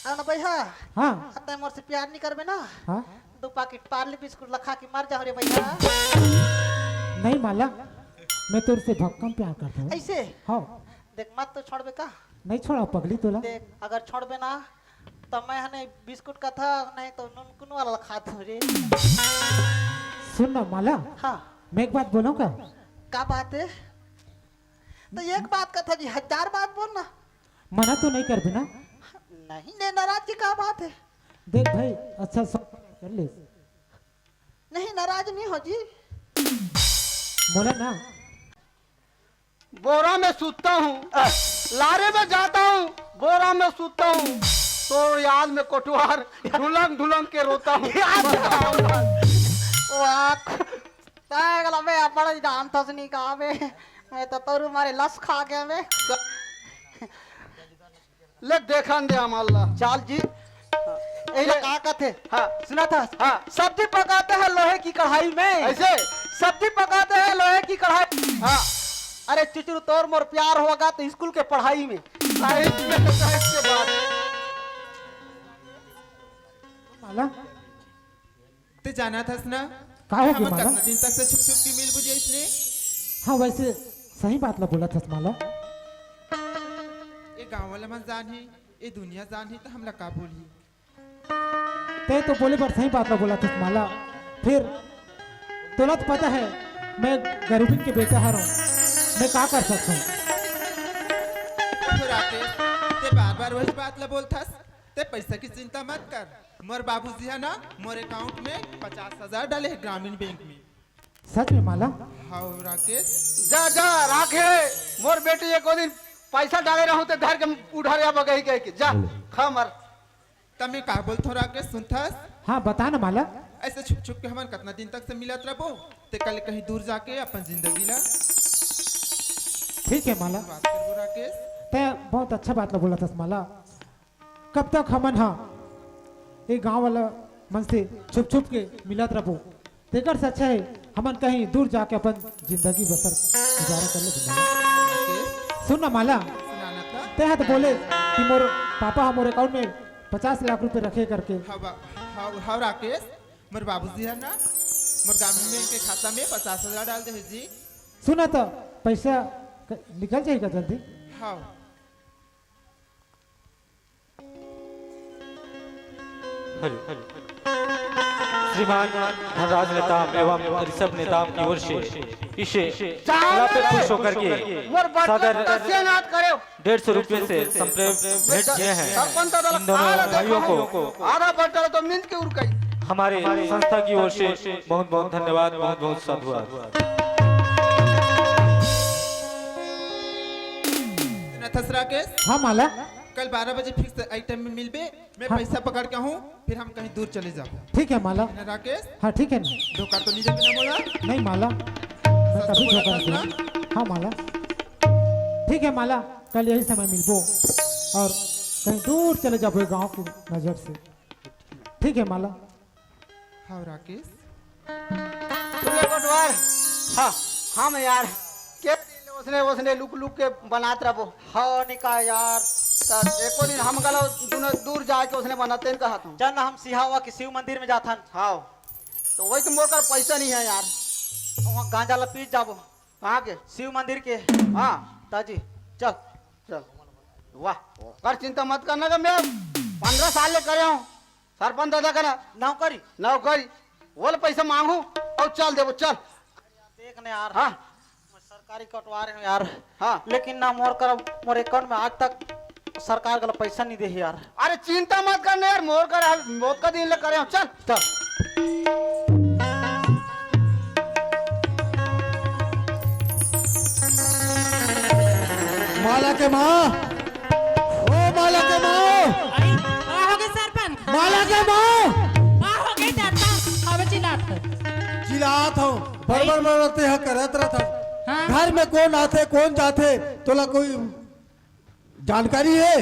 और ना भैया, हाँ अतः मोर से प्यार नहीं करबे ना। हाँ 2 पैकेट पार्ले बिस्कुट लखा के मार जाओ रे भैया। नहीं माला, मैं तेरे से भक्कम प्यार करता हूँ। ऐसे हाँ देख मत तो छोड़बे का। नहीं छोड़ा पगली तोला। देख अगर छोड़बे ना तो मैं हने बिस्कुट का था नहीं तो नून वाला खा था रे। सुन ना माला, हाँ मैं एक बात बोलूँ का बात है? तो एक बात का था जी, 1000 बात बोल ना। मना तो नहीं कर बिना। नहीं ने नाराज की का बात है? देख भाई अच्छा सब कर ले। नहीं नाराज नहीं हो जी। बोला ना बोरा में सूतता हूँ, लारे में जाता हूँ, बोरा में सूतता हूँ, तो याद में कोटवार ढुलंग ढुलंग के रोता हूँ। वाह मैं अपना जान था नहीं कहा मैं तो तोरू मारे लस खा गया मैं। ले देखन दे अमल्ला। चाल जी ये- कहा का थे? हाँ सुना था? हाँ सब्जी पकाते हैं लोहे की कढ़ाई में। ऐसे सब्जी पकाते हैं लोहे की कढ़ाई। हाँ अरे चिचरू तोर मोर प्यार होगा तो स्कूल के पढ़ाई में। साहित्य में साहित्य के बाद माला ते जाना था ना का हो गया हम माला? कितना दिन तक से छुप छुप के मिल बुझे इसने हाँ वैसे सही बात ला बोला था माला। ये गांव वाला मन जान ही ये दुनिया जान ही तो हम का बोली ते तो बोले पर सही बात ला बोला था माला। फिर तोला तो पता है मैं गरीबी के बेटा हार हूँ, मैं क्या कर सकता हूँ। तो राकेश ते बार बार वही बात ला बोलथस। ते पैसा की चिंता मत कर, मोर बाबूजी है ना मोर अकाउंट में 50,000 डाले हैं ग्रामीण बैंक में। सच में माला? हाँ राकेश जा जा राखे मोर बेटी एक दिन पैसा डाले रहूं तो घर के उधारिया बगही के जा खा मर। तमे का बोलथो राकेश सुनथस? हाँ बता ना माला। ऐसे छुप छुप के हमारे कितना दिन तक से मिलत रहो ते कल कहीं दूर जाके अपन जिंदगी ला ठीक है माला, बात करबो राकेश। ते बहुत अच्छा बात ला बोला था माला। कब तक हमन हाँ ये गांव वाला मन से छुप छुप के मिलत रहो। तेकर से अच्छा है हमन कहीं दूर जाके अपन जिंदगी बसर गुजारा कर ले माला। राकेश सुन ना माला, सुनाना था ते हाथ बोले कि मोर पापा हमारे अकाउंट में 50 लाख रुपए रखे करके। हाँ राकेश मोर बाबूजी है ना मोर ग्रामीण बैंक के खाता में 50,000 डाल दे जी। सुना तो पैसा निकल जाएगा जल्दी। हाँ श्रीमान धनराज नेताम एवं ऋषभ नेताम की ओर से इसे कला पे खुश होकर के मोर सादर बच्चा का याद करे 150 रुपए से संप्रेम भेंट किए हैं। सरपंच दादा इन दोनों भाइयों को आधा बटल तो मिंट के उड़कई। हमारे संस्था की ओर से बहुत बहुत धन्यवाद, बहुत बहुत साधुवाद। नथस राकेश हाँ माला, कल 12 बजे फिक्स आइटम में मिलबे। मैं हाँ। पैसा पकड़ के हूँ फिर हम कहीं दूर चले जाओ ठीक है माला। ना राकेश। हाँ ठीक है ना। धोखा तो नहीं देना बोला। नहीं माला, मैं सच कभी बोला धोखा था नहीं किया। हाँ माला ठीक है माला, कल यही समय मिलबो और कहीं दूर चले जाबो गांव की नजर से। ठीक है माला। हाँ राकेश सुनिए कोटवार, हाँ हम यार के दिन उसने लुक लुक के बनात रहो। हाँ निका यार, त एको दिन हम गलो दूर जाके उसने बनाते हैं कहा तुम। जन हम सिहावा के शिव मंदिर में जाथन, हाँ तो वही तुम बोलकर पैसा नहीं है यार। वहाँ गांजा ला पीट जाबो कहाँ के? शिव मंदिर के। हाँ ताजी चल। चल वाह कर चिंता मत करना कि मैं 15 साल ले करे हूँ सरपंच दादा का नौकरी नौकरी वो पैसा मांगू और चल देवो चल। देखने यार, हाँ मैं सरकारी कटवा रहे हूँ यार। हाँ लेकिन ना मोर अकाउंट में आज तक सरकार का पैसा नहीं दे है यार। अरे चिंता मत करना यार, मोर का दिन ले करे हूँ चल चल। माला के माँ, ओ माला के माँ, आई आ हो गए सरपंच, माला के माँ, आ हो गए दाता अब चिल्लात। चिल्लात हूँ बरबर बरते हैं करत रहता। हाँ। घर में कौन आते कौन जाते तोला कोई जानकारी है?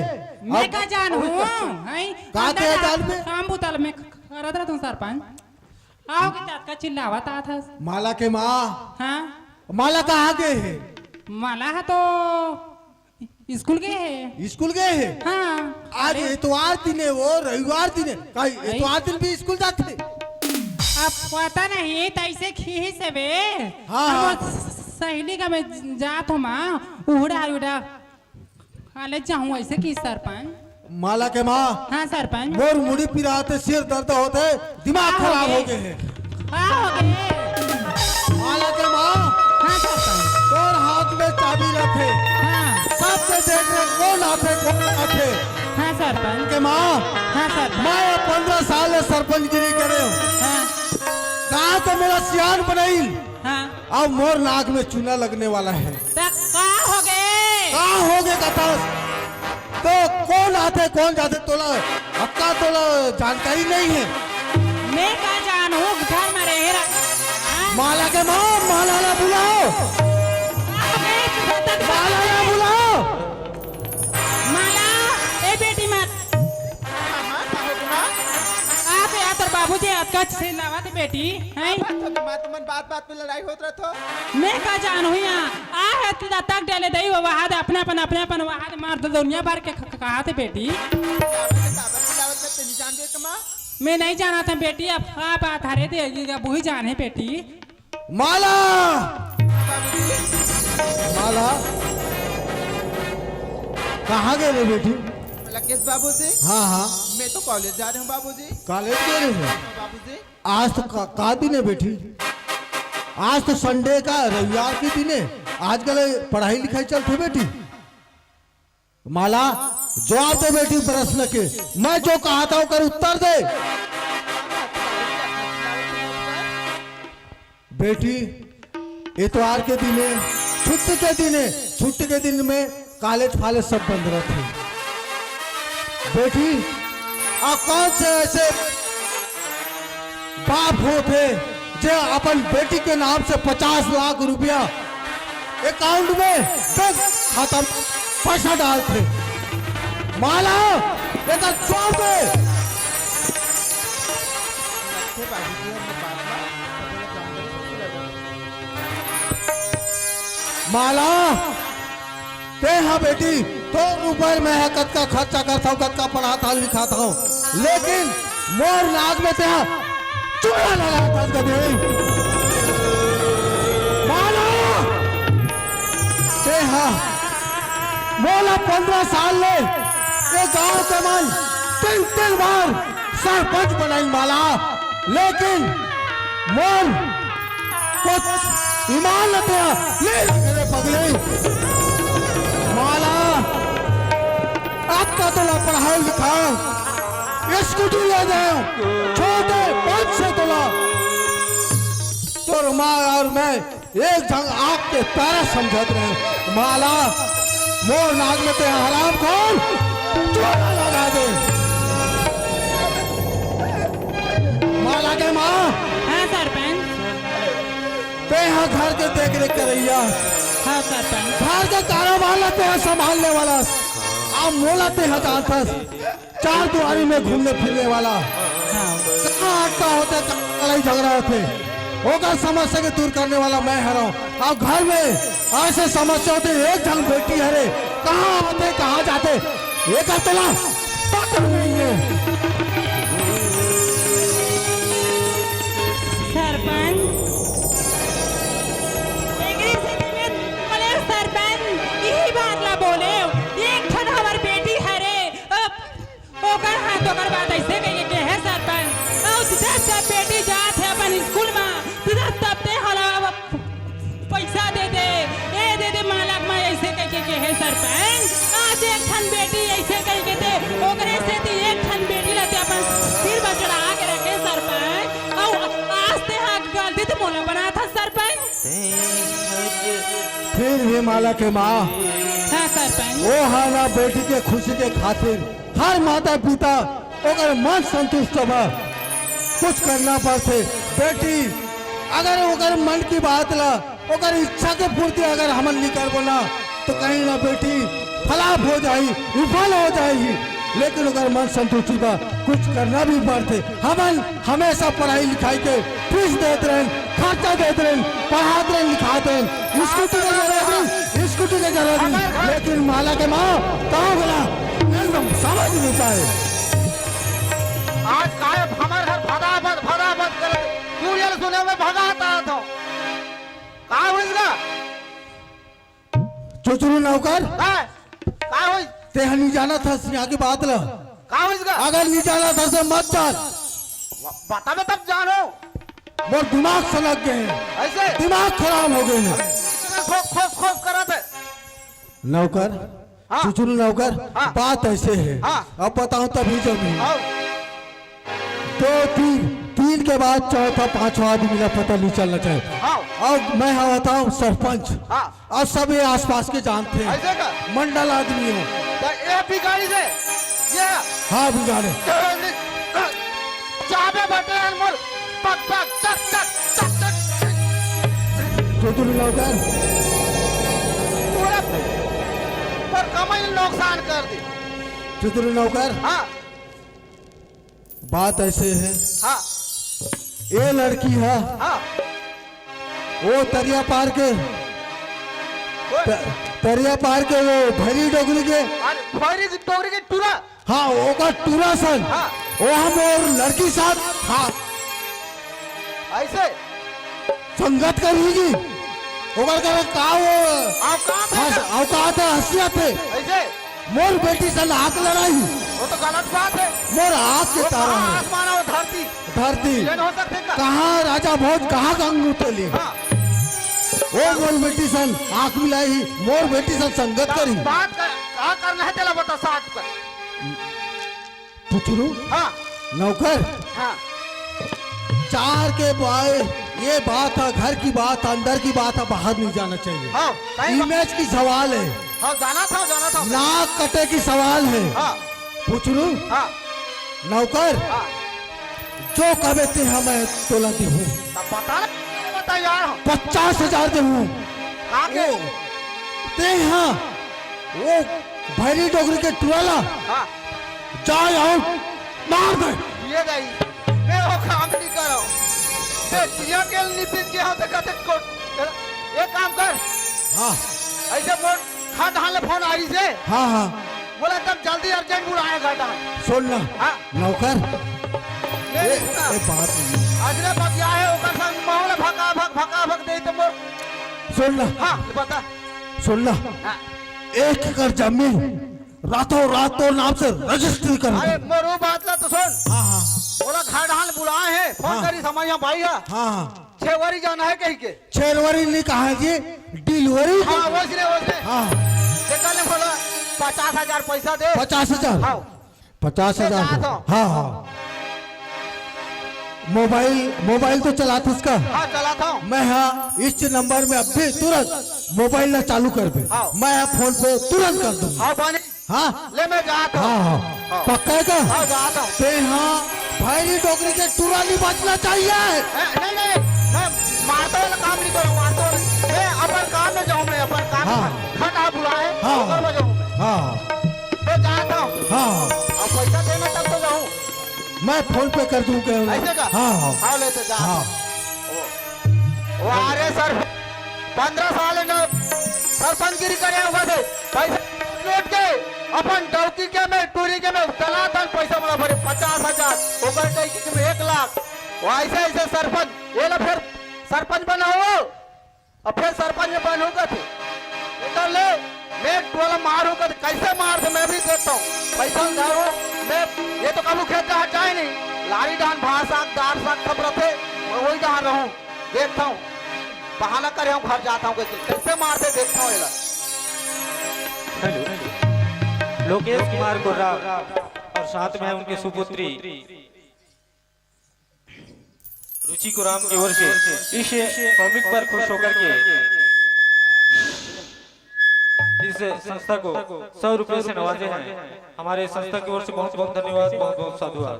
मैं अब- का जान हूँ आई कहाँ थे जान में? काम बुतल में करत रहा तुम सरपंच। आओ के दात का चिल्लावत आ था। माला के माँ, हाँ माला कहाँ गए है? माला है तो स्कूल गए है। स्कूल गए है? हाँ आज इतवार दिन है, वो रविवार दिन है, कहीं इतवार दिन भी स्कूल जाते? अब पता नहीं तैसे खी से बे। हाँ, हाँ। सहेली का मैं जात हूँ माँ उड़ा उड़ा कॉलेज जाऊँ ऐसे की सरपंच। माला के माँ, हाँ सरपंच। मोर मुड़ी पिराते सिर दर्द होते दिमाग खराब हो गए हैं। हाँ हो गए। माला के माँ, हाँ सरपंच। तोर हाथ में चाबी रखे, हाँ सब पे देख रहे कौन आते कौन आते। हाँ सरपंच। के माँ, हाँ सरपंच। मैं 15 साल से सरपंचगिरी करे हूँ। हाँ कहा तो मेरा सियान बनाई, हाँ अब मोर नाक में चूना लगने वाला है। तक का हो गए। कहा हो गए कथा तो कौन आते कौन जाते तोला हक्का तोला जानकारी नहीं है। मैं का जानू घर में रह रहा। माला के माँ, माला ना बुलाओ, माला ना बुलाओ। माला ए बेटी मत हाँ का हो गुना आप या तर बाबूजी आपका चिल्लावत बेटी हैं। तुमन बात बात में लड़ाई होत रहतो। मैं का जानू यहाँ आ है तुझा तक डाले दई वो वहाद अपने अपन वहाद मार दो दुनिया भर के कहा थे बेटी। तेनी जान दे कमा मैं नहीं जाना था बेटी अब आप आधारे दे वही जाने बेटी। माला, माला कहाँ गए रे बेटी? लकेश बाबूजी हाँ हाँ, मैं तो कॉलेज जा रहा हूँ बाबूजी। कॉलेज गए रहे हैं? बाबूजी आज तो का दिन है बेटी? आज तो संडे का रविवार की दिन है, आज कल पढ़ाई लिखाई चलती बेटी। माला जवाब दे बेटी प्रश्न के, मैं जो कहा था कर उत्तर दे बेटी। इतवार के दिन है, छुट्टी के दिन है, छुट्टी के दिन में कॉलेज फालेज सब बंद रहते बेटी। आप कौन से ऐसे बाप होते जो अपन बेटी के नाम से 50 लाख रुपया अकाउंट में बैंक खाता पैसा डालते? माला एक जवाब दे। बाबूजी हमने बात ना माला ते हाँ बेटी, तो ऊपर मैं है कद का खर्चा करता हूँ, कद का पढ़ाता हूँ लिखाता हूँ, लेकिन मोर नाग में ते चूड़ा लगाता कभी। माला ते हाँ मोला 15 साल ले ये गांव के मन 3 बार सरपंच बनाई माला, लेकिन मोर कुछ ईमान न थे ले पगले। माला आपका तोला पढ़ाई लिखाओ, स्कूटी ले जाओ, छोटे 500 तोला तो माँ और मैं एक जंग आपके पैरा समझत रहे। माला मोर नाग में ते हराम खोल चोरा लगा दे। माला के माँ, हाँ सरपंच। ते यहाँ घर के देख रेख करैया, हाँ सरपंच। घर के कारोबार ला ते संभालने वाला, आप मोला ते हजारथस 4 दुआरी में घूमने फिरने वाला। हाँ कहाँ का होते लड़ाई झगड़ा होते होगा समस्या के दूर करने वाला मैं हरा हूँ। अब घर में ऐसे समस्या होते एक जंग बेटी हरे कहाँ आते कहाँ जाते एक तला पकड़ नहीं है। सरपंच एकरे से निवेद बोले सरपंच यही बात ला बोले एक ठन हमार बेटी हरे ओकर हाथ ओकर बात ऐसे कहिए के है सरपंच और सीधा सब बेटी जात है अपन स्कूल में सीधा तब ते हला पैसा दे दे मालक में ऐसे कहिए के है सरपंच आज एक ठन बेटी ऐसे कहिए दे ओकरे से ती एक ठन बेटी लाते अपन सिर पर चढ़ा के रखे सरपंच और आज ते हाँ गलती तो मोला बना था सरपंच। फिर भी माला के माँ हाँ सरपंच वो हाना बेटी के खुशी के खातिर हर माता पिता अगर मन संतुष्ट बा कुछ करना पड़ते बेटी अगर ओकर मन की बात ला ओकर इच्छा के पूर्ति अगर हमन नहीं कर बोला तो कहीं ना बेटी खराब हो जाएगी विफल हो जाएगी लेकिन अगर मन संतुष्टि बा कुछ करना भी पड़ते हमन हमेशा पढ़ाई लिखाई के फीस देते रहे खर्चा देते रहे पढ़ाते रहे लिखाते रहे स्कूटी के जरूरत नहीं लेकिन माला के माँ कहाँ बोला एकदम समझ नहीं पाए। आज काय हमार घर भदाभद कर क्यों यार सुने में भगाता था कहाँ हुई इसका चुचुरु नौकर कहाँ हुई ते नहीं जाना था यहाँ की बात ला कहाँ हुई इसका अगर नहीं जाना था तो मत चल बता मैं तब जानो वो दिमाग से लग गए हैं ऐसे दिमाग खराब हो गए हैं। खोस करा थे नौकर हाँ। चुचुरु नौकर हाँ। बात ऐसे है हाँ। अब बताऊं तभी जमीन आओ दो तीन के बाद चौथा पांचवा आदमी का पता नहीं चलना चाहिए। आओ और मैं हाँ बताऊं सरपंच हाँ और सब ये आसपास के जानते हैं ऐसे का मंडल आदमी हो ये बिगाड़ी से ये हाँ बिगाड़े चाबे बटे मोर पक चक चक चुचुरु नौकर पूरा पर कमाई नुकसान कर दी चुचुरु नौकर हाँ बात ऐसे है हाँ ये लड़की है हाँ वो तरिया पार के तरिया पार के वो भरी डोगरी के अरे भरी की टोकरी के टूरा हाँ वो का टूरा सन हाँ वो हम और लड़की साथ हाँ ऐसे संगत करेगी ओकर करे का वो औकात है हंसियत है ऐसे मोर बेटी से आंख लड़ाई वो तो गलत बात है मोर आंख के तारा है आसमान और धरती धरती ये नहीं हो सकते का कहाँ राजा भोज कहाँ गंग उतली हाँ वो मोर बेटी सन आंख मिलाई मोर बेटी सन संगत करी बात कहाँ करना है तेरा बता साथ पर पुचरू हाँ नौकर हाँ चार के बाय ये बात है घर की बात है अंदर की बात है बाहर नहीं जाना चाहिए हाँ सही बात। इमेज की सवाल है हाँ जाना था नाक कटे की सवाल है हाँ पुचरू हाँ नौकर हाँ जो कहे थे हमें तोला दी हूँ तब बता यार 50,000 दे हूँ कहाँ के ते हाँ वो भैरी डोगरी के टुराला हाँ जाए आओ मार दे ये गई मैं वो काम नहीं करो ये चिड़िया के निपित के हाथ कहते कोट एक काम कर हाँ ऐसे बोल खा ढाल फोन आई से हाँ हाँ बोला तब जल्दी अर्जेंट बुलाया घाटा सुन ना हाँ नौकर ये ये बात नहीं अजरे बतिया है ओकर संग माहौल भका भक दे तो मोर सुन ना हाँ बता सुन ना हाँ 1 एकड़ जमीन रातों रात तो नाम से रजिस्ट्री कर अरे मोरू बात ला तो सुन हाँ हाँ बोला खा ढाल बुलाए हैं फोन हाँ। करी समझ भाई है हाँ हाँ 6 वारी जाना है कहीं के छेलवरी नहीं कहा जी डिलीवरी हाँ वो से हाँ देखा ले बोला 50,000 पैसा दे 50,000 हाँ 50,000 50,000 हाँ हाँ मोबाइल तो चलाता उसका हाँ चला था मैं हाँ इस नंबर में अभी तुरंत मोबाइल ना चालू कर दे हाँ। मैं फोन पे तुरंत कर दूँ हाँ बनी हाँ ले मैं जाता हाँ हूँ हाँ पक्का है का हाँ जाता हूँ ते हाँ भाई डोगरी के टूरा नहीं बचना चाहिए नहीं मैं मारता वाला काम नहीं करूँ मारता वाला मैं अपन काम में जाऊँ मैं अपन काम हाँ। में खटा बुलाए हाँ। ओकर में जाऊँ मैं हाँ मैं जाता हूँ हाँ अब पैसा देना तब तो जाऊँ मैं फोन पे कर दूं क्या ऐसे का हाँ हाँ हाँ लेते जा हाँ वो अरे सर 15 साल न सरपंचगिरी करे होगा थे पैसा नोट के अपन डौकी के में टूरी के में तला तन पैसा मला भरे 50,000 ओकर टैक्सी के में 1 लाख वो ऐसे ऐसे सरपंच ये ला फिर सरपंच बनाओ और फिर सरपंच में बनूंगा थे इधर ले मैं टोला मारूंगा तो कैसे मार दे मैं भी देखता हूँ पैसा दारू मैं ये तो कबू खेत जहाँ जाए नहीं लारी डान भाषा दार साग सब रखे वही जहाँ रहूँ देखता हूँ बहाना करे हूँ घर जाता हूँ कैसे मारते देखता हूँ हेलो लोकेश कुमार गोर्रा और साथ में है उनके सुपुत्री रुचि कुराम की ओर से इस कॉमिक पर खुश होकर के इस संस्था को 100 रुपए से नवाजे हैं। हमारे संस्था की ओर से बहुत बहुत धन्यवाद, बहुत बहुत साधुवाद।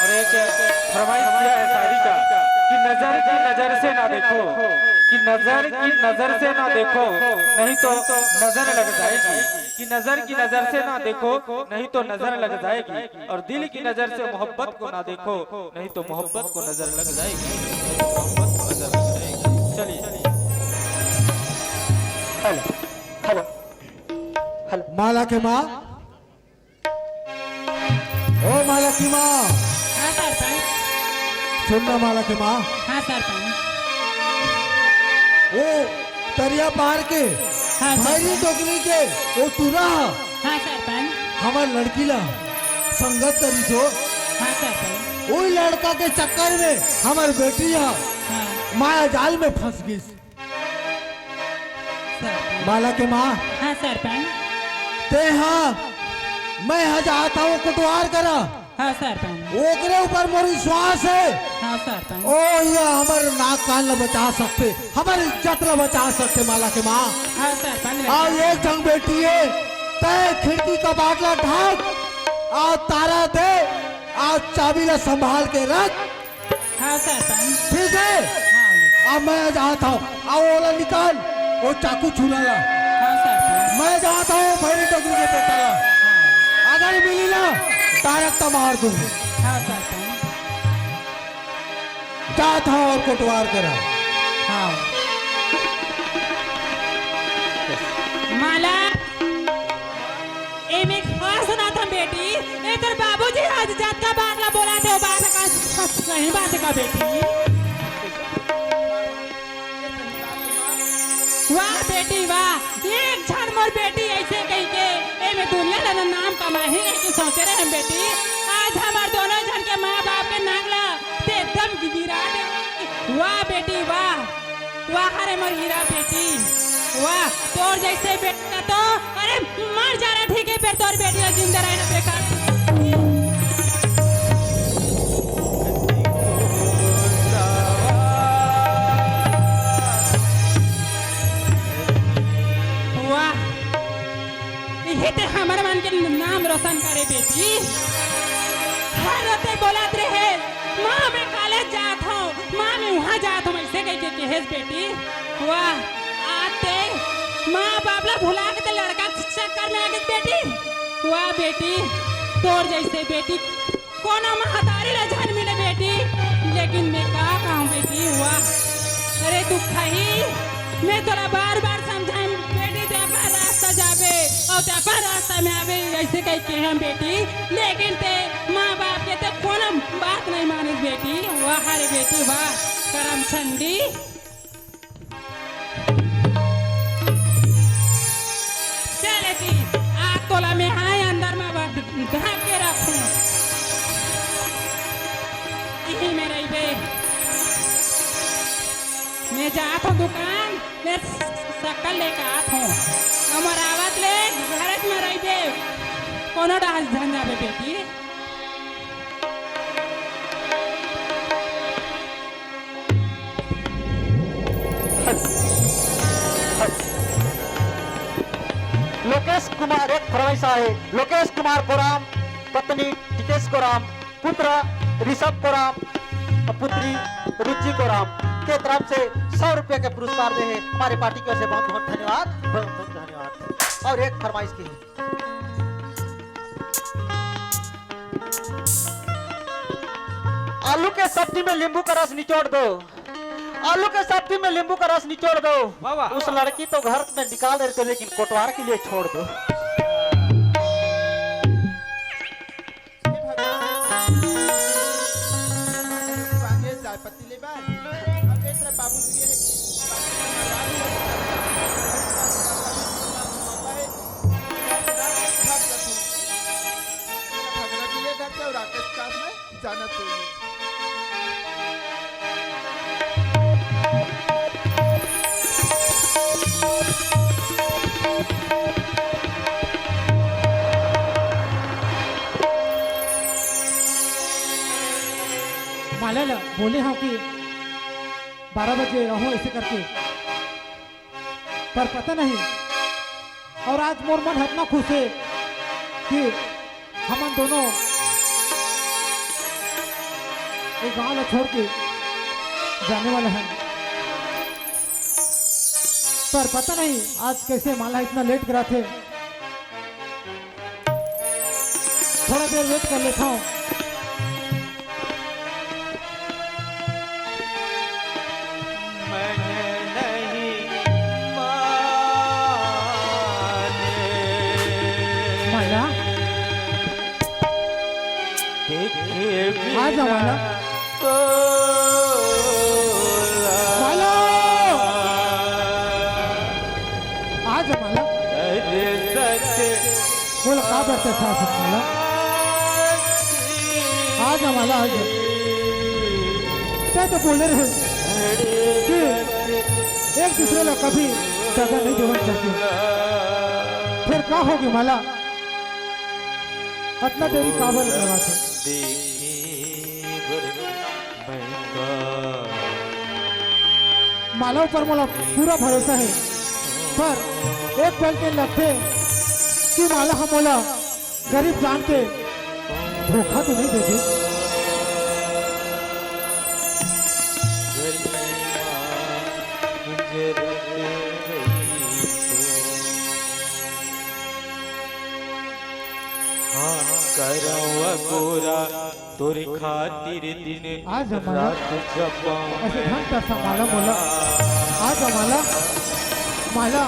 और एक फरमाइश किया है शायरी का कि नजर की नजर से ना देखो, कि नजर की नजर से ना देखो नहीं तो नजर लग जाएगी, कि नजर की नजर से ना देखो नहीं तो नजर लग जाएगी, और दिल की नजर से मोहब्बत को ना देखो नहीं तो मोहब्बत को नजर लग जाएगी, मोहब्बत को नजर लग जाएगी। चलिए हेलो हेलो हेलो माला के माँ, ओ माला की माँ, हाँ सरपंच, सुनना माला के माँ, हाँ सरपंच, ओ तरिया पार के हाँ भाई सरपंच, टोकरी के ओ तुरा हाँ सरपंच, हमार लड़की ला संगत करी तो हाँ सरपंच, वही लड़का के चक्कर में हमार बेटी हाँ माया जाल में फंस गई। सरपंच, माला के माँ, हाँ सरपंच, ते हाँ मैं यहाँ जाता हूँ कुटवार करा, हाँ सरपंच, ओकरे ऊपर मोरी श्वास है। हाँ सरपंच, ओ ये हमारे नाक कान न बचा सकते, हमारी इज्जत न बचा सकते माला के माँ। हाँ सरपंच, आज एक जंग बेटी है, तय खिड़की का बाटला ढाक, आज तारा दे, आज चाबी ला संभाल के रख, हाँ सरपंच, ठीक है? हाँ अब मैं जाता हूँ, आओ ओला निकाल, वो चाकू छुला ला, हाँ सरपंच, मैं जाता हूँ भैरी टोकरी के बेटा ला, अगर मिली ना डायरेक्ट मार दूंगी। हाँ सरपंच, जाता हूँ और कुटवार करा। हाँ माला ए में खास सुना था बेटी, ए तेरे बाबूजी आज जात का बात ला बोला थे, वो बात का सही बात का बेटी। वाह बेटी वाह, एक क्षण मोर बेटी ऐसे कही के ए में दुनिया ला नाम कमाही है कि सोचे रहे हम बेटी, आज हमार दोनों जन के माँ बाप के नागला ते एकदम गिरा दे। वाह बेटी वाह, वाह अरे मोर हीरा बेटी वाह, तोर जैसे बेटा तो अरे मर जाना ठीक है, फिर तोर बेटी जिंदा रहना बेकार। वाह ये ते हमारे मन के नाम रोशन करे बेटी। हर रोते बोलत रहे माँ मैं कॉलेज जात हूँ, माँ मैं वहाँ जात हूँ, ऐसे कह के कहेस बेटी। वाह आते माँ बाप ला भुला के ते लड़का चक्कर में आ गई बेटी। वाह बेटी तोर जैसे बेटी कोना महतारी ला जान मिले बेटी, लेकिन मैं का कहूँ बेटी। वाह अरे तू खही मैं तोरा बार बार समझाऊं बेटी, ते अपना रास्ता जाबे और ते अपना रास्ता में आवे ऐसे कह के हम बेटी, लेकिन ते माँ बाप के ते कोना बात नहीं माने बेटी। वाह अरे बेटी वाह करम चंडी। चले थी आग तोला में हाय अंदर में ढाक के रखूं, यही में रही बे। मैं जात हूँ दुकान, मैं शक्ल लेकर आत हूँ, हमार आवत ले घर में रही बे, कोनो डांस धंधा बे बेटी। लोकेश कुमार एक फरमाइश है, लोकेश कुमार कोराम, पत्नी टिकेश कोराम, पुत्र ऋषभ कोराम, पुत्री रुचि कोराम के तरफ से 100 रुपए के पुरस्कार दे हैं। हमारे पार्टी की ओर से बहुत बहुत धन्यवाद, बहुत बहुत धन्यवाद। और एक फरमाइश की आलू के सब्जी में नींबू का रस निचोड़ दो, आलू के सब्जी में नींबू का रस निचोड़ दो। उस लड़की तो घर में निकाल रहे थे, लेकिन कोटवार के लिए छोड़ दो। चाय पत्ती ले बाय अब एक तरह बाबूजी ये है कि घर से राकेश साथ में जाना चाहिए। माला बोले हाँ कि 12 बजे रहो ऐसे करके, पर पता नहीं। और आज मोर मन इतना खुश है कि हम दोनों एक गांव ला छोड़ के जाने वाले हैं, पर पता नहीं आज कैसे माला इतना लेट करा थे। थोड़ा देर वेट कर लेता हूँ। माला आ जा माला, माला आ जा माला। बोला कहाँ बैठते था सब माला? आ जा माला आ जा। क्या तो बोले रहे कि एक दूसरे लोग कभी ज्यादा नहीं जीवन करते, फिर क्या होगी माला? इतना देरी काबल करवाते। माला ऊपर मोला पूरा भरोसा है, पर एक पल के लगते कि माला हम मोला गरीब जान के धोखा तो नहीं देते। गोरा तोरे खातिर दिन आज माला जपा ऐसे घंटा सा माला मोला। आज माला माला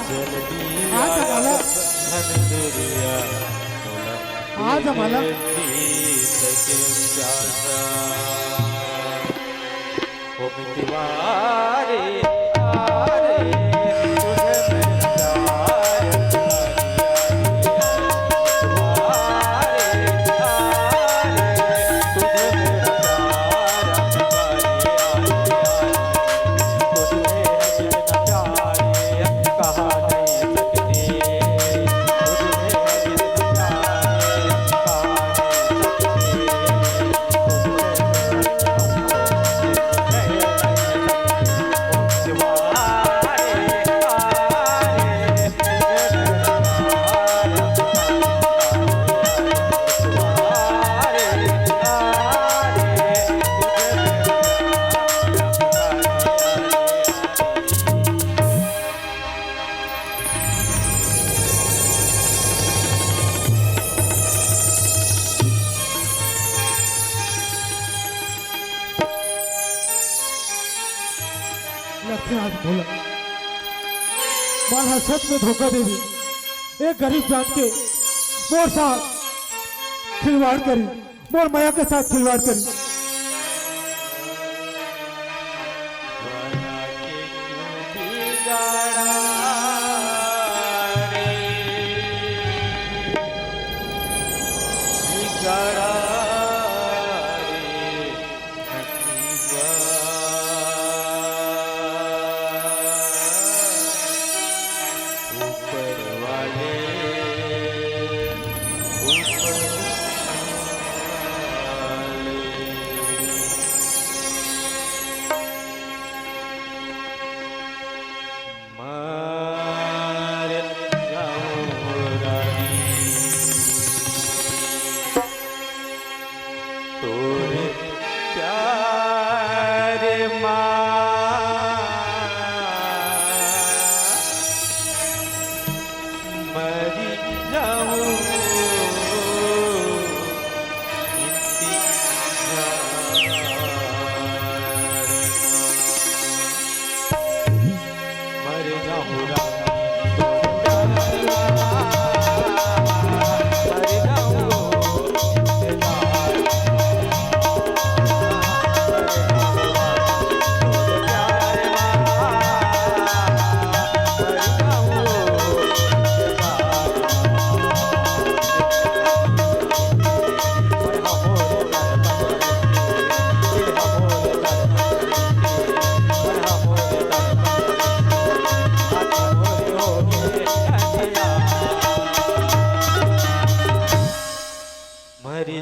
आज माला आज माला ओ मितवारे आज बोला माला सच में धोखा दे दी। एक गरीब जान के मोर साथ खिलवाड़ करी, मोर माया के साथ खिलवाड़ करी।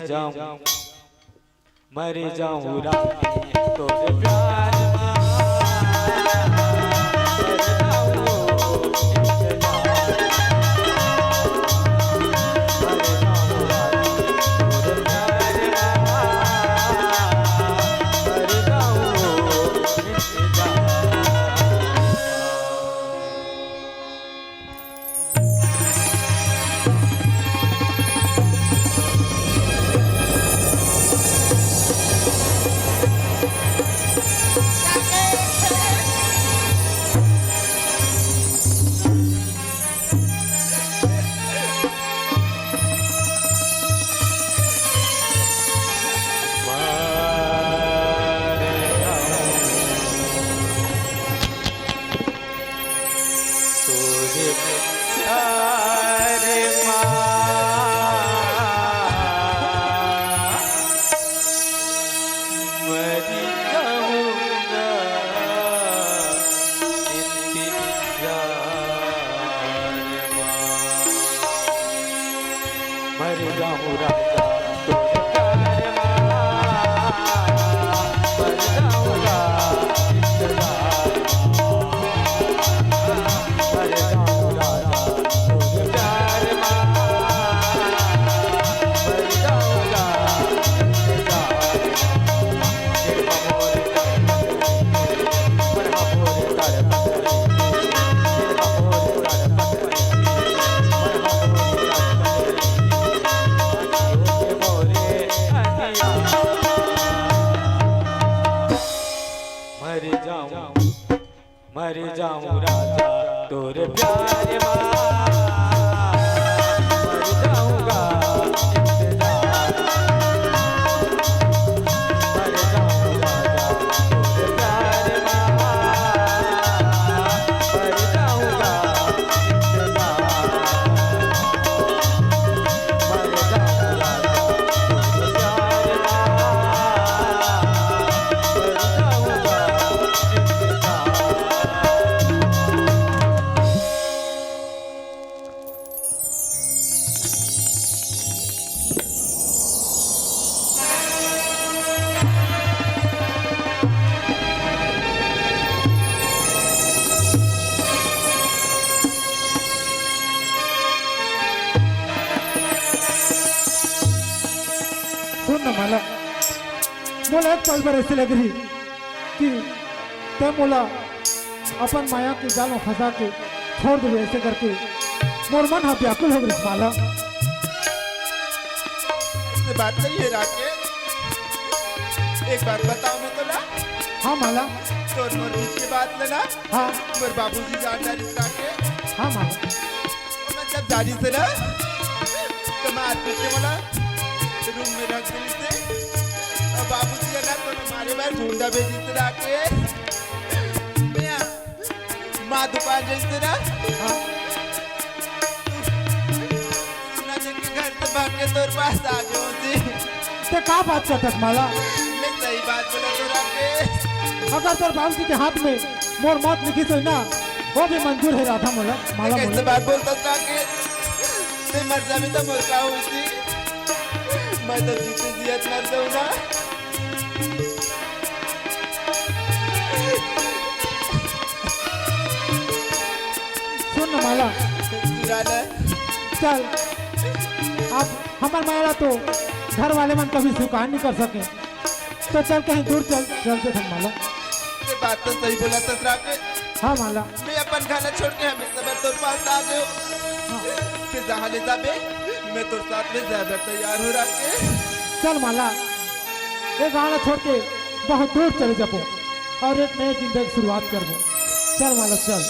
जाऊं रानी तोरे प्यार मां मर जाऊं मर जाऊं राजा तोरे प्यार मां मर जाऊंगा इंतजार मर जाऊं राजा तोरे प्यार मां मर जाऊंगा इंतजार मर जाऊं राजा तोरे प्यार मां मर जाऊंगा सुन ना मला एक पल पर ऐसे लग रही कि ते मोला अपन माया के जाल में फंसा के छोड़ दे ऐसे करके मोर मन हा व्याकुल हो गई माला। से बात नहीं है राकेश, एक बात बताओ मैं तो ना। हाँ माला। तोर मोर बीच की बात लेना। हाँ। मोर बाबूजी जानदारी राकेश। हाँ माला। और मैं जब जानी से ना तो मैं आदमी के बोला रूम में रख दी से और बाबूजी है ना तो हमारे बार ढूंढा भेजी से राकेश। माँ दुकान जैसे ना सुना जब घर से भाग के तोर पास आ गए होती ते का बात करता माला? मैं सही बात बोला तो राकेश। अगर तोर बाबूजी के हाथ में मोर मौत लिखी तो ना वो भी मंजूर है राधा मोला माला कैसे मोला। बात बोलता राकेश? ते मर जावे तो मोर का होती मैं तो जीते जियत मर जाऊँ ना। सुन ना माला चल अब हमार माया तो घर वाले मन कभी स्वीकार नहीं कर सके तो चल कहीं दूर चलते थे माला। ये बात तो सही बोला था राकेश। हाँ माला। मैं अपन खाना छोड़ के हमें सब तोर पास आ गयो। फिर जहाँ ले जाबे मैं तोर साथ में ज्यादा तैयार हो राकेश। चल माला ये गाना छोड़ के बहुत दूर चले जाबो और एक नई जिंदगी की शुरुआत करबो। चल माला चल।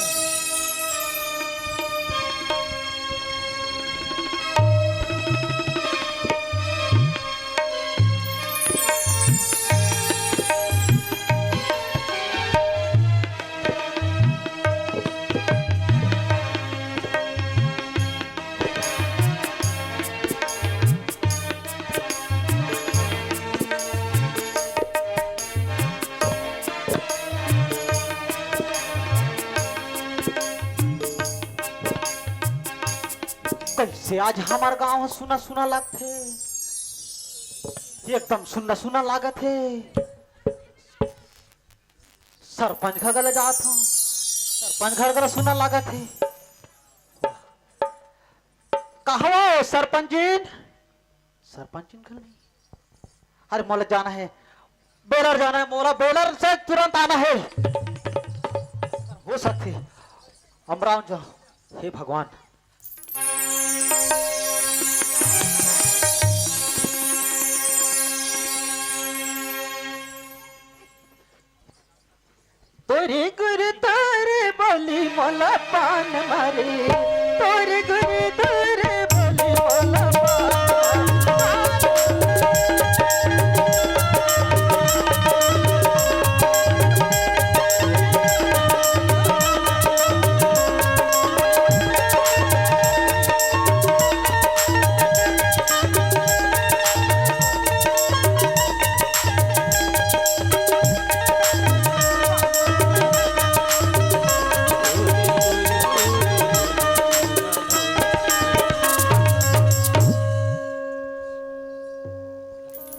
कैसे आज हमार गांव सुना सुना लगते एकदम सुनना सुना लागत है। सरपंच घर गले जात हूँ, सरपंच घर गले सुना लागत है। कहो सरपंच जी, सरपंच जी घर नहीं। अरे मोला जाना है, बेलर जाना है, मोला बेलर से तुरंत आना है। हो सकती अमराव जाओ। हे भगवान, तोरे गुरु तोरे बोली मोला पान मारे, तोरे गुरु तोरे बोली मोला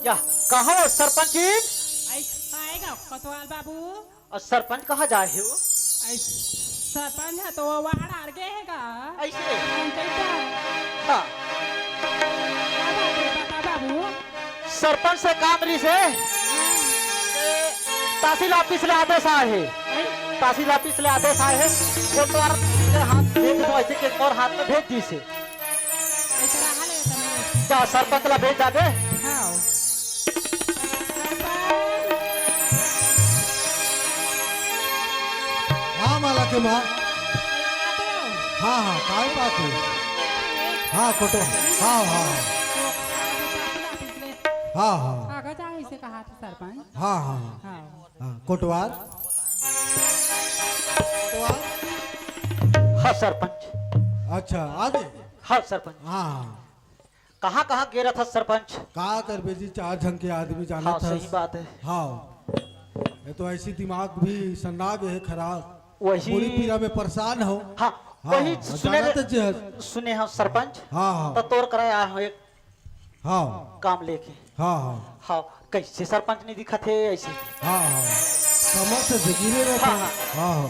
या कहो सरपंच जी। आएगा कोतवाल बाबू। और सरपंच कहाँ जाए हो? सरपंच है तो वहाँ आगे है का ऐसे पंचायत। हाँ, बता बाबू। सरपंच से काम रही से तहसील ऑफिस ले आदेश आए है, तहसील ऑफिस ले आदेश आए है। कोतवाल के हाथ भेज दो, ऐसे के और हाथ में भेज दी से। ऐसा हाल है तमें। जा सरपंच ला भेज दे। हाँ। हाँ माला के माँ। हाँ हाँ काय बात है? हाँ कोटो। हाँ हाँ हाँ हाँ कागज आए इसे कहा था सरपंच। हाँ हाँ हाँ। हाँ कोटवार। हाँ सरपंच। अच्छा आगे। हाँ सरपंच। हाँ हाँ कहाँ कहाँ गिरा था सरपंच? का कर बेजी, 4 ढंग के आदमी जाना हाँ था। सही बात है। हाँ ये तो ऐसी दिमाग भी सन्नाग है खराब, वही पूरी पीरा में परेशान हो। हाँ हाँ, वही जाना तो जहर। सुने हाँ सरपंच। हाँ हाँ तो तोर कराया आया हूँ एक हाँ काम लेके। हाँ हाँ हाँ कैसे सरपंच नहीं दिखा थे ऐसे? हाँ हाँ समझ से जगीरे रहता। हाँ, हाँ हाँ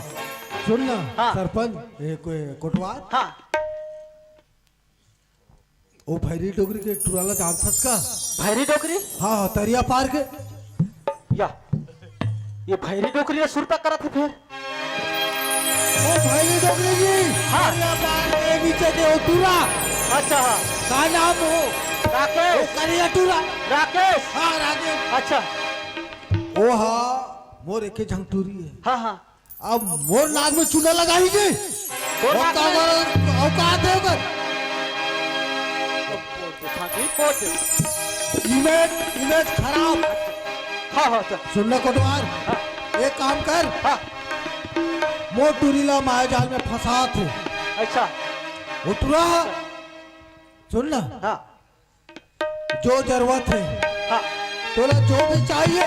सुन ना हाँ। सरपंच, ये कोई कोटवार हाँ वो भैरी डोगरी के टुराला जान फंस का। भैरी डोकरी। हाँ हाँ तरिया पार के। या ये भैरी डोकरी ने सुरता करा थे फिर। ओ भैरी डोगरी जी। हाँ। तरिया पार के नीचे के टुरा। अच्छा हाँ का नाम हो? राकेश। करिया टुरा। राकेश। हाँ राकेश। अच्छा ओ हाँ मोर एक झंग टूरी है। हाँ हाँ अब मोर नाक में चूना लगाई जी। मोर नाक में? औकात है उधर। इमेज खराब। हाँ हाँ चल। सुनना कोटवार, एक काम कर। हाँ मोर टूरीला माया जाल में फंसा थे। अच्छा उतरा। सुनना हाँ जो जरूरत है, हाँ तोला जो भी चाहिए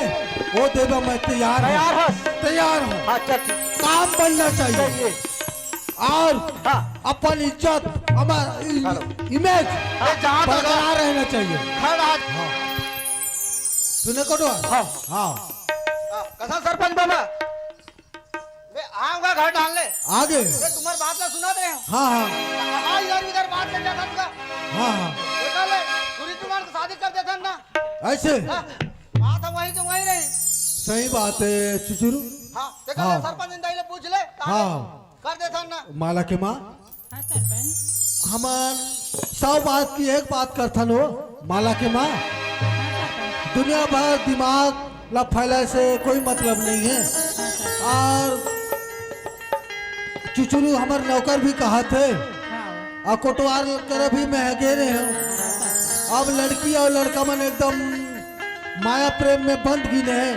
वो देगा, मैं तैयार तैयार हूँ। हस। तैयार हूँ। हाँ चल ठीक। काम बनना चाहिए चलिए। और हाँ अपन इज्जत, हमारा इमेज जहाँ तक बरकरार रहना चाहिए। खड़ा हाँ सुने कोटवार। हाँ हाँ कसा सरपंच बाबा वे आऊंगा घर डालने। आगे। ये तुम्हारी बात ना सुना दे। हाँ हाँ हाँ इधर उधर बात कर जाता था। हाँ हाँ देखा ले पूरी तुम्हारी शादी कर देता ना। ऐसे हाँ, बात वही तो वही रही। सही बात है चुचुरू। हाँ देखा हाँ। ले सरपंच इंदाई ले पूछ ले। हाँ कर देता ना। माला के माँ, हाँ सरपंच। हमार 100 बात की एक बात करता नो। माला के माँ, दुनिया भर दिमाग ला फैलाए से कोई मतलब नहीं है। और चुचुरू हमारे नौकर भी कहा थे, और कोटवार करे भी महंगे रहे हो। अब लड़की और लड़का मन एकदम माया प्रेम में बंद गिने हैं।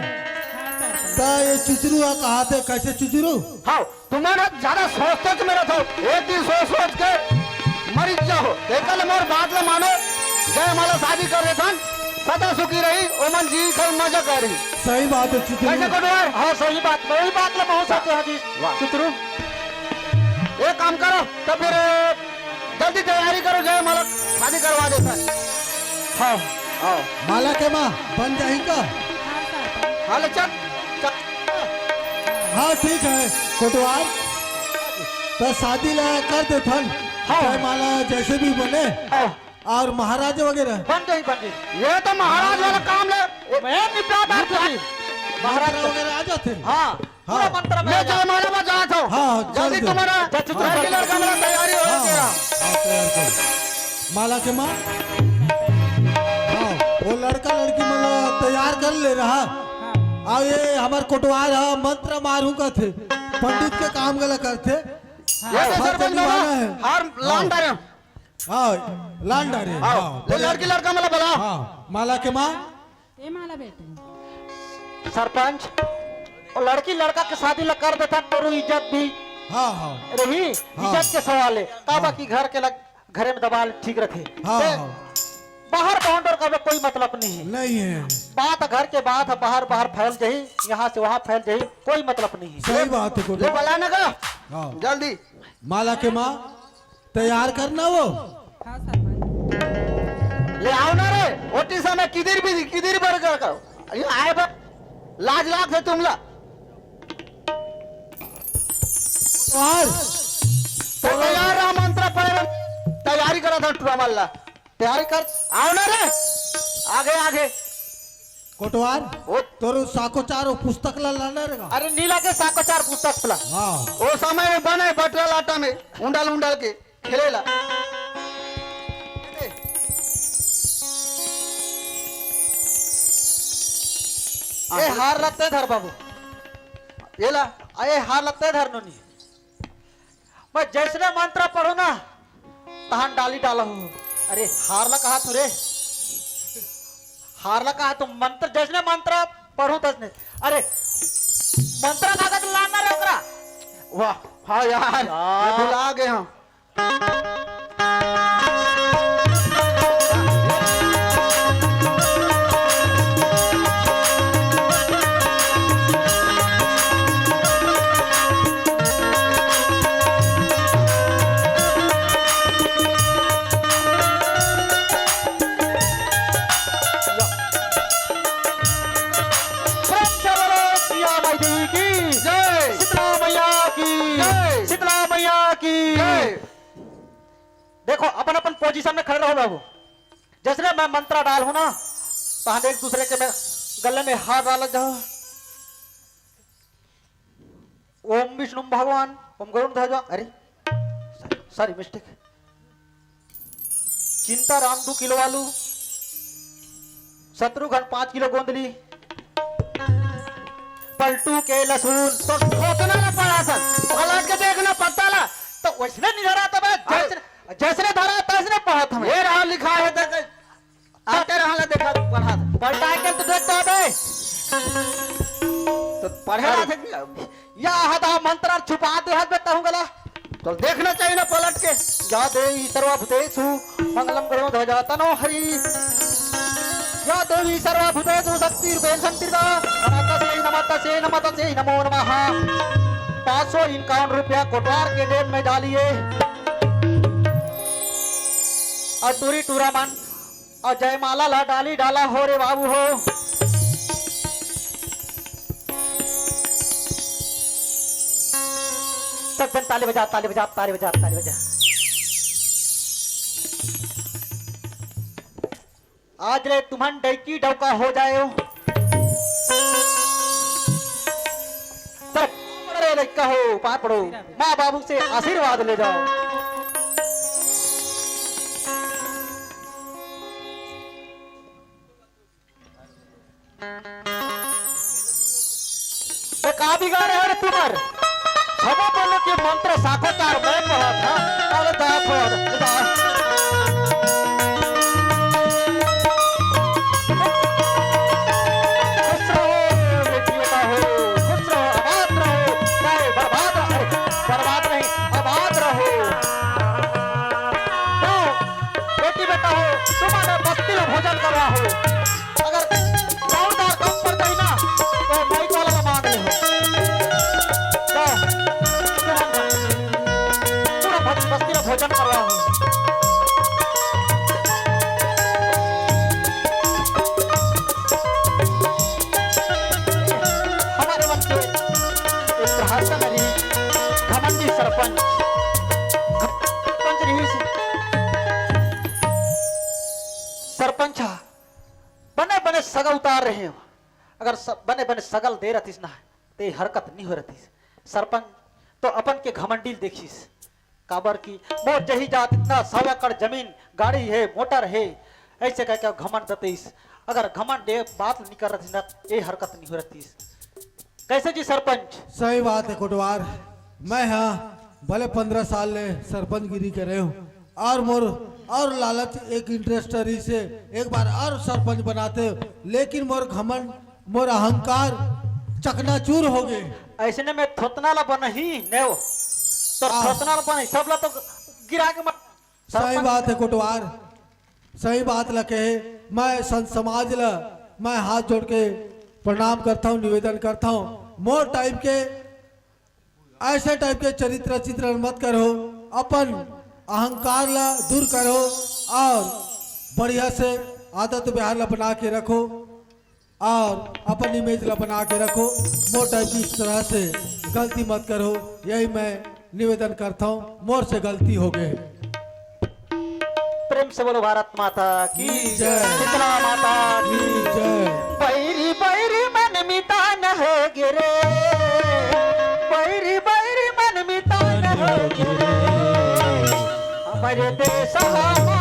तो ये चुचुरू कहा थे, कैसे चुचुरू? हाँ तुम्हारा ज्यादा सोचते तो मेरा था। एक दिन सोच सोच के मर जाओ। देखा ले मोर बात ले मानो। जय माला शादी कर देता सदा सुखी रही। ओमन जी कल मजा कर रही। सही बात है कैसे चुचुरू। करो यार? हाँ सही बात, वही बात ले बहुत सत्य है जी। चित्रू एक काम करो तो फिर जल्दी तैयारी करो। जय माला शादी करवा देता है। हाँ आओ माला के माँ बन जाही का? हाँ सरपंच। हाल चल चल हाँ ठीक है कोटवार, तो शादी ला कर दे थन। हाँ। चाहे माला जैसे भी बने आओ और महाराज वगैरह। बन गई ये तो महाराज वाला काम ले मैं निपटा तुझे महाराज वगैरह आ जाते हैं। हाँ पूरा हाँ। मंत्र में मैं जयमाला में जाता हूँ हाँ, चल जल्दी दो। तुम्हारा लड़की लड़का मेरा तैयारी हो हाँ, गया हाँ, तैयार कर। माला के माँ हाँ वो लड़का लड़की मतलब तैयार कर ले रहा। और ये हमार कोटवार है मंत्र मारू का थे, पंडित के काम गला करते। ये तो हाँ, सरपंच चलने वाला है। बाबा हार लान डाले हाँ लान डारे। आओ हाँ ले लड़की लड़का मला बुला हाँ माला के माँ ए माला बेटे। सरपंच और लड़की लड़का के शादी ला कर देता तो इज्जत भी हाँ हाँ रही। हाँ। इज्जत के सवाल है काबा की घर के घरे में दबाल ठीक रखे। हाँ ते हाँ बाहर बाउंडर का भी कोई मतलब नहीं है। नहीं है, बात घर के बात है, बाहर बाहर फैल जाही, यहाँ से वहाँ फैल जाही, कोई मतलब नहीं है। सही बात है ले कोटवार। बुलाने का हाँ जल्दी माला के माँ तैयार करना वो। हाँ सरपंच। ले आओ ना रे ओटी समय किधर बर्गर का ये आए बा लाज लाग से तुमला और तो तैयार रहा मंत्र पढ़े तैयारी करा था टूरा मल्ला तैयारी कर। आओ ना रे आगे आगे कोटवार ओ तोर साको चारो पुस्तक ला लाना रहेगा। अरे नीला के साको चार पुस्तक पला हाँ वो समय में बने बटरा लाटा में उंडाल उंडाल के खेलेला ये हार लगते धर बाबू, ये ला ये हार लगते धर नोनी। मैं जैसे मंत्र पढ़ो ना तहां डाली डाला हूँ। अरे हार ला कहा तू रे, हार ला कहा तू मंत्र जैसे मंत्र पढ़ो तसने। अरे मंत्र कागज लाना रे ओकरा। वाह हाँ यार ये भुला गए हम देखो अपन अपन पोजीशन में खड़े रहो बाबू। जैसे मैं मंत्र डाल हूं ना तो हम एक दूसरे के में गले में हाथ डाल जाओ। ओम विष्णु भगवान ओम गरुण ध्वज। अरे सॉरी मिस्टेक। चिंता राम 2 किलो आलू, शत्रुघ्न 5 किलो गोंदली, पलटू के लहसुन। तो सोचना ना पड़ा सर पलट के देखना पड़ता ला तो वैसे नहीं धरा था जैसे धरा तैसने पढ़ा था। ये रहा लिखा है आते रहा देखा पढ़ा पलटा के तो देखता है तो पढ़े रहा थे या हदा मंत्र छुपा दे हाथ में कहूं गला। तो देखना चाहिए ना पलट के या देवी सर्वभूतेषु मंगलम करो ध्वजा तनो हरि। या देवी सर्वभूतेषु शक्तिर्भेन संतिर्गा नमः नमो नमः। 551 रुपया कोटवार के जेब में डालिए और टूरी टूरा मन और जयमाला ला डाली डाला हो रे बाबू हो। सब जन ताली बजा ताली बजा ताली बजा ताली बजा। आज रे तुम्हान डैकी डौका हो जाए कहो पार पड़ो माँ बाबू से आशीर्वाद ले जाओ। कहा बिगाड़ रहे हो तुम्हार सब बोलो कि मंत्र साखोतार मैं पढ़ा था। अरे बर्बाद नहीं आबाद रहो। तो बेटी बेटा हो तुम्हारे बस्ती में भोजन कर रहा हो। अगर दार कम पड़ जाए ना तो माइक वाला का मांग ले हो। तो पूरा बस्ती में भोजन कर रहा हूँ। सरपंच सरपंच नहीं सी सरपंच बने बने सगल उतार रहे हो। अगर बने बने सगल दे रतीस ना तो ये हरकत नहीं हो रही। सरपंच तो अपन के घमंडील देखिस काबर की मोर जही जात इतना 100 एकड़ जमीन गाड़ी है मोटर है ऐसे कह के घमंड दतीस। अगर घमंड दे बात नहीं कर रही ना ये हरकत नहीं हो रही। कैसे जी सरपंच? सही बात है कोटवार। मैं हाँ भले 15 साल ले सरपंच गिरी कर रहे हूँ और मोर और लालच एक इंटरेस्ट रही से एक बार और सरपंच बनाते हो, लेकिन मोर घमंड मोर अहंकार चकनाचूर हो गए। ऐसे ने मैं थोतना ला बन ही नेव तो थोतना ला बन सब ला तो गिरा के मत। सही बात है कोटवार, सही बात लगे। मैं संत समाज ला मैं हाथ जोड़ के प्रणाम करता हूँ, निवेदन करता हूँ। मोर टाइप के ऐसे टाइप के चरित्र चित्रण मत करो, अपन अहंकार ला दूर करो और बढ़िया से आदत व्यवहार ला बना के रखो और अपन इमेज ला बना के रखो। मोर टाइप की इस तरह से गलती मत करो, यही मैं निवेदन करता हूँ। मोर से गलती हो गई। प्रेम से बोलो भारत माता की जय। शीतला माता की जय। बैरी बैरी मन मिटा न हो गिरे, बैरी बैरी मन मिटा न हो गिरे, हमारे देश हमारा